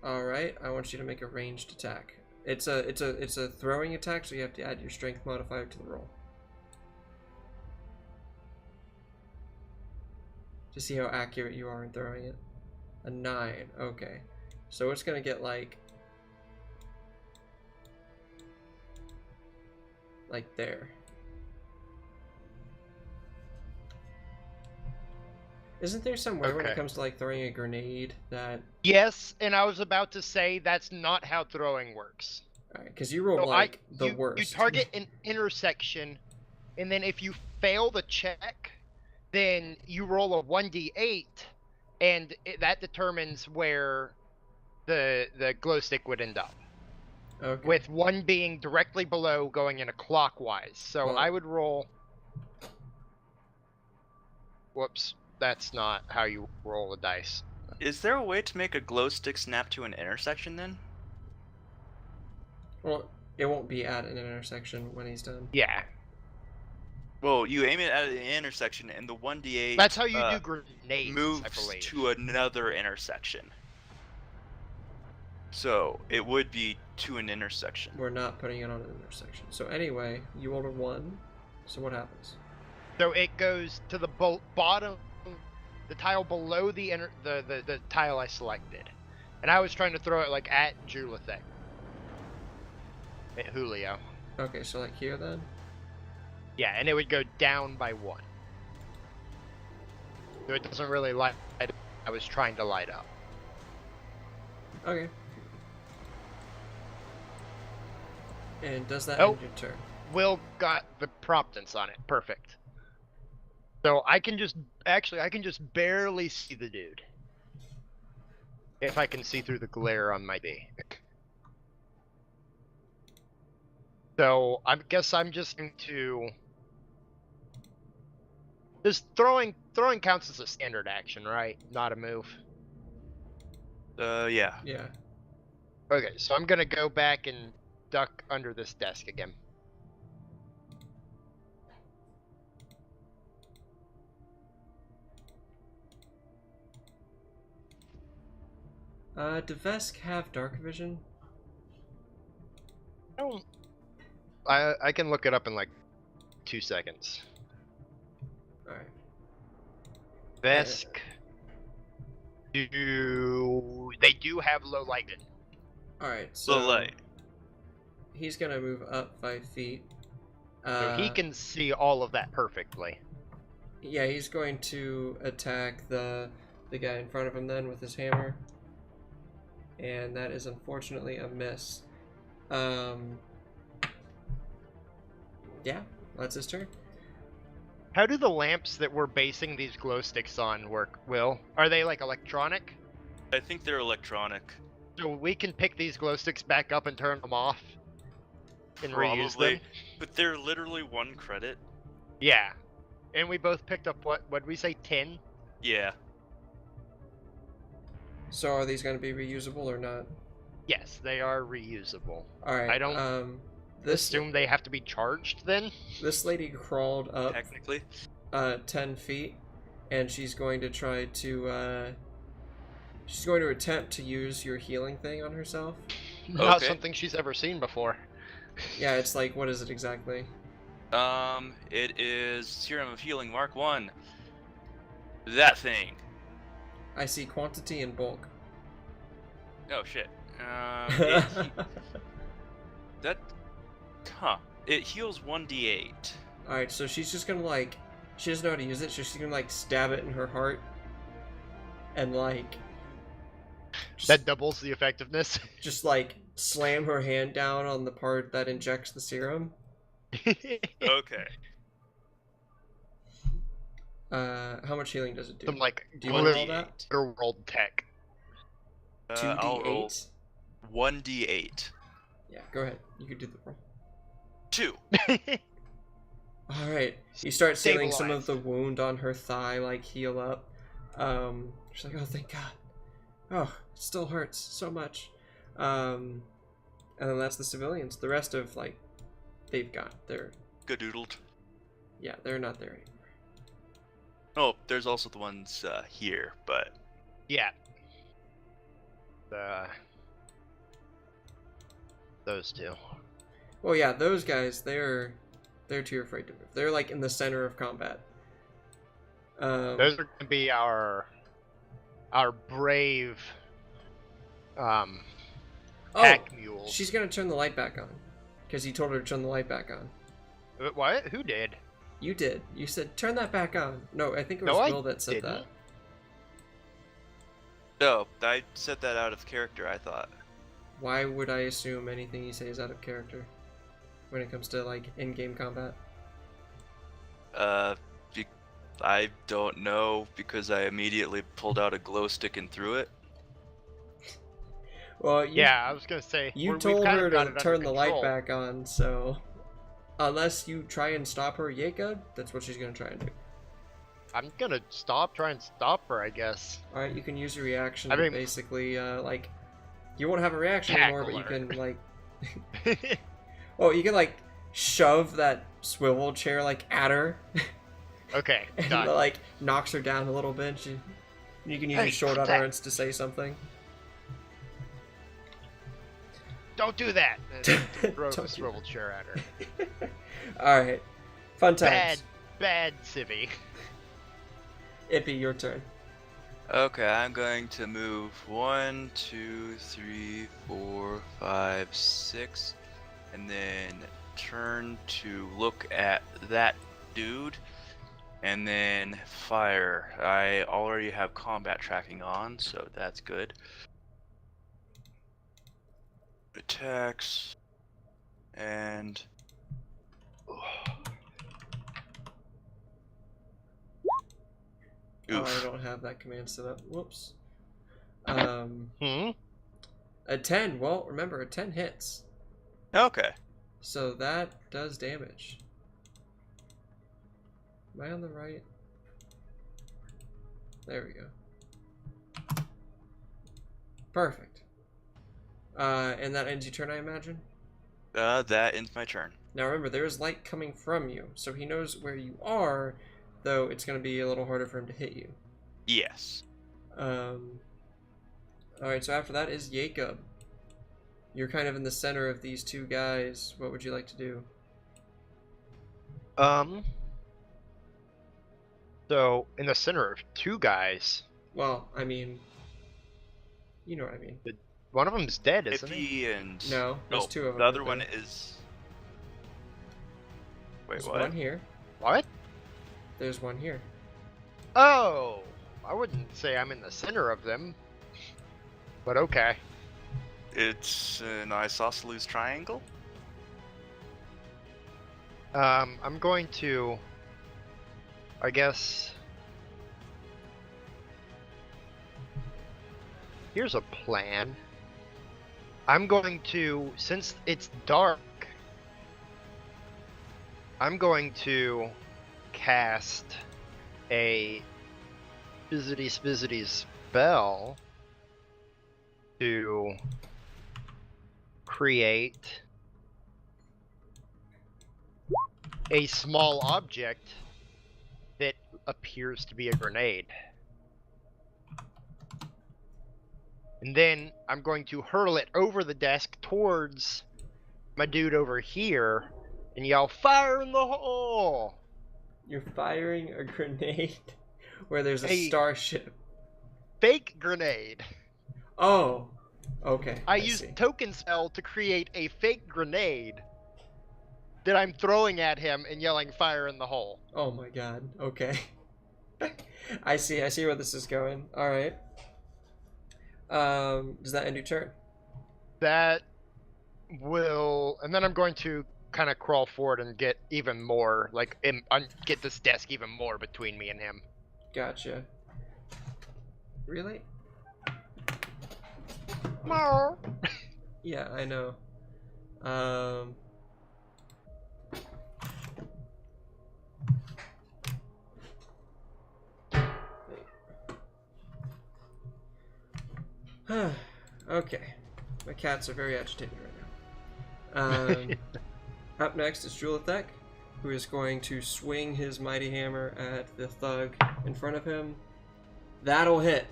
Alright, I want you to make a ranged attack. It's a throwing attack, so you have to add your strength modifier to the roll. To see how accurate you are in throwing it. A 9, okay. So it's gonna get like there. Isn't there some way when it Okay. comes to like throwing a grenade that... Yes, and I was about to say that's not how throwing works. Alright, because you rolled So like the you worst. target an intersection, and then if you fail the check, then you roll a 1d8, and that determines where the glow stick would end up. Okay. With one being directly below, going in a clockwise. So Well- I would roll... Whoops, that's not how you roll the dice. Is there a way to make a glow stick snap to an intersection then? Well, it won't be at an intersection when he's done. Yeah, Well, you aim it at an intersection, and the 1d8 that's how you do grenades, I moves believe. to another intersection. So it would be to an intersection. We're not putting it on an intersection. So anyway, you rolled a 1. So what happens? So it goes to the bottom, the tile below the tile I selected, and I was trying to throw it like at Julithek, at Julio. Okay, so like here then? Yeah, and it would go down by 1. So it doesn't really light. I was trying to light up. Okay. And does that Oh. end your turn? Will got the promptance on it. Perfect. So I can just barely see the dude. If I can see through the glare on my D. So I guess I'm just going to... Just throwing counts as a standard action, right? Not a move. Yeah. Yeah. Okay, so I'm gonna go back and duck under this desk again. Do Vesk have dark vision? I can look it up in like 2 seconds. Alright. Vesk. They do have low light vision. Alright, so Low light. he's gonna move up 5 feet. So he can see all of that perfectly. Yeah, he's going to attack the guy in front of him then with his hammer. And that is unfortunately a miss. Yeah, that's his turn. How do the lamps that we're basing these glow sticks on work, Will? Are they like electronic? I think they're electronic. So we can pick these glow sticks back up and turn them off and reuse Probably. them. But they're literally 1 credit. Yeah. And we both picked up what'd we say, 10? Yeah. So are these going to be reusable or not? Yes, they are reusable. All right. I don't assume they have to be charged then? This lady crawled up Technically. 10 feet, and she's going to try to she's going to attempt to use your healing thing on herself. Not Okay. something she's ever seen before. Yeah, it's like, what is it exactly? It is Serum of Healing Mark 1. That thing. I see quantity and bulk. Oh shit. It heals 1d8. Alright, so she's just gonna like, she doesn't know how to use it, so she's gonna like stab it in her heart. And like, That doubles the effectiveness. just like slam her hand down on the part that injects the serum. Okay. How much healing does it do? Some like Do you want to roll that? world tech. 2d8? I'll roll 1d8. Yeah, go ahead. You can do the roll. 2. Alright, you start seeing some of Stabilize. the wound on her thigh, like, heal up. She's like, oh, thank God. Oh, it still hurts so much. And then that's the civilians. The rest of, like, they've got their... Gadoodled. Yeah, they're not there anymore. Oh, there's also the ones here, but Yeah. Those two. Well, yeah, those guys, they're too afraid to move. They're, like, in the center of combat. Those are gonna be our brave pack mules. She's gonna turn the light back on. Because you told her to turn the light back on. What? Who did? You did. You said, turn that back on. No, I think it was No, I Will that said didn't. that. no, I said that out of character, I thought. Why would I assume anything you say is out of character when it comes to, like, in-game combat? I don't know, because I immediately pulled out a glow stick and threw it. Well, Yeah, I was gonna say. you we've told kinda her got to it under turn the light control. back on, so... Unless you try and stop her, Jacob, that's what she's gonna try and do. I'm gonna try and stop her, I guess. Alright, you can use your reaction I to mean- basically, like... You won't have a reaction anymore, but you Tackle her. can, like... Well, you can, like, shove that swivel chair, like, at her. Okay, And done. like knocks her down a little bit. You can use Hey, your short stop that. utterance to say something. Don't do that. And throw Don't the do swivel chair at her. All right, fun times. Bad civvy. Ippy, your turn. Okay, I'm going to move 1, 2, 3, 4, 5, 6, and then turn to look at that dude, and then fire. I already have combat tracking on, so that's good. Attacks, and Oh, I oof. don't have that command set up. Whoops. Hmm? A 10. Well, remember, a 10 hits. Okay. So that does damage. Am I on the right? There we go. Perfect. And that ends your turn, I imagine? That ends my turn. Now remember, there is light coming from you, so he knows where you are, though it's going to be a little harder for him to hit you. Yes. Alright, so after that is Jacob. You're kind of in the center of these two guys. What would you like to do? So, in the center of two guys, Well, I mean... You know what I mean. one of them's dead, isn't he? Hippie and No, there's oh, two of them. the other right one there. is. Wait, There's what? one here. What? There's one here. Oh! I wouldn't say I'm in the center of them. But okay. It's an isosceles triangle. I'm going to... I guess... Here's a plan. I'm going to, since it's dark, I'm going to cast a spizzity spell to create a small object that appears to be a grenade. And then I'm going to hurl it over the desk towards my dude over here and yell, "Fire in the hole!" You're firing a grenade where there's a Hey. starship. Fake grenade. Oh, okay. I see. used token spell to create a fake grenade that I'm throwing at him and yelling, "Fire in the hole." Oh my god. Okay. I see where this is going. All right. Does that end your turn? That will, and then I'm going to kind of crawl forward and get even more, like, get this desk even more between me and him. Gotcha. Really? More. Yeah, I know. Okay. My cats are very agitated right now. Up next is Julithek, who is going to swing his mighty hammer at the thug in front of him. That'll hit.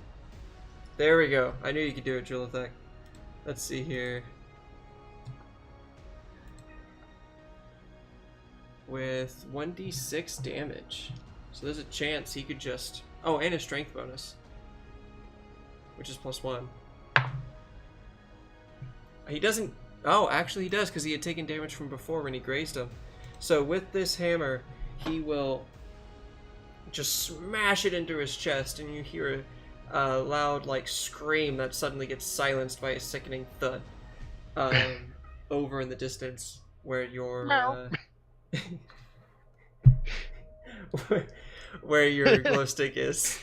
There we go. I knew you could do it, Julithek. Let's see here. With 1d6 damage. So there's a chance he could just... Oh, and a strength bonus. Which is +1. He doesn't... Oh, actually he does, because he had taken damage from before when he grazed him. So with this hammer, he will just smash it into his chest, and you hear a loud, like, scream that suddenly gets silenced by a sickening thud. Over in the distance, where your... where your glow stick is.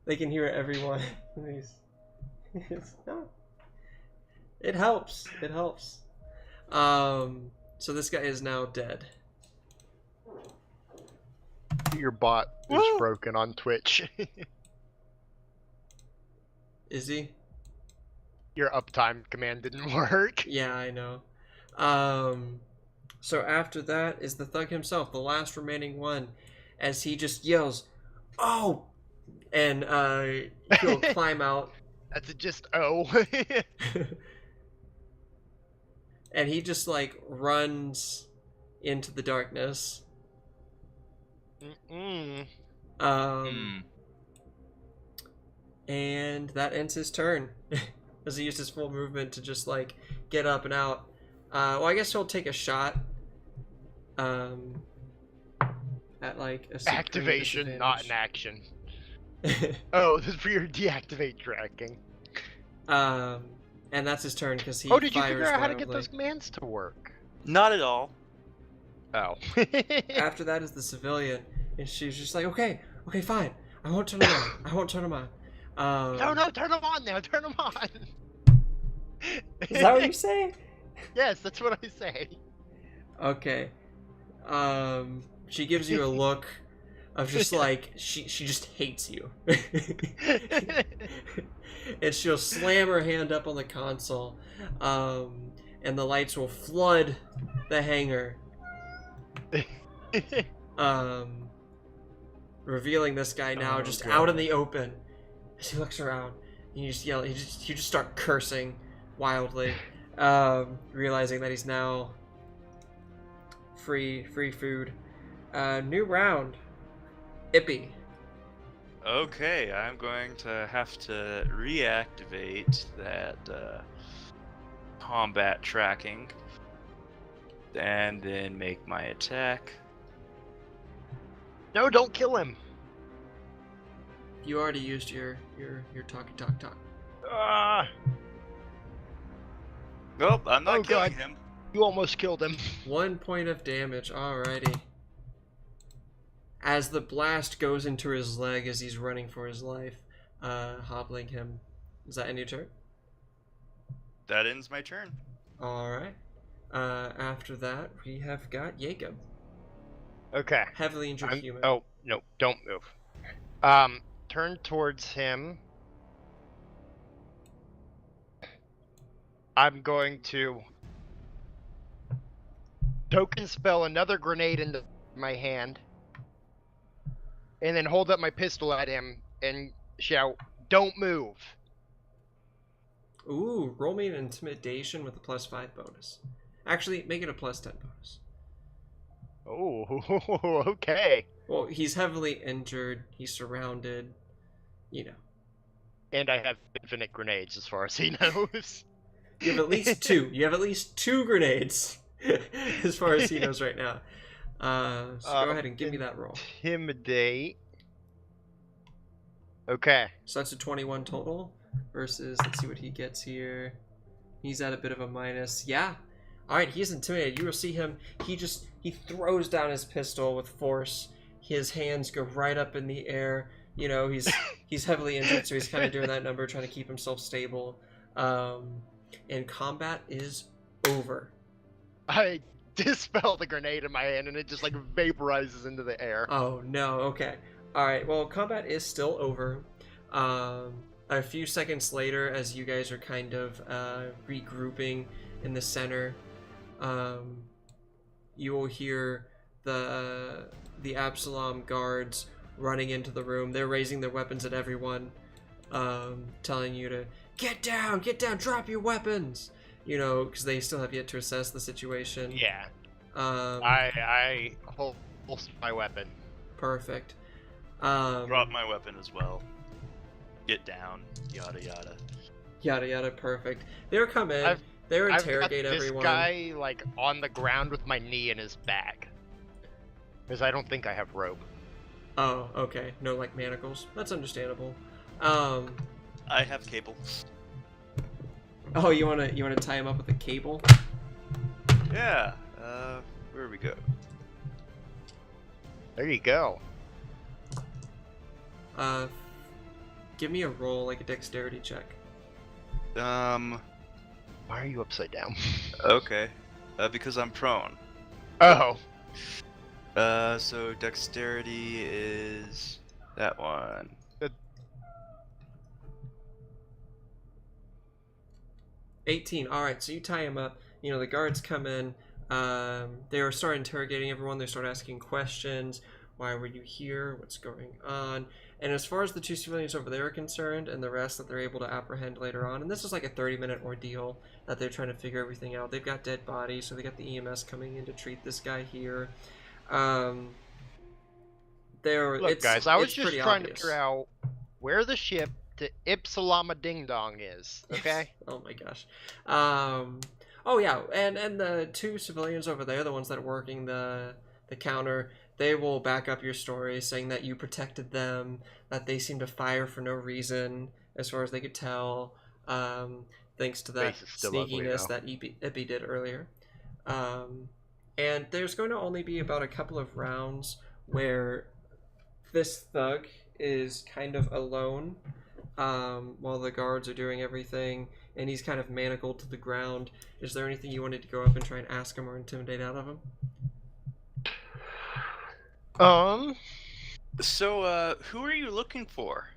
They can hear everyone. It helps. It helps. So this guy is now dead. Your bot is broken on Twitch. Is he? Your uptime command didn't work. Yeah, I know. So after that is the thug himself, the last remaining one, as he just yells, "Oh!" And he'll climb out. That's just oh. And he just, like, runs into the darkness. And that ends his turn. As he used his full movement to just, like, get up and out. Well, I guess he'll take a shot. At, like, a Activation, not an action. Oh, this is for your deactivate tracking. And that's his turn because he. Oh, did you fires figure out how to get wildly. those commands to work? Not at all. Oh. After that is the civilian, and she's just like, okay, fine. I won't turn them on. No, turn them on now. Turn them on. Is that what you say? Yes, that's what I say. Okay. She gives you a look of just like she just hates you. And she'll slam her hand up on the console, and the lights will flood the hangar, revealing this guy now just out in the open. As he looks around, and you just yell. You just start cursing wildly, realizing that he's now free food. New round. Ippy. Okay, I'm going to have to reactivate that combat tracking, and then make my attack. No, don't kill him. You already used your talk. Nope, I'm not Oh, killing God. him. You almost killed him. 1 point of damage. Alrighty. As the blast goes into his leg as he's running for his life, hobbling him Does that end your turn? That ends my turn. All right. After that, we have got Jacob, Okay. heavily injured human. Oh, no, don't move. Turn towards him. I'm going to token spell another grenade into my hand, and then hold up my pistol at him and shout, "Don't move!" Ooh, roll me an intimidation with a +5 bonus. Actually, make it a +10 bonus. Oh, okay. Well, he's heavily injured. He's surrounded. You know. And I have infinite grenades, as far as he knows. You have at least two. You have at least 2 grenades, as far as he knows right now. So go ahead and give me that roll. Intimidate. Okay. So that's a 21 total versus, let's see what he gets here. He's at a bit of a minus. Yeah. All right, he's intimidated. You will see him. He throws down his pistol with force. His hands go right up in the air. You know, he's heavily injured, so he's kind of doing that number, trying to keep himself stable. And combat is over. I dispel the grenade in my hand, and it just like vaporizes into the air. Oh no. Okay. All right. Well, combat is still over. A few seconds later, as you guys are kind of regrouping in the center, you will hear the Absalom guards running into the room. They're raising their weapons at everyone, telling you to get down, drop your weapons. You know, because they still have yet to assess the situation. Yeah. I hold my weapon. Perfect. Drop my weapon as well. Get down. Yada yada. Yada yada. Perfect. They're coming. They're interrogate I've got everyone. this guy like on the ground with my knee in his back, because I don't think I have rope. Oh, okay. No, like manacles. That's understandable. I have cable. Oh, you wanna tie him up with a cable? Yeah. Where we go? There you go. Give me a roll, like a dexterity check. Why are you upside down? Okay. Because I'm prone. Oh. So dexterity is that one. 18. All right, so you tie him up. You know, the guards come in. They start interrogating everyone. They start asking questions. Why were you here? What's going on? And as far as the 2 civilians over there are concerned, and the rest that they're able to apprehend later on, and this is like a 30-minute ordeal that they're trying to figure everything out. They've got dead bodies, so they got the EMS coming in to treat this guy here. Look, guys, I was just trying obvious. to figure out where the ship to Ipsalama Ding Dong is. Okay. Oh my gosh. Oh yeah, and the 2 civilians over there, the ones that are working the counter, they will back up your story, saying that you protected them, that they seem to fire for no reason, as far as they could tell, thanks to that sneakiness that Ippy did earlier. And there's going to only be about a couple of rounds where this thug is kind of alone, while the guards are doing everything, and he's kind of manacled to the ground. Is there anything you wanted to go up and try and ask him or intimidate out of him? So, who are you looking for?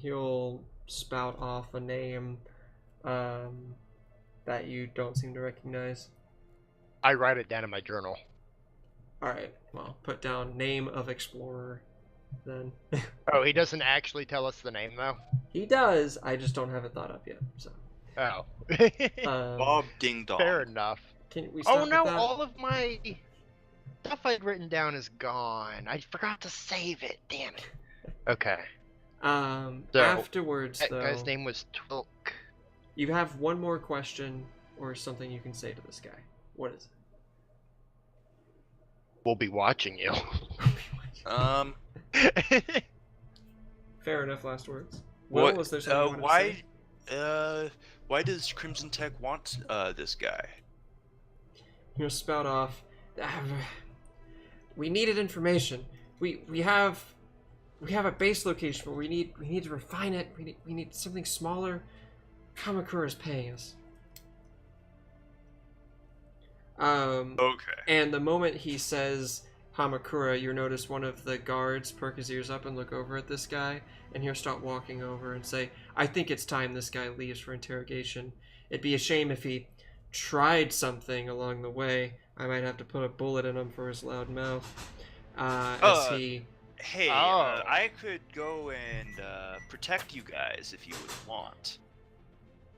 He'll spout off a name, that you don't seem to recognize. I write it down in my journal. Alright, well, put down name of explorer, then. Oh, he doesn't actually tell us the name, though? He does, I just don't have it thought up yet, so. Oh. Bob Ding Dong. Fair enough. Can we stop Oh no, with that? all of my stuff I'd written down is gone. I forgot to save it. Damn it. Okay. So, Afterwards, that though, guy's name was Twilk. you have one more question or something you can say to this guy. What is We'll be watching you. it? Fair enough, last words. Will, was there something you wanted to say? Why does Crimson Tech want this guy? You know, spout off. we needed information. We have a base location, but we need to refine it. We need something smaller. Kamakura is paying us. Okay. And the moment he says Hamakura, you notice one of the guards perk his ears up and look over at this guy, and he'll start walking over and say, I think it's time this guy leaves for interrogation. It'd be a shame if he tried something along the way. I might have to put a bullet in him for his loud mouth. Hey, Oh. I could go and protect you guys if you would want.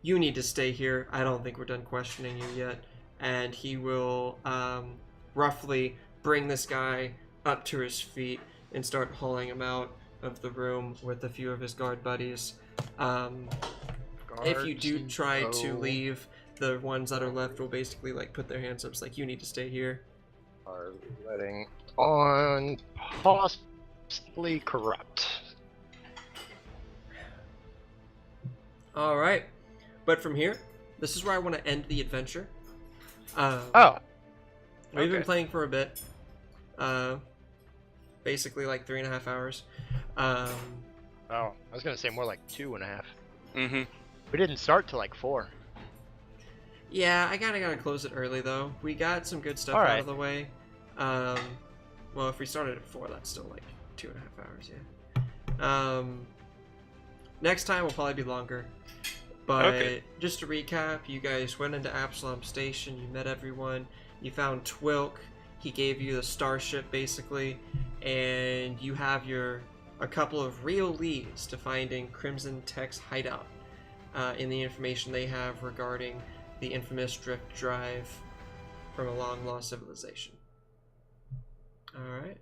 You need to stay here. I don't think we're done questioning you yet. And he will roughly bring this guy up to his feet and start hauling him out of the room with a few of his guard buddies. If you do try to leave, the ones that are left will basically like put their hands up. It's like, you need to stay here. Are letting on possibly corrupt. All right. But from here, this is where I want to end the adventure. Oh. We've been Okay. playing for a bit. Basically like 3.5 hours. Oh, I was gonna say more like 2.5. Mm-hmm. We didn't start till like 4. Yeah, I kinda gotta close it early though. We got some good stuff All out right. of the way. Well, if we started at 4, that's still like 2.5 hours, yeah. Next time will probably be longer. But Okay. just to recap, you guys went into Absalom Station, you met everyone, you found Twilk, he gave you the starship basically, and you have a couple of real leads to finding Crimson Tech's hideout in the information they have regarding the infamous drift drive from a long lost civilization. Alright.